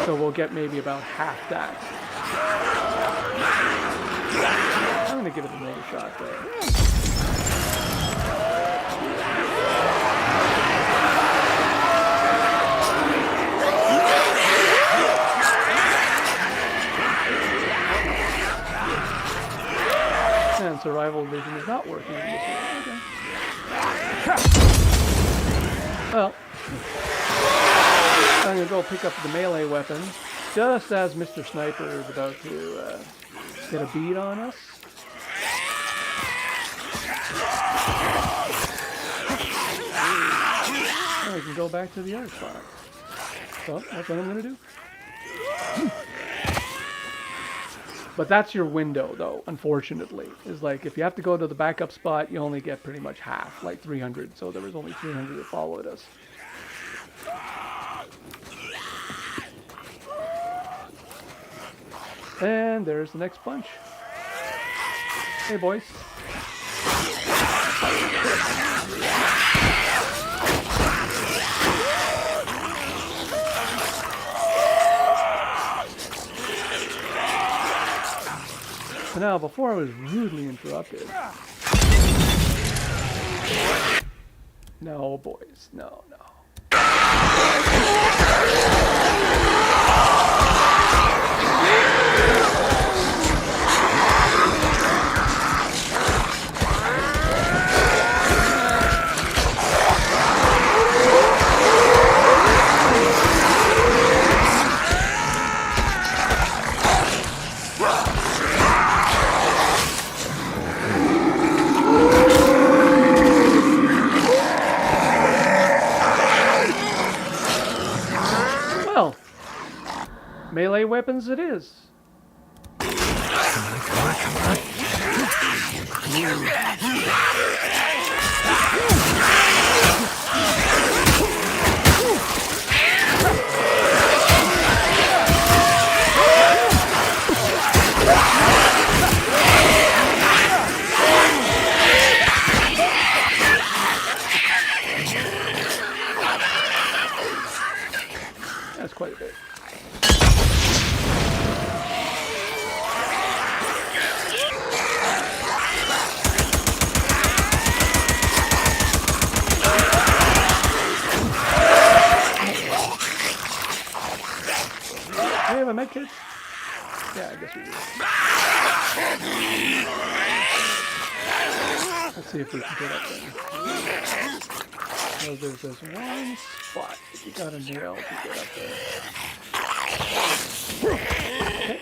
So we'll get maybe about half that. I'm going to give it another shot there. And survival vision is not working. Okay. Well, I'm going to go pick up the melee weapon just as Mr. Sniper is about to get a bead on us. And we can go back to the other spot. So that's what I'm going to do. But that's your window, though, unfortunately. Is like, if you have to go to the backup spot, you only get pretty much half, like 300. So there was only 300 that followed us. And there's the next bunch. Hey, boys. So now, before I was rudely interrupted. No, boys. No, no. Well, melee weapons it is. That's quite a bit. Do we have a med kit? Yeah, I guess we do. Let's see if we can get up there. So there's this one spot that you gotta nail to get up there. Okay.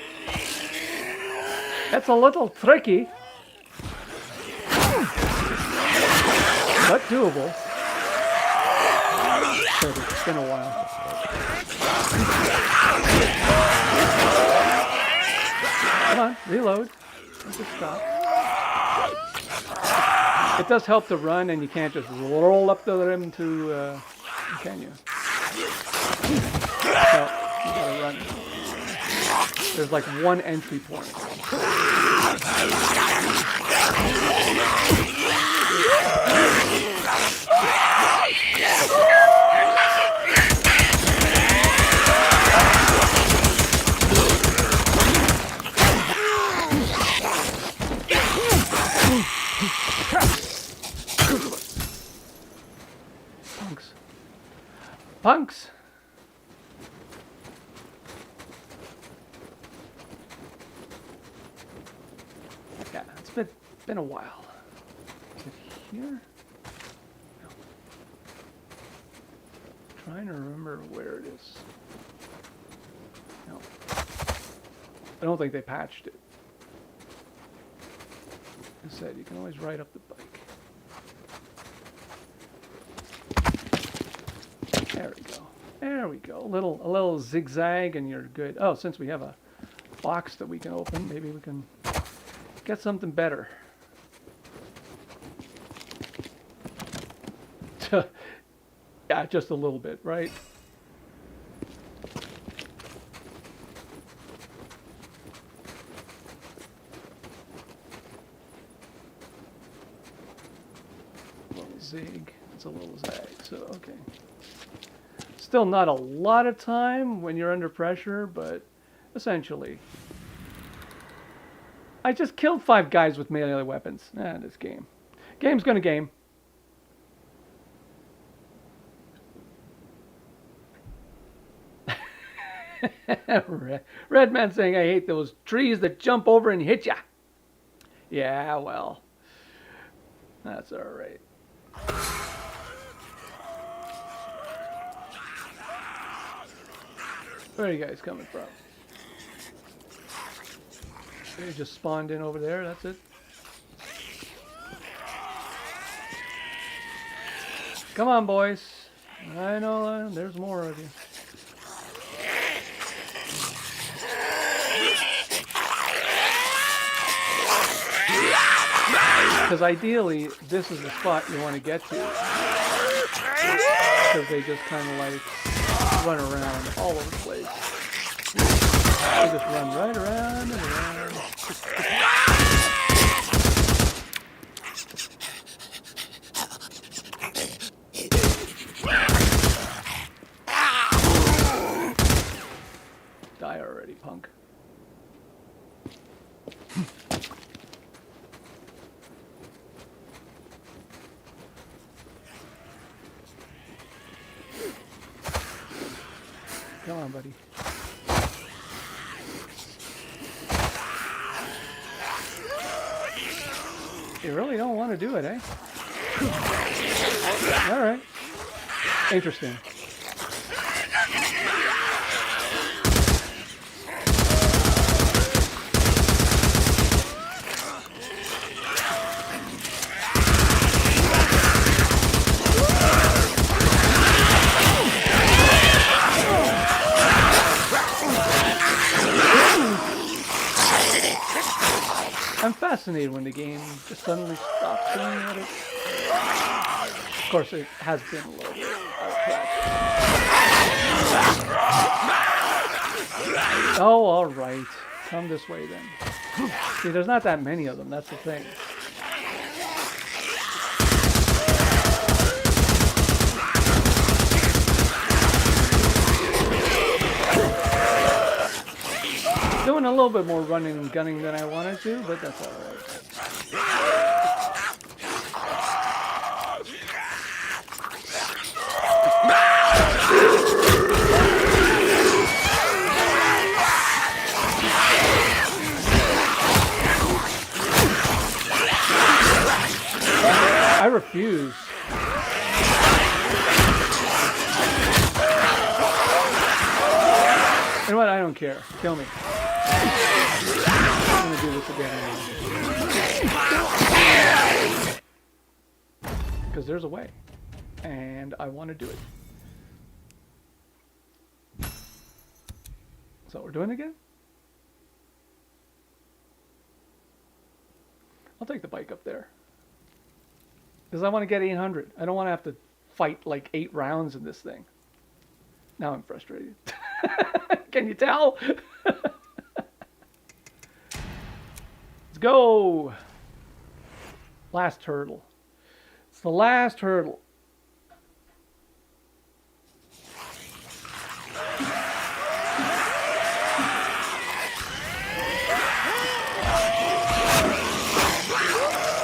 That's a little tricky, but doable. So it's been a while. Come on, reload. Just stop. It does help to run, and you can't just roll up the rim to, can you? No, you gotta run. There's like one entry point. Punks! Yeah, it's been a while. Is it here? No. Trying to remember where it is. No. I don't think they patched it. As I said, you can always ride up the bike. There we go. There we go. A little zigzag and you're good. Oh, since we have a box that we can open, maybe we can get something better. Yeah, just a little bit, right? A little zig. It's a little zag, so okay. Still not a lot of time when you're under pressure, but essentially. I just killed 5 guys with melee weapons. This game. Game's gonna game. Red Man saying, I hate those trees that jump over and hit ya. Yeah, well. That's alright. Where are you guys coming from? You just spawned in over there, that's it? Come on, boys. I know there's more of you. Because ideally, this is the spot you want to get to. Because they just kind of like run around all over the place. They just run right around and around. Die already, punk. You really don't want to do it, eh? Alright. Interesting. I'm fascinated when the game just suddenly stops doing what it... Of course, it has been a little bit out of track. Oh, alright. Come this way then. See, there's not that many of them, that's the thing. Doing a little bit more running and gunning than I wanted to, but that's alright. I refuse. You know what? I don't care. Kill me. I'm gonna do this again. Because there's a way. And I want to do it. So we're doing it again? I'll take the bike up there. Because I want to get 800. I don't want to have to fight like 8 rounds in this thing. Now I'm frustrated. Can you tell? Let's go. Last hurdle. It's the last hurdle.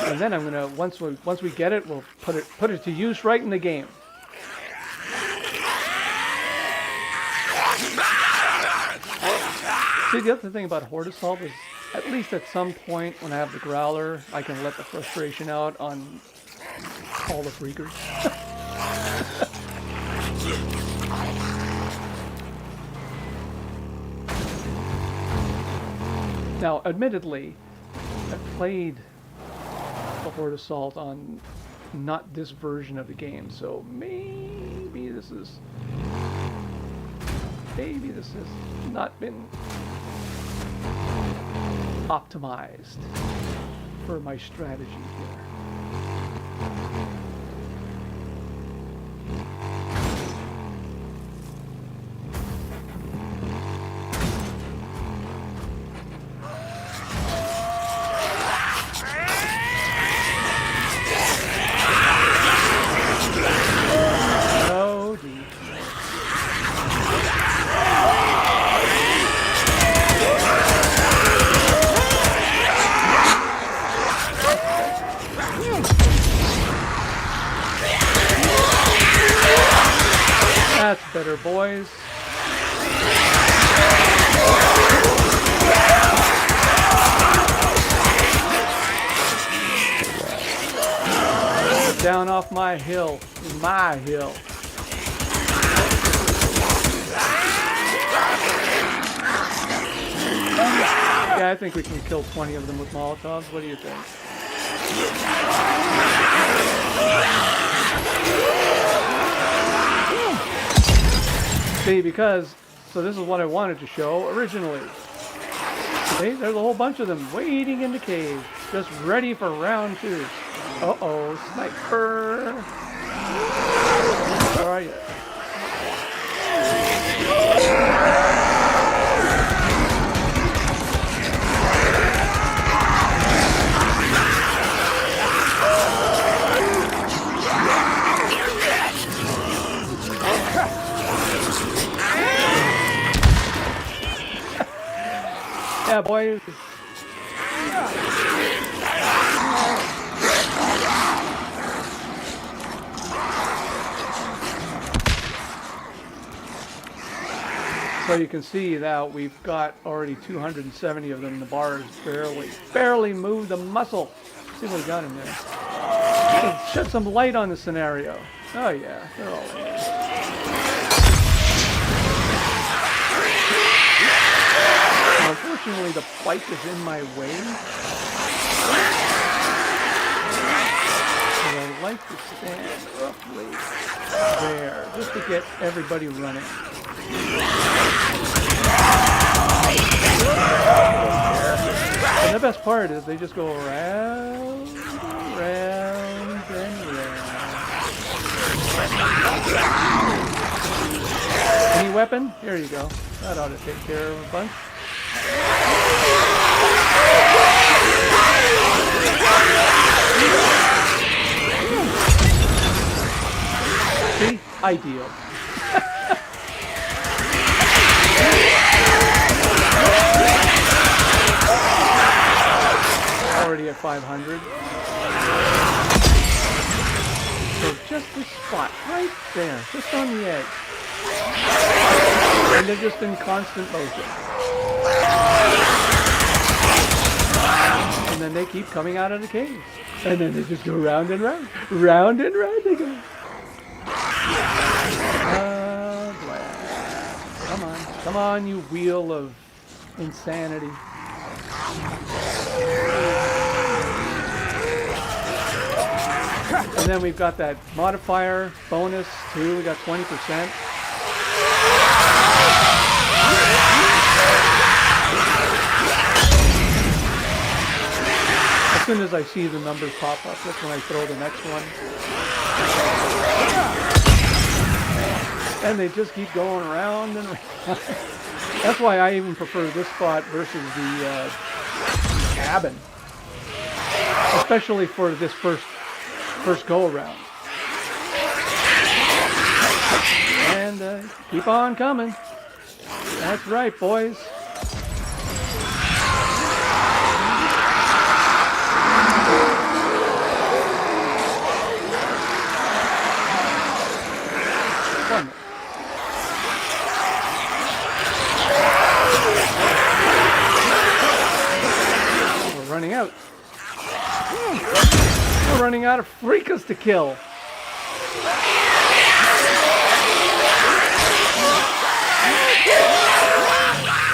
And then I'm gonna once we get it, we'll put it to use right in the game. See, the other thing about horde assault is, at least at some point when I have the growler, I can let the frustration out on all the freakers. Now, admittedly, I've played the horde assault on not this version of the game, so maybe this has not been optimized for my strategy here. Oh, Deek. That's better, boys. Down off my hill. My hill. Yeah, I think we can kill 20 of them with Molotovs. What do you think? See, because, so this is what I wanted to show originally. See, there's a whole bunch of them waiting in the cave, just ready for round 2. Uh-oh, sniper! Where are you? Yeah, boys. So you can see that we've got already 270 of them. The bars barely move the muscle. see what we got in there. Shed some light on the scenario. Oh yeah, they're all in there. Unfortunately, the bike is in my way. So I like to stand roughly there, just to get everybody running. And the best part is they just go around, round, and round. Any weapon? Here you go. That ought to take care of a bunch. See? Ideal. Already at 500. So just this spot, right there, just on the edge. And they're just in constant motion. And then they keep coming out of the cave. And then they just go round and round. Round and round they go. Come on. Come on, you wheel of insanity. And then we've got that modifier bonus too. We got 20%. As soon as I see the numbers pop up, that's when I throw the next one. And they just keep going around and around. That's why I even prefer this spot versus the cabin. Especially for this first go around. And keep on coming. That's right, boys. We're running out. We're running out of freakers to kill.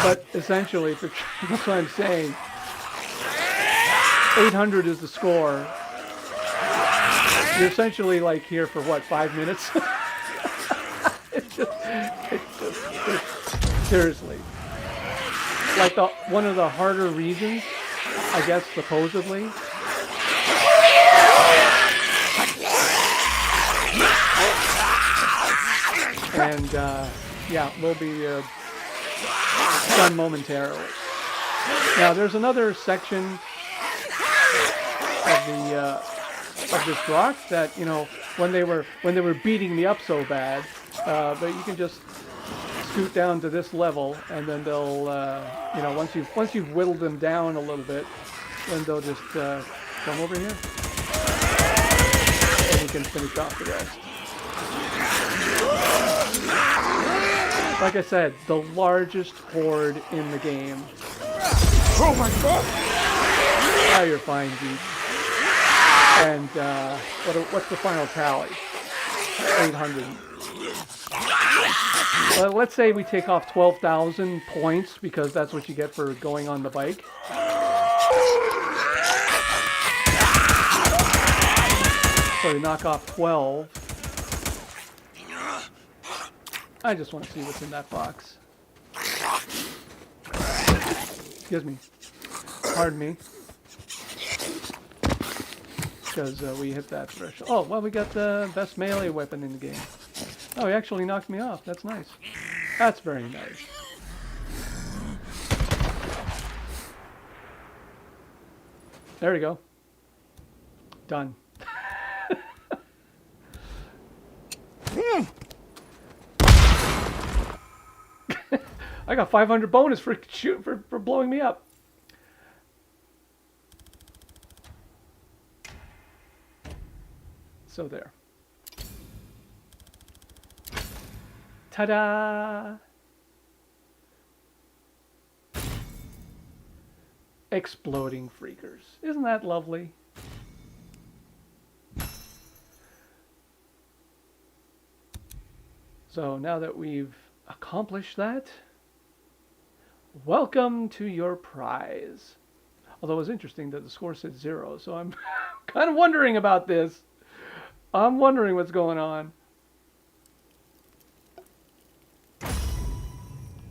But essentially, that's what I'm saying. 800 is the score. You're essentially like here for what, 5 minutes? it's just seriously. Like one of the harder regions, I guess, supposedly. And yeah, we'll be done momentarily. Now there's another section of this rock that, you know, when they were beating me up so bad, but you can just scoot down to this level, and then they'll you know, once you've whittled them down a little bit, then they'll just come over here, and you can finish off the rest. Like I said, the largest horde in the game. Oh my god! Oh, you're fine, Deek. And what's the final tally? 800. Well, let's say we take off 12,000 points, because that's what you get for going on the bike. So we knock off 12. I just want to see what's in that box. Excuse me. Pardon me. Because we hit that threshold. Oh, well, we got the best melee weapon in the game. Oh, he actually knocked me off. That's nice. That's very nice. There we go. Done. I got 500 bonus for blowing me up. So there. Ta-da! Exploding freakers. Isn't that lovely? So now that we've accomplished that, welcome to your prize. Although it's interesting that the score said 0, so I'm kind of wondering about this. I'm wondering what's going on.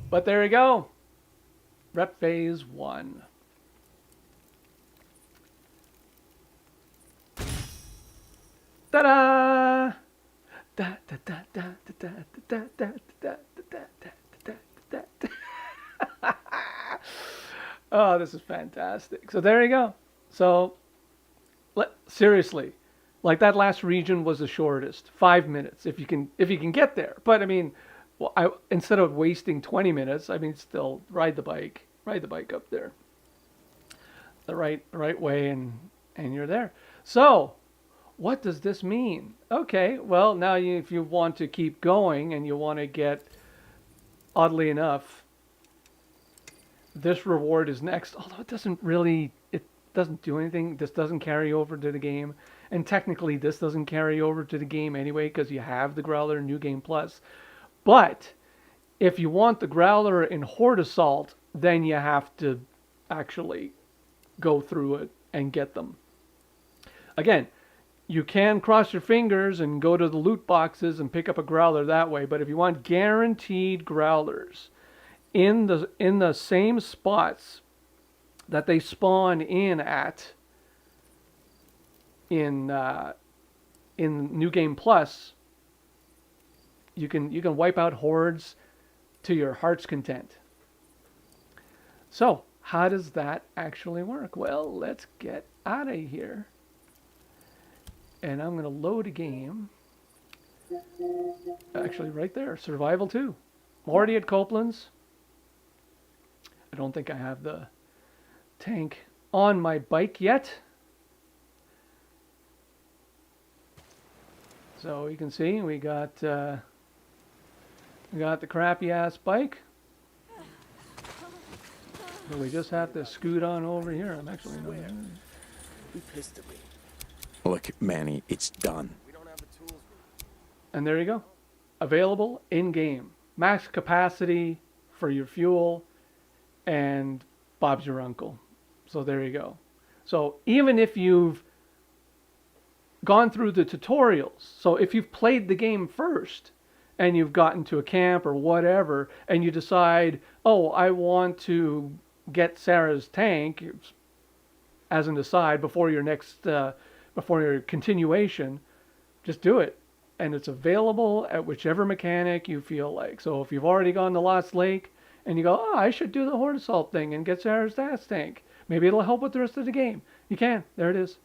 But there you go. Rep phase 1. Ta-da! Da da da da da da da da da da da da. Oh, this is fantastic. So there you go. So seriously, like that last region was the shortest, 5 minutes if you can get there. But I mean, well, instead of wasting 20 minutes, I mean, still ride the bike up there the right way, and you're there. So what does this mean? Okay, well, now if you want to keep going and you want to get, oddly enough, this reward is next, although it doesn't do anything. This doesn't carry over to the game, and technically this doesn't carry over to the game anyway because you have the Growler New Game Plus. But if you want the Growler in Horde Assault, then you have to actually go through it and get them. Again, you can cross your fingers and go to the loot boxes and pick up a Growler that way, but if you want guaranteed Growlers in the same spots that they spawn in at in New Game Plus, you can wipe out hordes to your heart's content. So how does that actually work? Well, let's get out of here. And I'm going to load a game. Actually, right there, Survival 2. I'm already at Copeland's. I don't think I have the tank on my bike yet. So you can see we got the crappy ass bike. But we just have to scoot on over here. I'm actually not here. Be pissed at me. Look, Manny, it's done. We don't have the tools. And there you go. Available in-game. Max capacity for your fuel, and Bob's your uncle. So there you go. So even if you've gone through the tutorials, so if you've played the game first and you've gotten to a camp or whatever, and you decide, oh, I want to get Sarah's tank as an aside before your next before your continuation, just do it. And it's available at whichever mechanic you feel like. So if you've already gone to Lost Lake and you go, oh, I should do the Horde Assault thing and get Sarah's gas tank, maybe it'll help with the rest of the game. You can. There it is.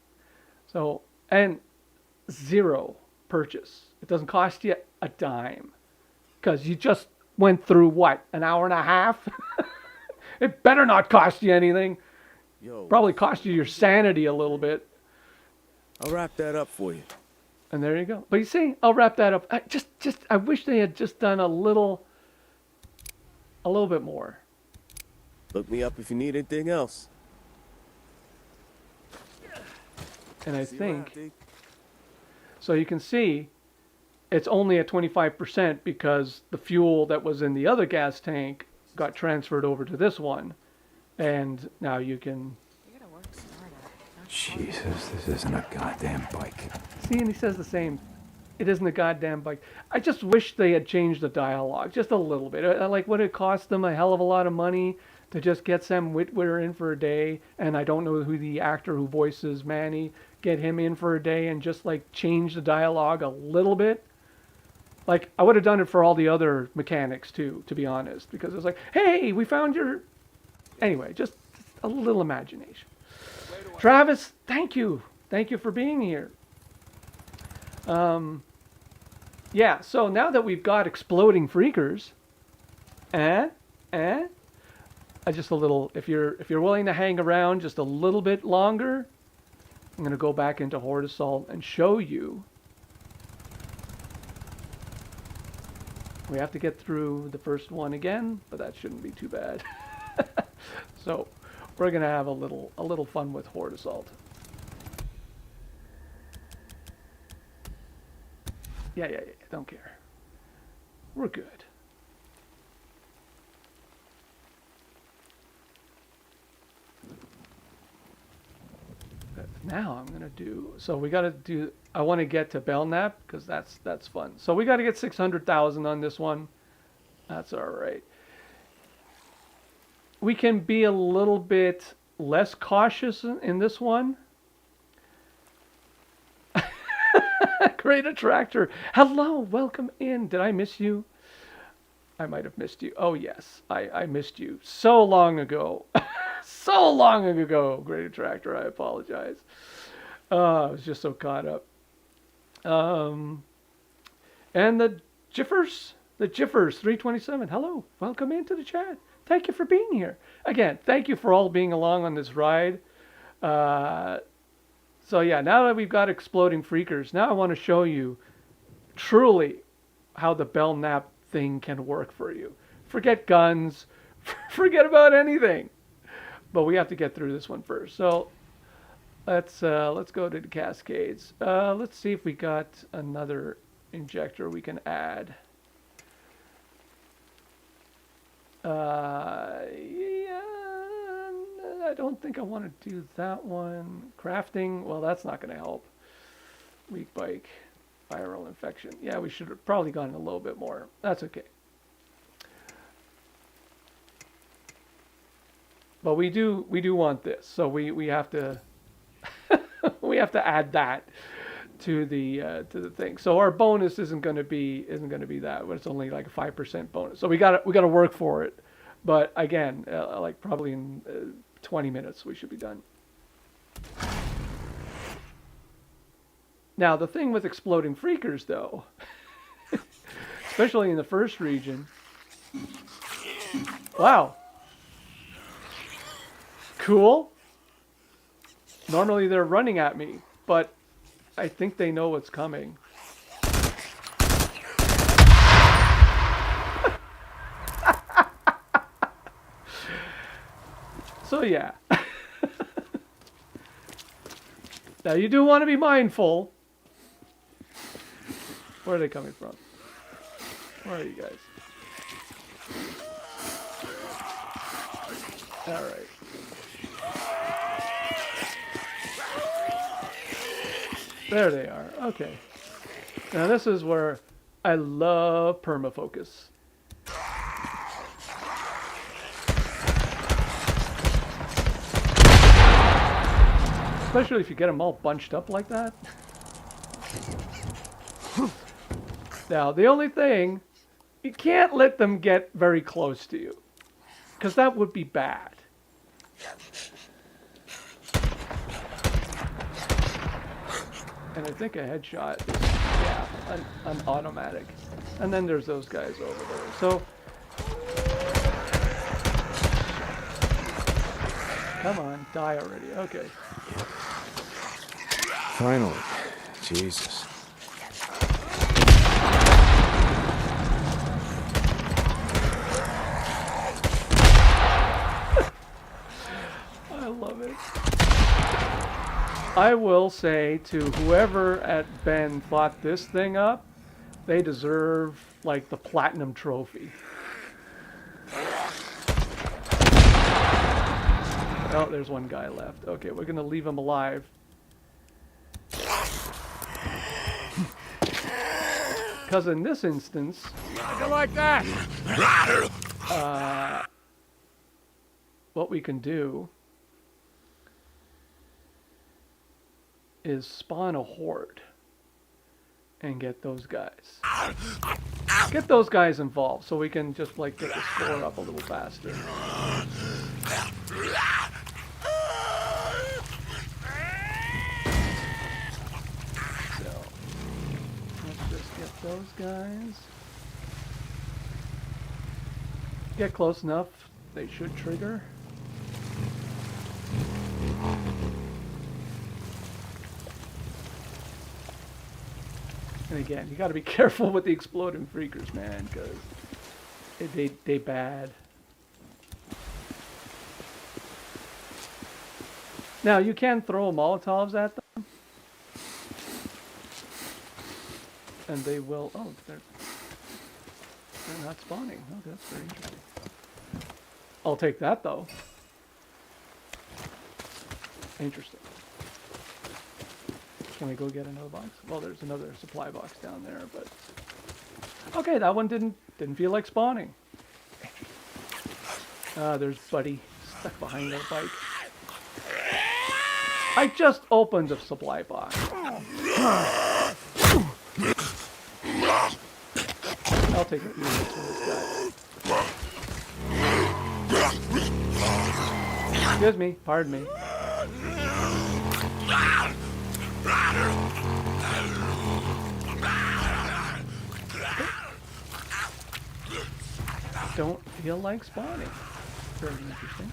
So, and 0 purchase. It doesn't cost you a dime. Because you just went through, what, an hour and a half? It better not cost you anything. Yo, Probably cost you your sanity a little bit. I'll wrap that up for you. And there you go. But you see, I'll wrap that up. I wish they had just done a little bit more. Look me up if you need anything else. And I See you around, think, Deek. so you can see, it's only at 25% because the fuel that was in the other gas tank got transferred over to this one. And now you can... Jesus, this isn't a goddamn bike. See, and he says the same. It isn't a goddamn bike. I just wish they had changed the dialogue just a little bit. Like, would it cost them a hell of a lot of money to just get Sam Witwer in for a day? And I don't know who the actor who voices Manny, get him in for a day and just like change the dialogue a little bit. Like, I would have done it for all the other mechanics too, to be honest, because it's like, hey, we found your... Anyway, just a little imagination. Travis, thank you. Thank you for being here. Yeah, so now that we've got exploding freakers, just a little, if you're willing to hang around just a little bit longer, I'm going to go back into Horde Assault and show you. We have to get through the first one again, but that shouldn't be too bad. So we're going to have a little fun with Horde Assault. Yeah, don't care. we're good. But now I'm gonna do. So we gotta do. I want to get to Belknap because that's fun. So we got to get 600,000 on this one. That's all right. We can be a little bit less cautious in this one. Great attractor. Hello, welcome in. Did I miss you? I might have missed you. Oh, yes. I missed you so long ago. So long ago, Great Attractor. I apologize. I was just so caught up. And the Jiffers 327. Hello, welcome into the chat. Thank you for being here. Again, thank you for all being along on this ride. So yeah, now that we've got exploding freakers, now I want to show you truly how the Belknap thing can work for you. Forget guns, forget about anything. But we have to get through this one first. So let's go to the Cascades. Let's see if we got another injector we can add. Yeah, I don't think I want to do that one. Crafting, well, that's not going to help. Weak bike, viral infection. Yeah, we should have probably gone a little bit more. That's okay. But we do want this, so we have to we have to add that to the thing. So our bonus isn't going to be that, but it's only like a 5% bonus. So we got to work for it. But again, like probably in 20 minutes we should be done. Now the thing with exploding freakers, though, especially in the first region. Wow. Cool. Normally they're running at me, but I think they know what's coming. So yeah. Now you do want to be mindful. Where are they coming from? Where are you guys? All right. There they are. Okay. Now this is where I love permafocus. Especially if you get them all bunched up like that. Now, the only thing, you can't let them get very close to you, because that would be bad. And I think a headshot is, yeah, an automatic. And then there's those guys over there. So, come on, die already. Okay. Finally. Jesus. I love it. I will say to whoever at Ben thought this thing up, they deserve like the platinum trophy. Oh, there's one guy left. Okay, we're gonna leave him alive. Because in this instance, I like that. what we can do is spawn a horde and get those guys. Get those guys involved so we can just like get the score up a little faster. So, let's just get those guys. Get close enough, they should trigger. And again, you got to be careful with the exploding freakers, man, because they bad. Now you can throw Molotovs at them, and they will. Oh, they're. They're not spawning. Okay, that's very interesting. I'll take that though. Interesting. Can we go get another box? Well, there's another supply box down there, but okay, that one didn't feel like spawning. There's Buddy stuck behind our bike. I just opened a supply box. I'll take a few minutes from this guy. Excuse me, pardon me. Don't feel like spawning. Very interesting.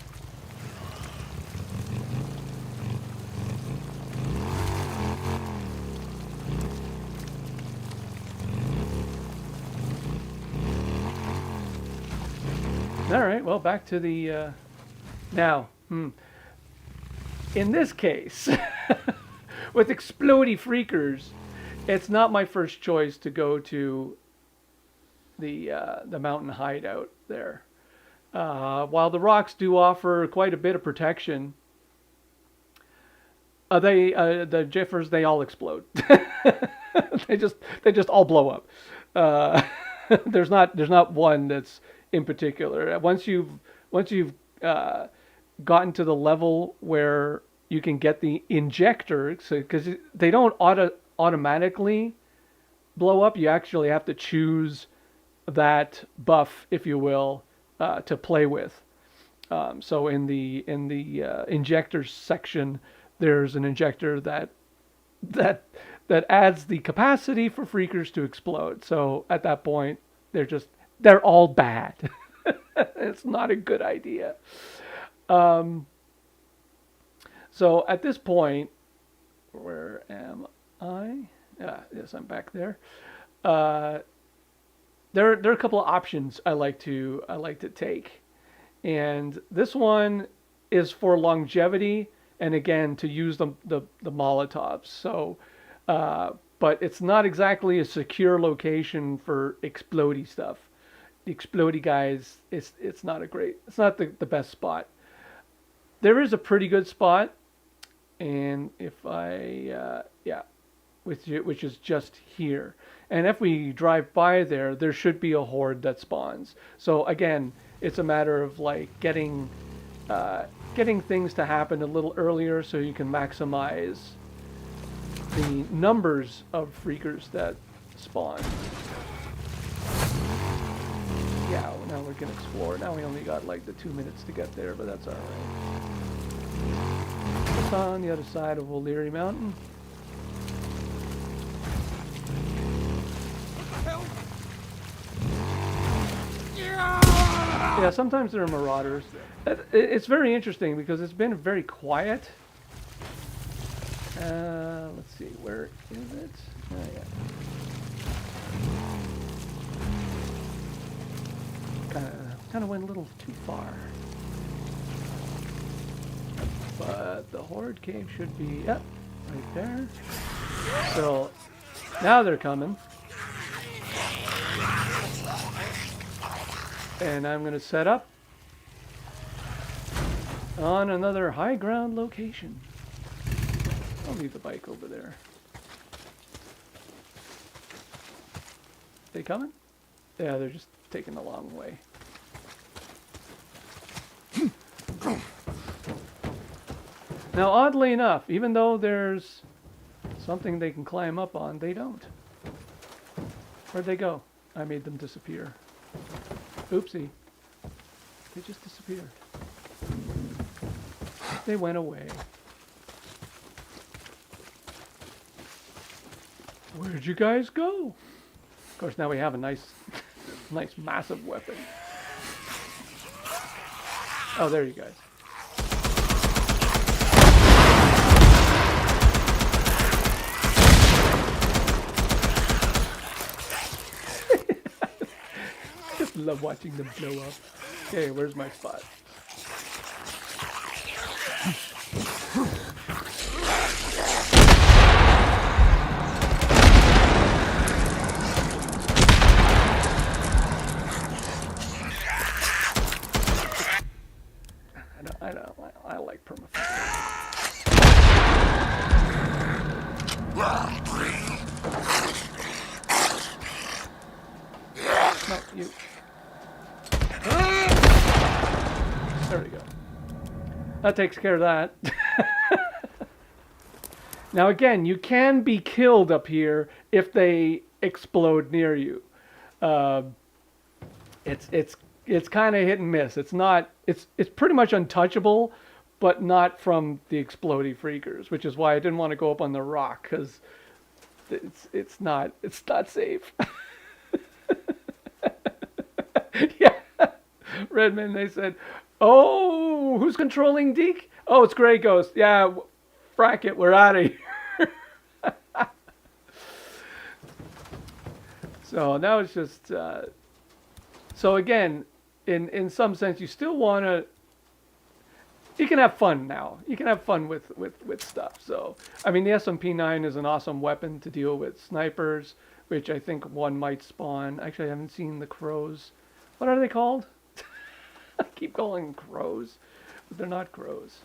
All right, well, back to the now. In this case, with explodey freakers, it's not my first choice to go to the mountain hideout there. While the rocks do offer quite a bit of protection, the jiffers, they all explode. they just all blow up. There's not one that's in particular. Once you've gotten to the level where you can get the injector, because they don't automatically blow up, you actually have to choose that buff, if you will, to play with. So in the injectors section, there's an injector that adds the capacity for freakers to explode. So at that point, they're all bad. It's not a good idea. So at this point, where am I? Yes, I'm back there. There are a couple of options I like to take, and this one is for longevity, and again to use the Molotovs. So, but it's not exactly a secure location for explodey stuff. The explodey guys, it's not the best spot. There is a pretty good spot, and if I which is just here. And if we drive by there, there should be a horde that spawns. So again, it's a matter of like getting things to happen a little earlier so you can maximize the numbers of freakers that spawn. Yeah, well, now we're gonna explore. Now we only got like the 2 minutes to get there, but that's all right. It's on the other side of O'Leary Mountain. Yeah, sometimes there are marauders. It's very interesting because it's been very quiet. Let's see, where is it? Oh, yeah. Kind of went a little too far. But the horde cave should be, yep, right there. So now they're coming. And I'm going to set up on another high ground location. I'll leave the bike over there. They coming? Yeah, they're just taking the long way. Now, oddly enough, even though there's something they can climb up on, they don't. Where'd they go? I made them disappear. Oopsie. They just disappeared. They went away. Where'd you guys go? Of course, now we have a nice massive weapon. Oh, there you guys. Just love watching them blow up. Okay, where's my spot? I like permafrost. No, you. There we go. That takes care of that. Now again, you can be killed up here if they explode near you. It's kind of hit and miss. It's not. It's pretty much untouchable, but not from the explodey freakers, which is why I didn't want to go up on the rock because it's not safe. Yeah, Redman. They said, "Oh, who's controlling Deek? Oh, it's Grey Ghost. Yeah, frack it. We're out of here." So now it's just. So again, in some sense, you still want to. You can have fun now. You can have fun with stuff. So I mean, the SMP-9 is an awesome weapon to deal with snipers, which I think one might spawn. Actually, I haven't seen the crows. What are they called? I keep calling them crows, but they're not crows.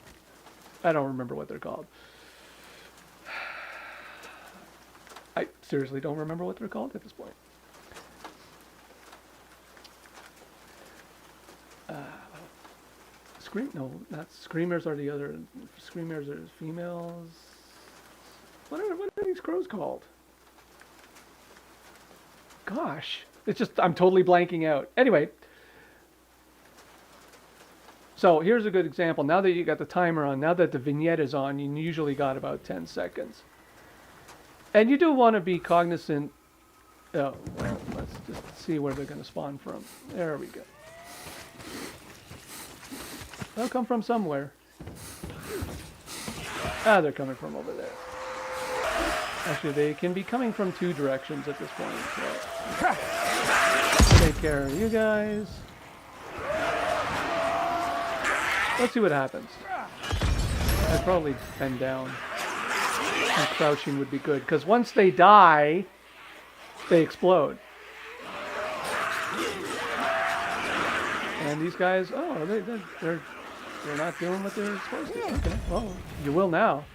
I don't remember what they're called. I seriously don't remember what they're called at this point. No, not screamers are the other. Screamers are females. What are these crows called? Gosh, it's just I'm totally blanking out. Anyway, so here's a good example. Now that you got the timer on, now that the vignette is on, you usually got about 10 seconds. And you do want to be cognizant. Oh, well, let's just see where they're going to spawn from. There we go. They'll come from somewhere. Ah, they're coming from over there. Actually, they can be coming from 2 directions at this point. So. Take care of you guys. Let's see what happens. I'd probably bend down. And crouching would be good, because once they die, they explode. And these guys, oh, they're not doing what they're supposed to. Okay, well, you will now.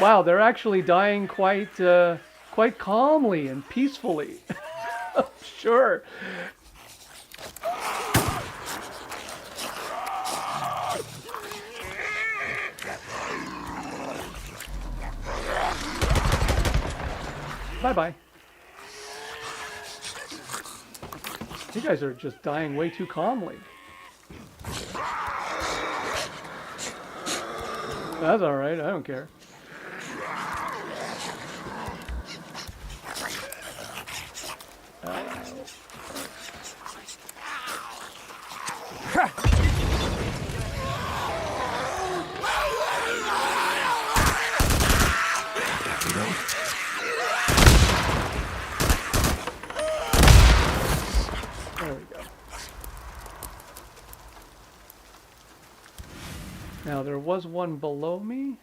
Wow, they're actually dying quite calmly and peacefully. Sure. Bye-bye. You guys are just dying way too calmly. That's alright, I don't care. Now there was one below me.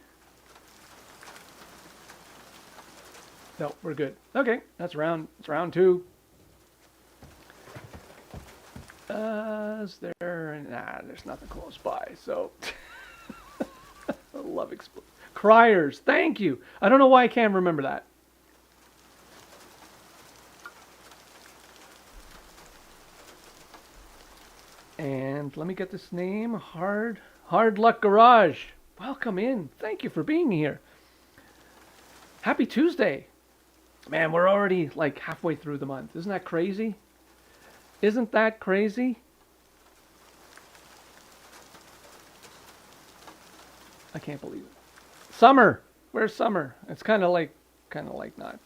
No, we're good. Okay, it's round 2. Is there? Nah, there's nothing close by. So, I love criers. Thank you. I don't know why I can't remember that. And let me get this name. Hard Luck Garage. Welcome in. Thank you for being here. Happy Tuesday. Man, we're already like halfway through the month. Isn't that crazy? Isn't that crazy? I can't believe it. Summer. Where's summer? It's kind of like not.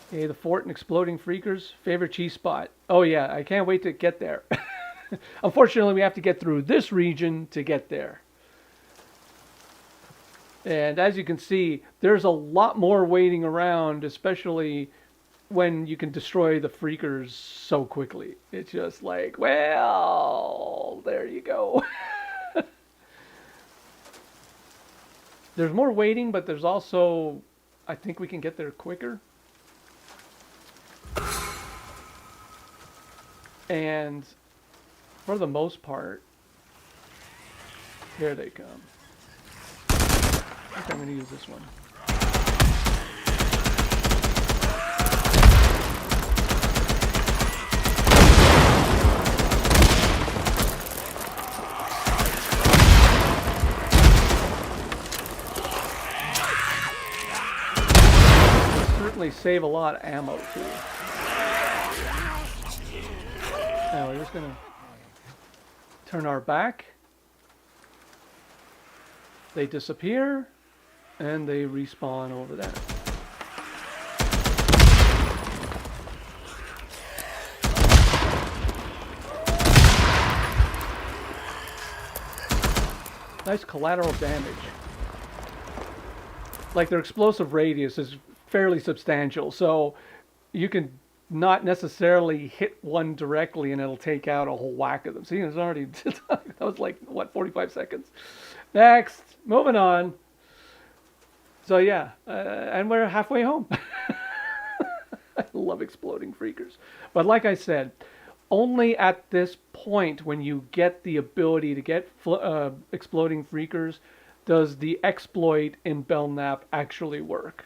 Okay, the fort and exploding freakers. Favorite cheese spot. Oh yeah, I can't wait to get there. Unfortunately, we have to get through this region to get there. And as you can see, there's a lot more waiting around, especially when you can destroy the freakers so quickly. It's just like, well, there you go. There's more waiting, but there's also, I think we can get there quicker. And for the most part, here they come. I think I'm going to use this one. Certainly save a lot of ammo too. Now we're just going to turn our back. They disappear, and they respawn over there. Nice collateral damage. Like, their explosive radius is fairly substantial, so you can not necessarily hit one directly and it'll take out a whole whack of them. See, it's already, that was like, what, 45 seconds? Next, moving on. So yeah, and we're halfway home. I love exploding freakers. But like I said, only at this point when you get the ability to get exploding freakers does the exploit in Belknap actually work.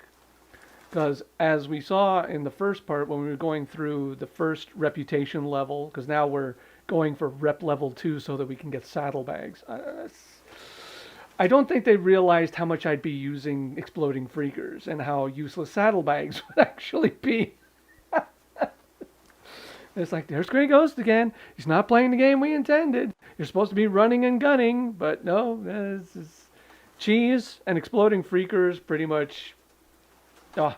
Because as we saw in the first part when we were going through the first reputation level, because now we're going for rep level 2 so that we can get saddlebags. I don't think they realized how much I'd be using exploding freakers and how useless saddlebags would actually be. It's like, there's Grey Ghost again. He's not playing the game we intended. You're supposed to be running and gunning, but no, this is cheese and exploding freakers pretty much. Oh,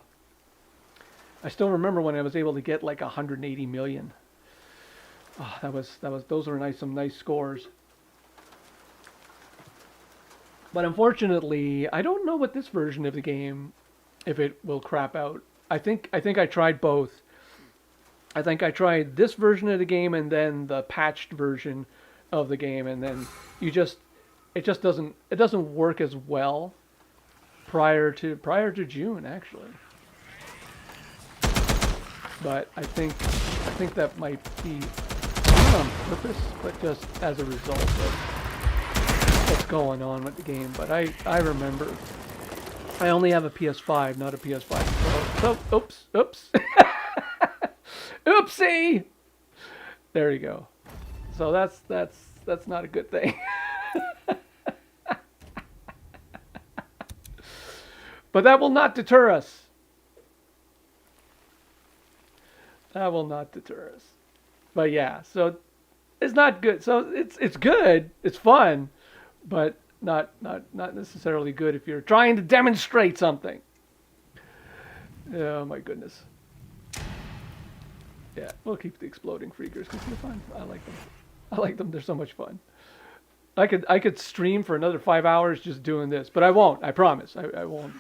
I still remember when I was able to get like 180 million. Oh, those were some nice scores. But unfortunately, I don't know what this version of the game, if it will crap out. I think I tried both. I think I tried this version of the game and then the patched version of the game, and then it just doesn't work as well prior to June actually. But I think that might be not on purpose, but just as a result of what's going on with the game. But I remember I only have a PS5, not a PS5 Pro. So oops. Oopsie! There you go. So that's not a good thing. But that will not deter us. That will not deter us. But yeah, so it's not good. So it's good. It's fun, but not necessarily good if you're trying to demonstrate something. Oh my goodness. Yeah, we'll keep the exploding freakers because they're fun. I like them. They're so much fun. I could stream for another 5 hours just doing this, but I won't. I promise. I won't.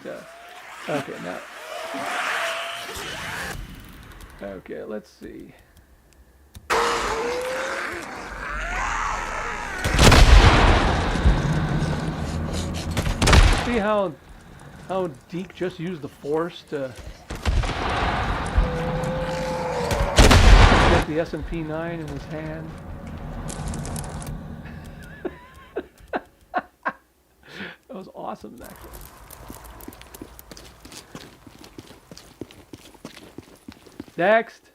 Okay, now. Okay, let's see. See how Deek just used the force to get the S&P 9 in his hand. That was awesome, actually. Next.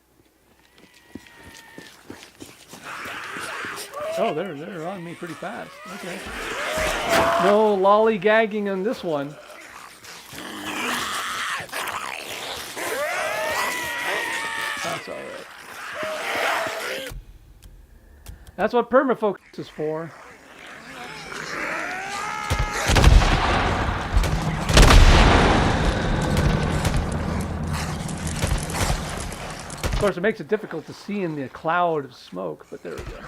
Oh, they're on me pretty fast. Okay. No lollygagging on this one. That's all right. That's what permafocus is for. Of course, it makes it difficult to see in the cloud of smoke, but there we go.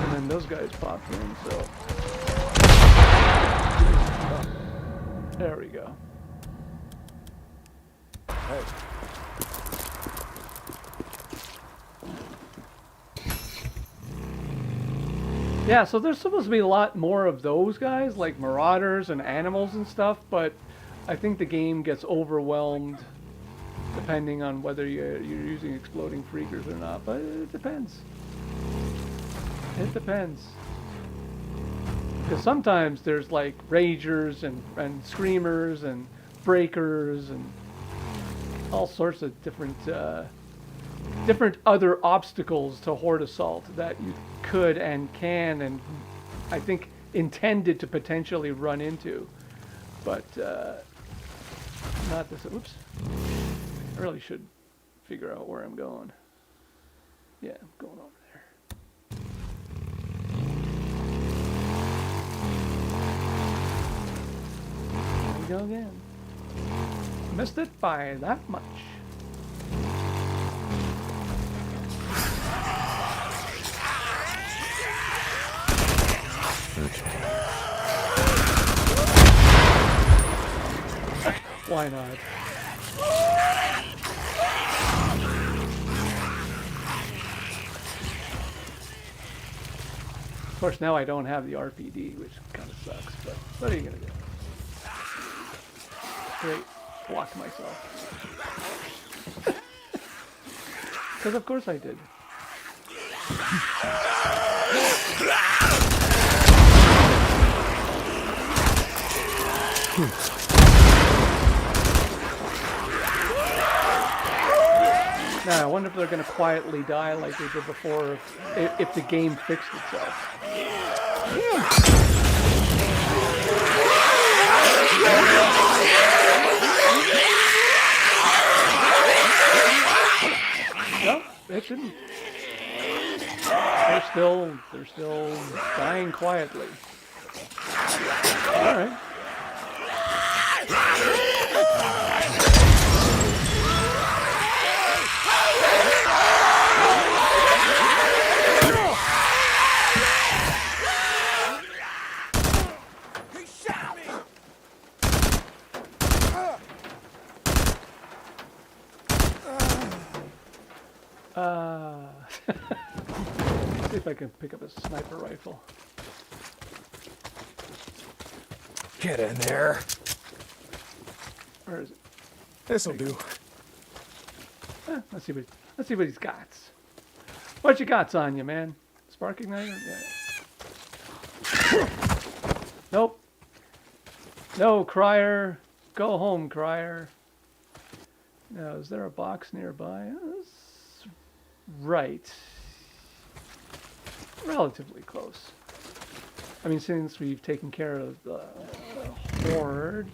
And then those guys popped in, so... Oh, there we go. Hey. Yeah, so there's supposed to be a lot more of those guys, like marauders and animals and stuff, but I think the game gets overwhelmed depending on whether you're using exploding freakers or not, but it depends. It depends. Because sometimes there's like ragers and screamers and breakers and all sorts of different other obstacles to horde assault that you could and can and I think intended to potentially run into, but not this. Oops. I really should figure out where I'm going. Yeah, I'm going over there. Here we go again. Missed it by that much. Why not? Of course, now I don't have the RPD, which kind of sucks, but what are you going to do? Great. Blocked myself. Because of course I did. Now, I wonder if they're going to quietly die like they did before, if the game fixed itself. No, it didn't. They're still dying quietly. All right. See if I can pick up a sniper rifle. Get in there. Where is it? This'll do. Let's see what he's got. What you got on you, man? Spark igniter? Yeah. Nope. No, Crier. Go home, Crier. Now, is there a box nearby? Right. Relatively close. I mean, since we've taken care of the horde,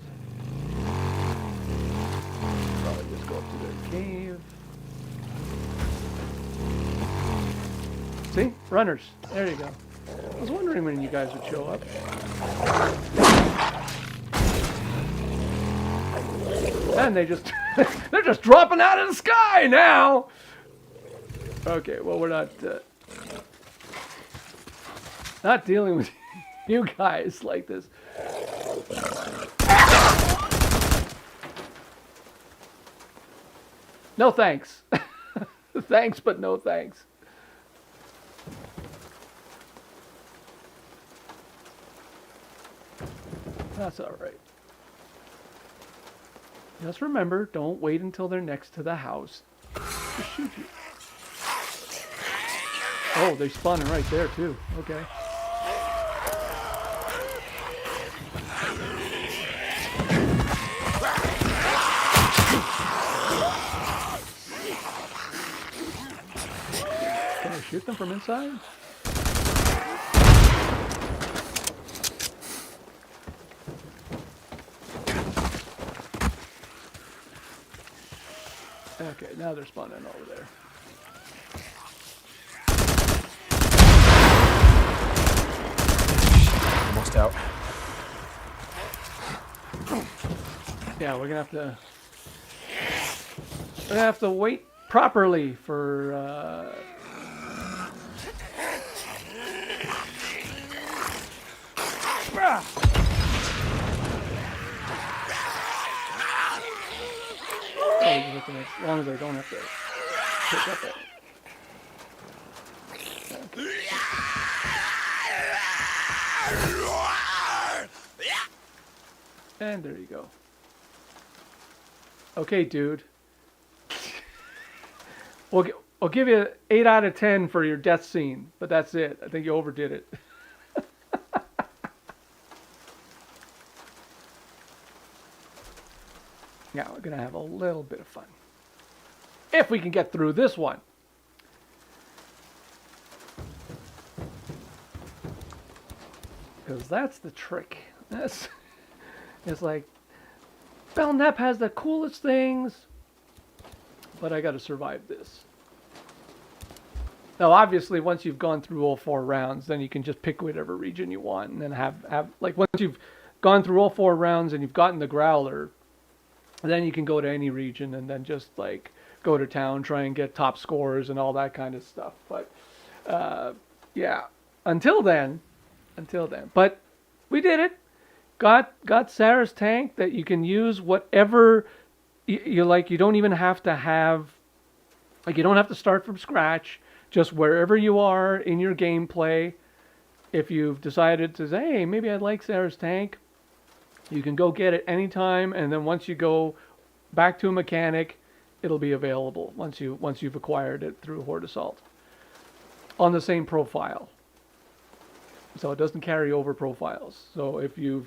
probably just go up to the cave. See? Runners. There you go. I was wondering when you guys would show up. And they just... they're just dropping out of the sky now! Okay, well, we're not dealing with you guys like this. No thanks. Thanks, but no thanks. That's all right. Just remember, don't wait until they're next to the house to shoot you. Oh, they're spawning right there, too. Okay. Can I shoot them from inside? Okay, now they're spawning over there. Almost out. Yeah, we're gonna have to wait properly for as long as I don't have to pick up it. And there you go. Okay, dude. I'll give you 8 out of 10 for your death scene, but that's it. I think you overdid it. Now we're gonna have a little bit of fun. If we can get through this one. Because that's the trick. It's like, Belknap has the coolest things, but I gotta survive this. Now, obviously, once you've gone through all 4 rounds, then you can just pick whatever region you want, and then have like, once you've gone through all 4 rounds and you've gotten the growler, then you can go to any region and then just like go to town, try and get top scores and all that kind of stuff. But yeah, until then, but we did it. Got Sarah's tank that you can use whatever you like. You don't even have to have, like, you don't have to start from scratch. Just wherever you are in your gameplay, if you've decided to say, hey, maybe I'd like Sarah's tank, you can go get it anytime, and then once you go back to a mechanic, it'll be available once you've acquired it through Horde Assault on the same profile. So it doesn't carry over profiles. So if you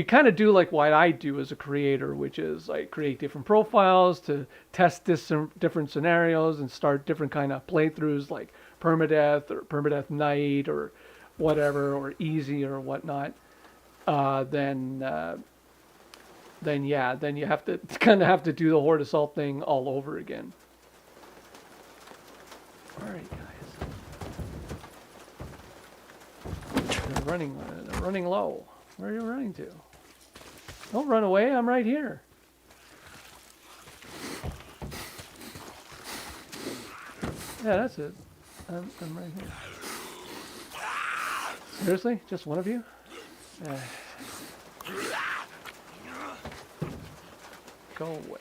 kind of do like what I do as a creator, which is like create different profiles to test different scenarios and start different kind of playthroughs like permadeath or permadeath night or whatever, or easy or whatnot, then you have to have to do the Horde Assault thing all over again. All right, guys. They're running low. Where are you running to? Don't run away. I'm right here. Yeah, that's it. I'm right here. Seriously? Just one of you? Go away.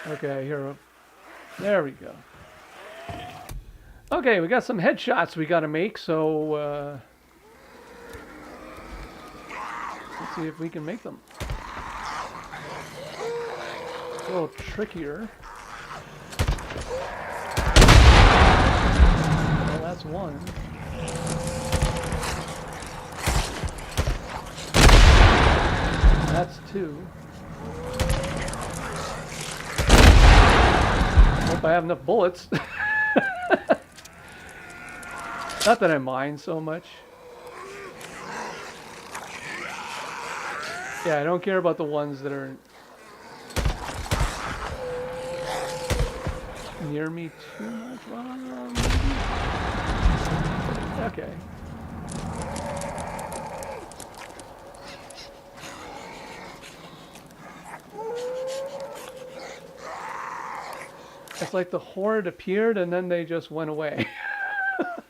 Okay, here. There we go. Okay, we got some headshots we got to make, so let's see if we can make them. It's a little trickier. Well, that's one. That's 2. Hope I have enough bullets. Not that I mind so much. Yeah, I don't care about the ones that are near me too much. Well, okay. It's like the horde appeared and then they just went away.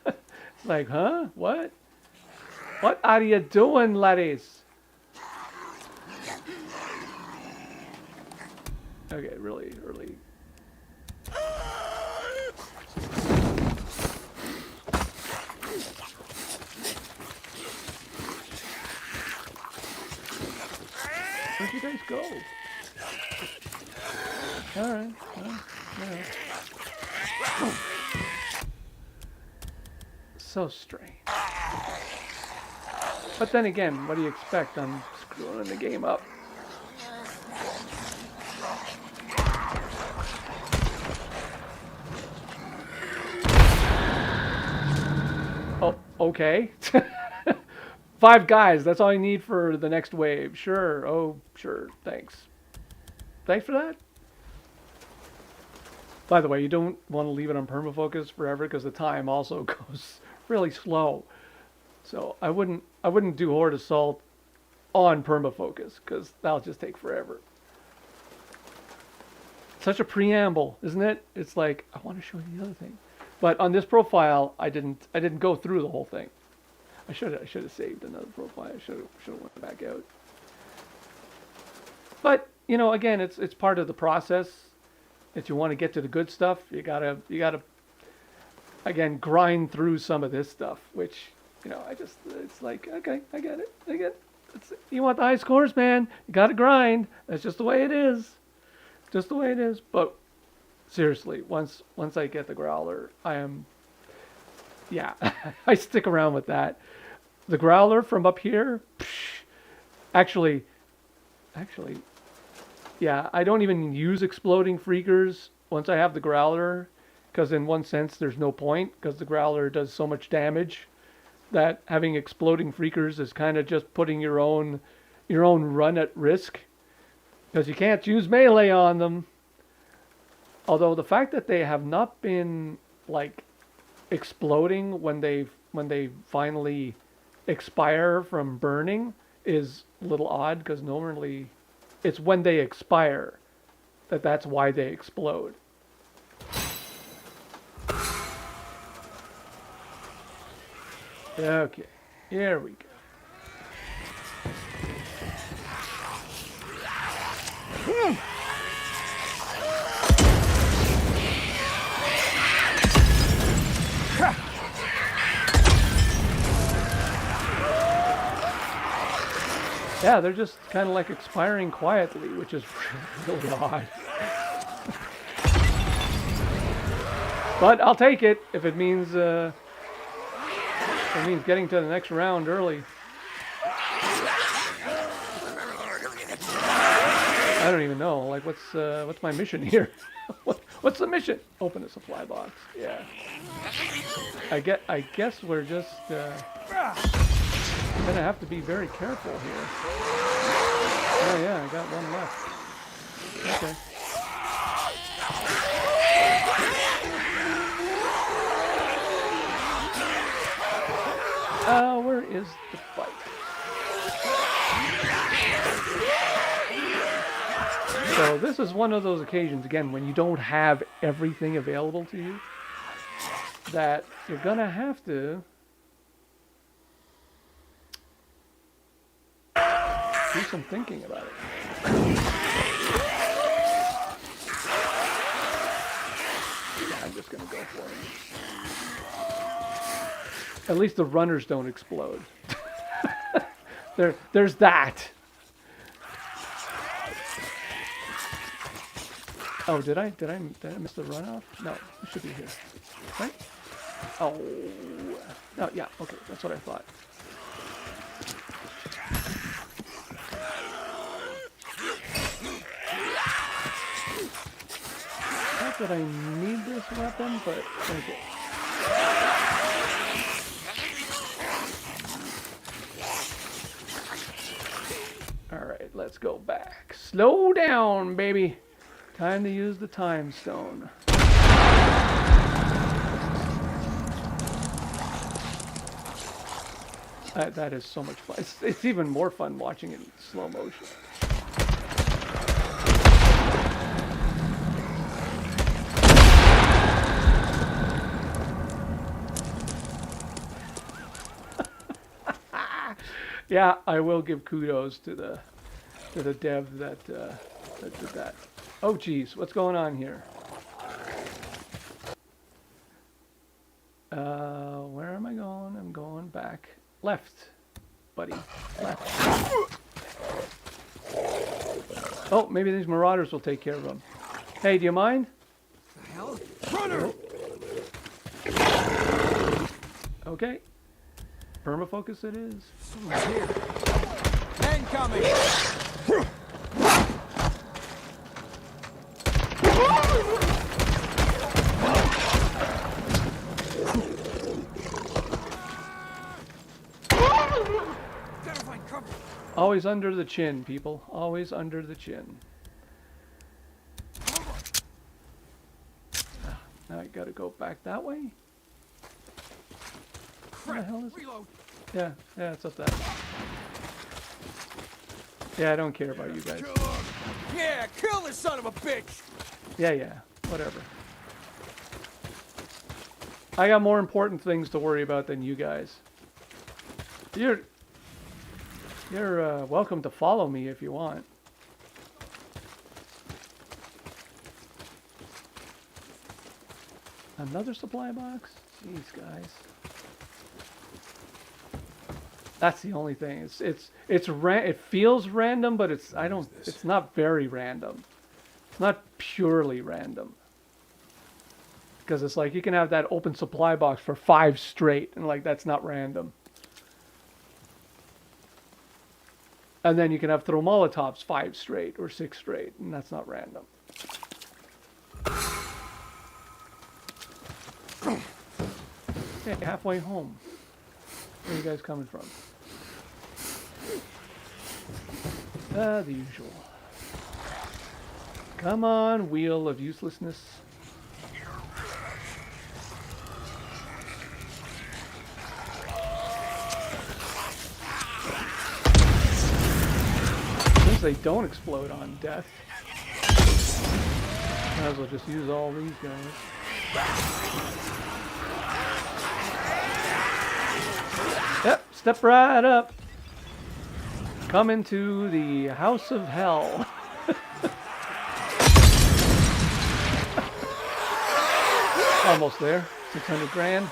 It's like, huh? What? What are you doing, laddies? Okay, really early. Where'd you guys go? Alright. Alright. So strange. But then again, what do you expect? I'm screwing the game up. Oh, okay. 5 guys, that's all you need for the next wave. Sure. Oh, sure. Thanks. Thanks for that. By the way, you don't want to leave it on permafocus forever because the time also goes really slow. So I wouldn't do Horde Assault on permafocus because that'll just take forever. Such a preamble, isn't it? It's like, I want to show you the other thing. But on this profile, I didn't go through the whole thing. I should have saved another profile. I should have went back out. But, you know, again, it's part of the process. If you want to get to the good stuff, you gotta again grind through some of this stuff, which You know, it's like, okay, I get it. You want the high scores, man. You got to grind. That's just the way it is. Just the way it is. But seriously, once I get the growler, I am, yeah, I stick around with that. The growler from up here, actually, yeah, I don't even use exploding freakers once I have the growler, because in one sense there's no point, because the growler does so much damage that having exploding freakers is kind of just putting your own run at risk, because you can't use melee on them. Although the fact that they have not been like exploding when they finally expire from burning is a little odd, because normally it's when they expire that's why they explode. Okay, here we go. Yeah, they're just kind of like expiring quietly, which is really odd. But I'll take it if it means getting to the next round early. I don't even know. Like, what's my mission here? What's the mission? Open a supply box. Yeah. I guess we're just gonna have to be very careful here. Oh yeah, I got one left. Okay. Where is the fight? So this is one of those occasions, again, when you don't have everything available to you, that you're gonna have to do some thinking about it. Yeah, I'm just gonna go for it. At least the runners don't explode. There's that. Oh, did I miss the runoff? No, it should be here, right? Oh, no, yeah, okay, that's what I thought. Not that I need this weapon, but okay. All right, let's go back. Slow down, baby. Time to use the time stone. That is so much fun. It's even more fun watching it in slow motion. Yeah, I will give kudos to the dev that did that. Oh geez, what's going on here? Where am I going? I'm going back left, buddy. Left. Oh, maybe these marauders will take care of them. Hey, do you mind? The hell? Runner! Okay. Permafocus it is. Someone's here. Men coming! Always under the chin, people. Always under the chin. Now I gotta go back that way. Where the hell is it? Reload. Yeah, it's up that. Yeah, I don't care about you guys. Yeah, kill this son of a bitch! Yeah, whatever. I got more important things to worry about than you guys. You're welcome to follow me if you want. Another supply box? Jeez, guys. That's the only thing. It feels random, but it's not very random. It's not purely random. Because it's like you can have that open supply box for 5 straight, and like that's not random. And then you can have throw Molotovs 5 straight or 6 straight, and that's not random. Okay, halfway home. Where are you guys coming from? The usual. Come on, wheel of uselessness. Since they don't explode on death, might as well just use all these guys. Yep, step right up. Come into the house of hell. Almost there. 600 grand.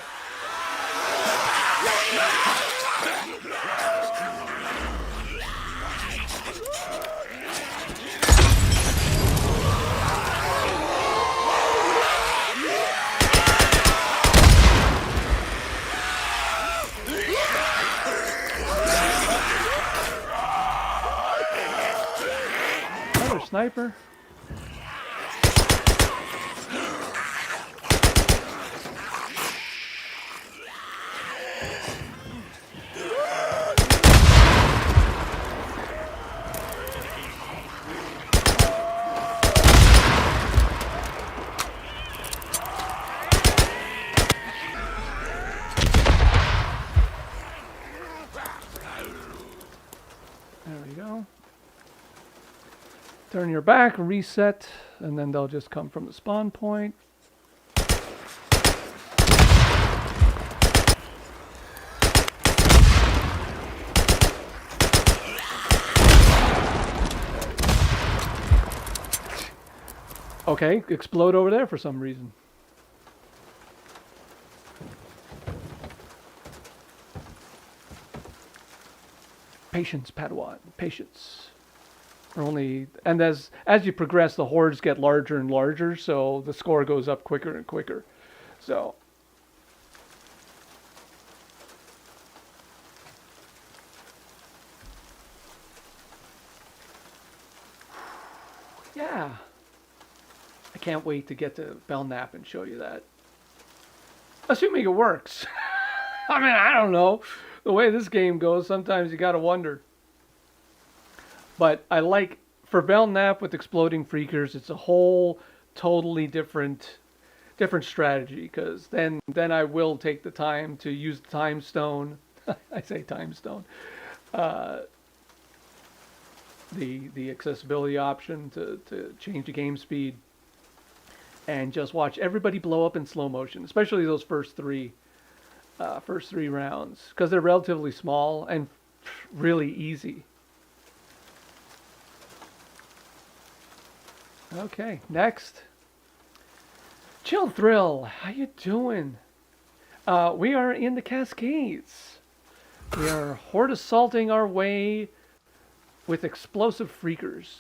Another sniper. There we go. Turn your back, reset, and then they'll just come from the spawn point. Okay, explode over there for some reason. Patience, Padawan. Patience. And as you progress, the hordes get larger and larger, so the score goes up quicker and quicker. So yeah. I can't wait to get to Belknap and show you that. Assuming it works. I mean, I don't know. The way this game goes, sometimes you gotta wonder. But I like, for Belknap with exploding freakers, it's a whole totally different strategy, because then I will take the time to use the time stone. I say time stone. The accessibility option to change the game speed and just watch everybody blow up in slow motion, especially those first three rounds, because they're relatively small and really easy. Okay, next. Chill Thrill, how you doing? We are in the Cascades. We are horde assaulting our way with explosive freakers.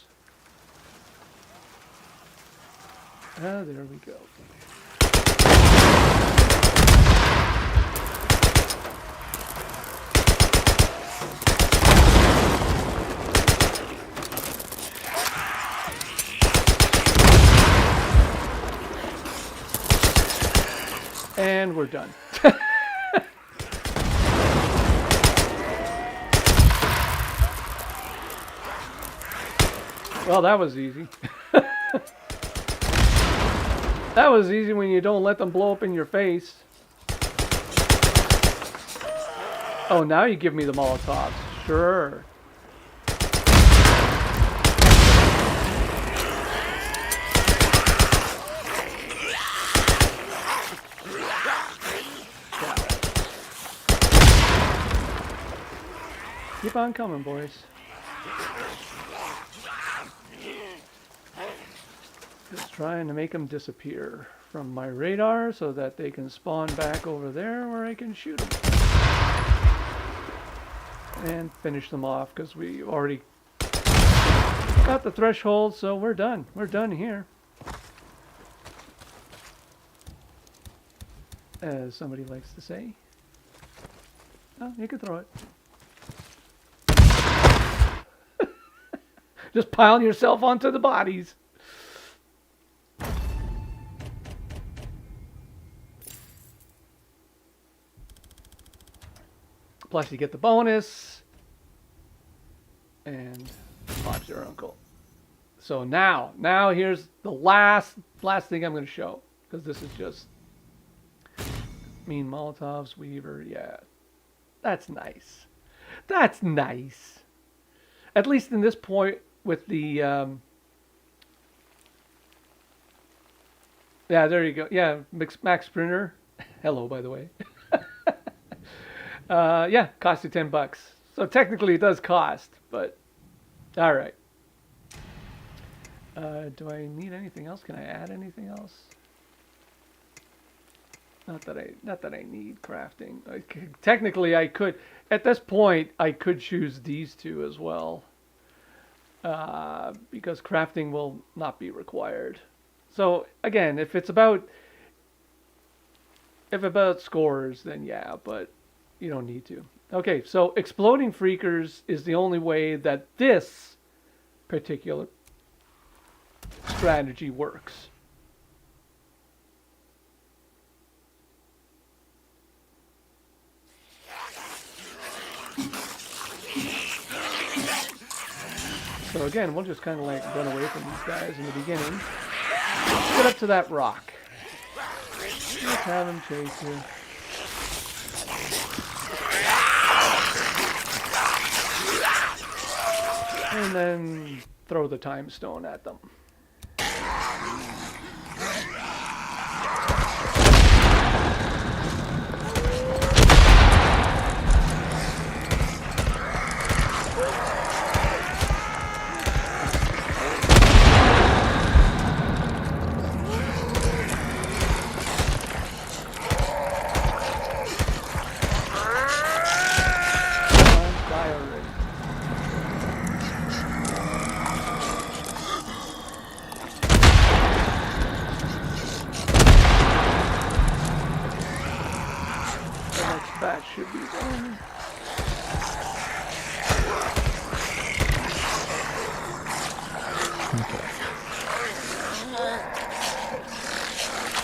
There we go. And we're done. Well, that was easy. That was easy when you don't let them blow up in your face. Oh, now you give me the Molotovs. Sure. Keep on coming, boys. Just trying to make them disappear from my radar so that they can spawn back over there where I can shoot them. and finish them off because we already got the threshold, so we're done. We're done here. As somebody likes to say. Oh, you can throw it. Just piling yourself onto the bodies. Plus you get the bonus. And Bob's your uncle. So now here's the last thing I'm going to show. Because this is just mean Molotovs, Weaver, yeah. That's nice. That's nice. At least in this point with the... yeah, there you go. Yeah, Max Sprinter. Hello, by the way. Yeah, cost you $10. So technically it does cost, but... Alright. Do I need anything else? Can I add anything else? Not that I need crafting. Technically, I could. At this point, I could choose these two as well, because crafting will not be required. So again, if it's about scores, then yeah, but you don't need to. Okay, so exploding freakers is the only way that this particular strategy works. So again, we'll just kind of like run away from these guys in the beginning. Get up to that rock. Just have them chase you. And then throw the time stone at them. Should be done.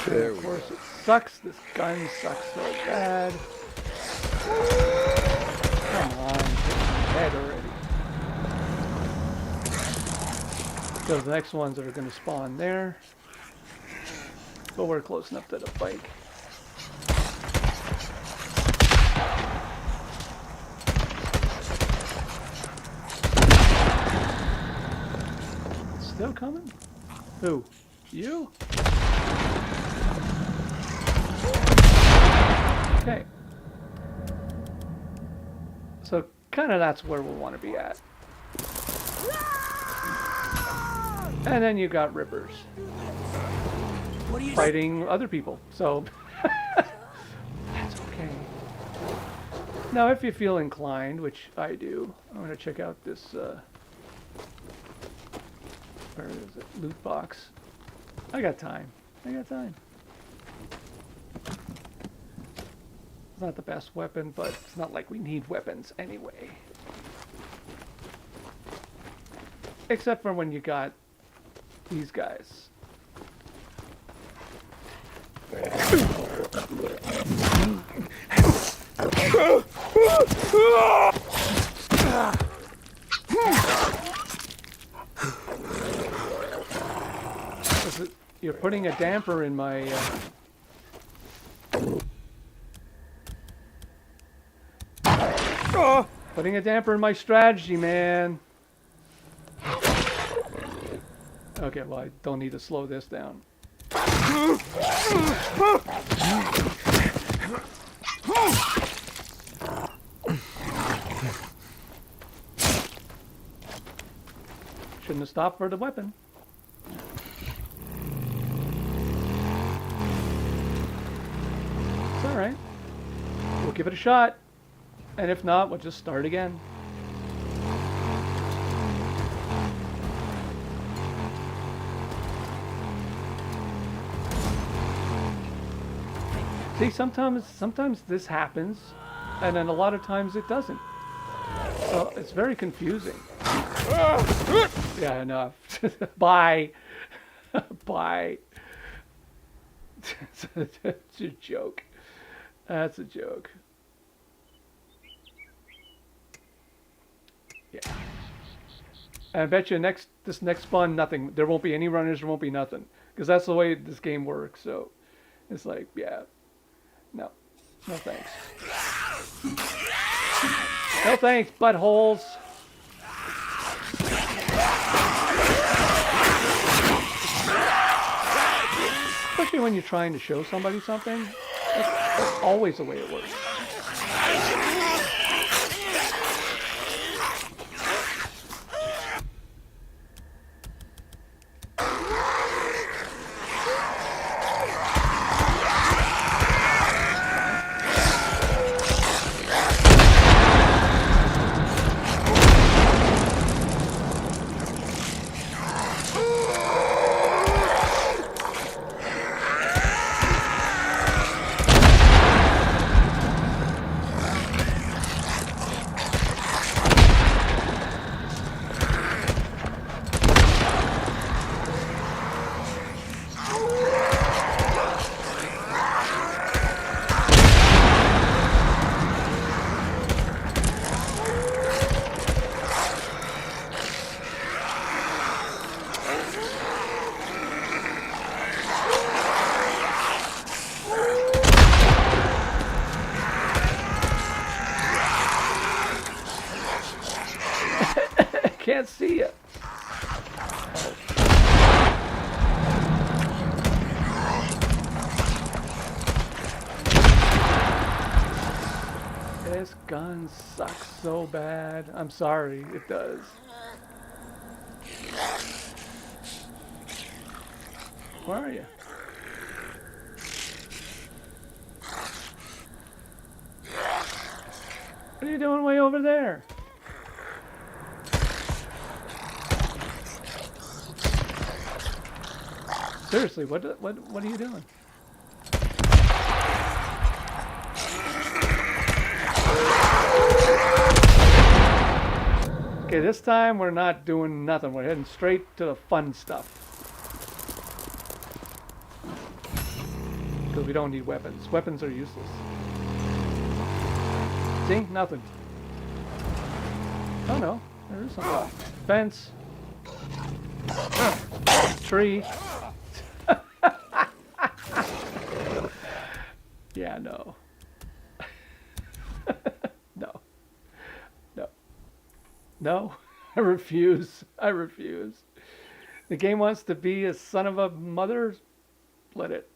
There of course it sucks. This gun sucks so bad. Come on, get dead already. Those next ones are going to spawn there. But we're close enough to the bike. Still coming? Who? You? Okay. So kind of that's where we'll want to be at. And then you got rippers fighting other people. So that's okay. Now if you feel inclined, which I do, I'm going to check out this where is it? Loot box. I got time. It's not the best weapon, but it's not like we need weapons anyway. Except for when you got these guys. You're putting a damper in my... putting a damper in my strategy, man. Okay, well, I don't need to slow this down. Shouldn't have stopped for the weapon. It's alright. We'll give it a shot. And if not, we'll just start again. See, sometimes this happens, and then a lot of times it doesn't. So it's very confusing. Yeah, enough. Bye. Bye. That's a joke. That's a joke. Yeah. And I bet you this next spawn, nothing. There won't be any runners. There won't be nothing, because that's the way this game works. So it's like, yeah, no thanks. No thanks, buttholes. Especially when you're trying to show somebody something. That's always the way it works. Can't see it. This gun sucks so bad. I'm sorry, it does. Where are you? What are you doing way over there? Seriously, what are you doing? Okay, this time we're not doing nothing. We're heading straight to the fun stuff. Because we don't need weapons. Weapons are useless. See? Nothing. Oh no, there is something. Fence. Tree. Yeah, no. No. No. No. I refuse. I refuse. The game wants to be a son of a mother. Let it.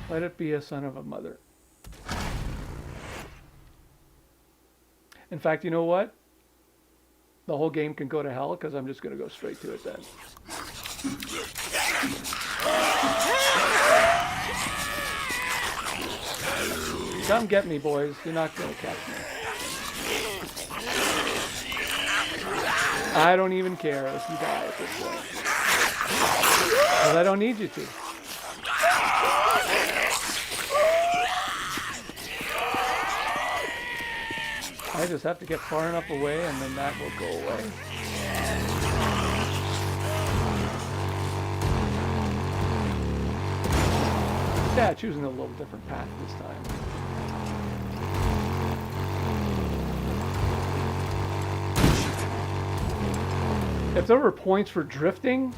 Let it be a son of a mother. In fact, you know what? The whole game can go to hell because I'm just going to go straight to it then. Come get me, boys. You're not going to catch me. I don't even care if you die at this point. Because I don't need you to. I just have to get far enough away and then that will go away. Yeah, choosing a little different path this time. If there were points for drifting,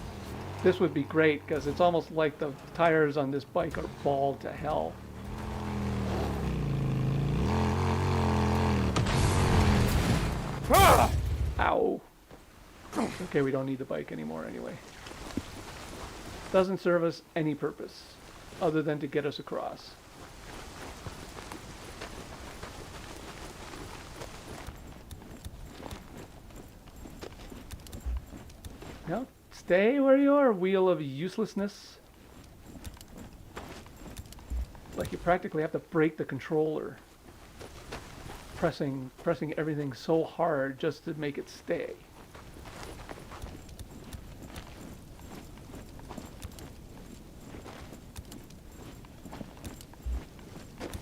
this would be great because it's almost like the tires on this bike are bald to hell. Ow. Okay, we don't need the bike anymore anyway. Doesn't serve us any purpose other than to get us across. No, stay where you are, wheel of uselessness. Like you practically have to break the controller. pressing everything so hard just to make it stay.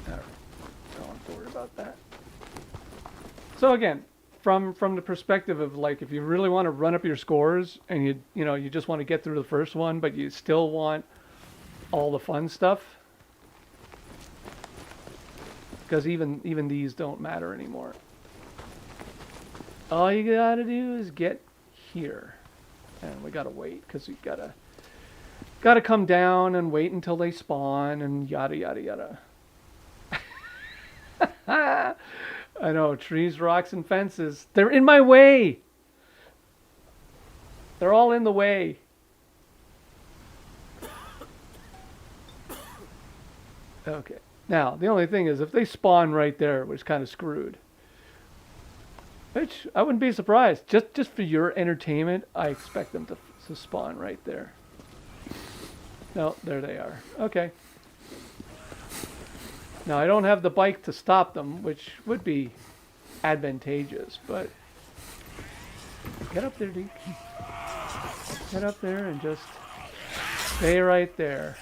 Alright, don't have to worry about that. So again, from the perspective of like, if you really want to run up your scores and you just want to get through the first one, but you still want all the fun stuff, because even these don't matter anymore. All you gotta do is get here, and we gotta wait because we gotta come down and wait until they spawn and yada yada yada. I know, trees, rocks, and fences. They're in my way. They're all in the way. Okay. Now, the only thing is, if they spawn right there, we're kind of screwed. Which, I wouldn't be surprised. Just for your entertainment, I expect them to spawn right there. No, there they are. Okay. Now, I don't have the bike to stop them, which would be advantageous, but... Get up there, Deek. Get up there and just stay right there.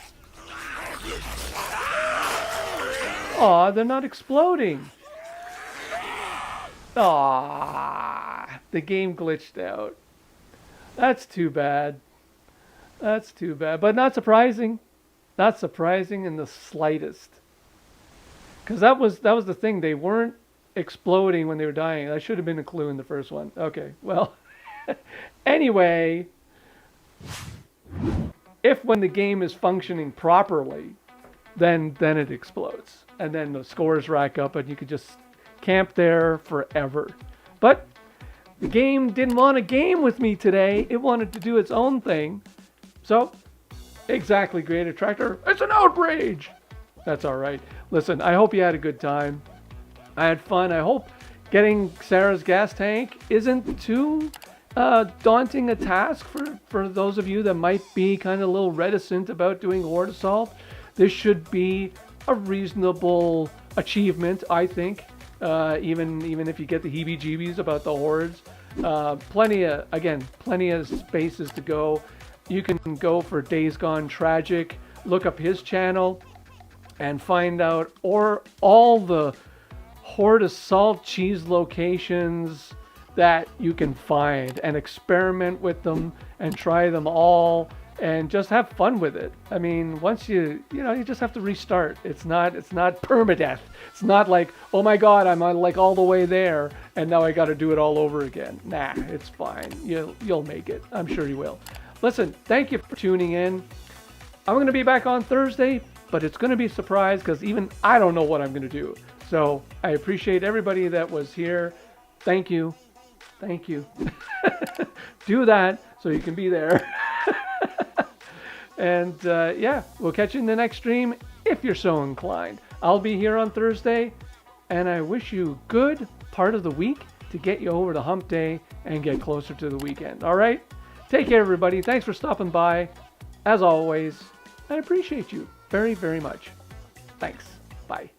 Aw, they're not exploding. Aw, the game glitched out. That's too bad. That's too bad, but not surprising. Not surprising in the slightest. Because that was the thing. They weren't exploding when they were dying. That should have been a clue in the first one. Okay, well. Anyway, if when the game is functioning properly, then it explodes. And then the scores rack up and you could just camp there forever. But the game didn't want a game with me today. It wanted to do its own thing. So, exactly, Creative Tractor. It's an outrage! That's all right. Listen, I hope you had a good time. I had fun. I hope getting Sarah's gas tank isn't too daunting a task for those of you that might be kind of a little reticent about doing horde assault. This should be a reasonable achievement, I think. Even if you get the heebie-jeebies about the hordes. Plenty of spaces to go. You can go for Days Gone Tragic. Look up his channel and find out all the horde assault cheese locations that you can find and experiment with them and try them all and just have fun with it. I mean, once you just have to restart. It's not permadeath. It's not like, oh my god, I'm like all the way there and now I got to do it all over again. Nah, it's fine. You'll make it. I'm sure you will. Listen, thank you for tuning in. I'm going to be back on Thursday, but it's going to be a surprise because even I don't know what I'm going to do. So I appreciate everybody that was here. Thank you. Thank you. Do that so you can be there. And yeah, we'll catch you in the next stream if you're so inclined. I'll be here on Thursday, and I wish you a good part of the week to get you over the hump day and get closer to the weekend. All right? Take care, everybody. Thanks for stopping by. As always, I appreciate you very, very much. Thanks. Bye.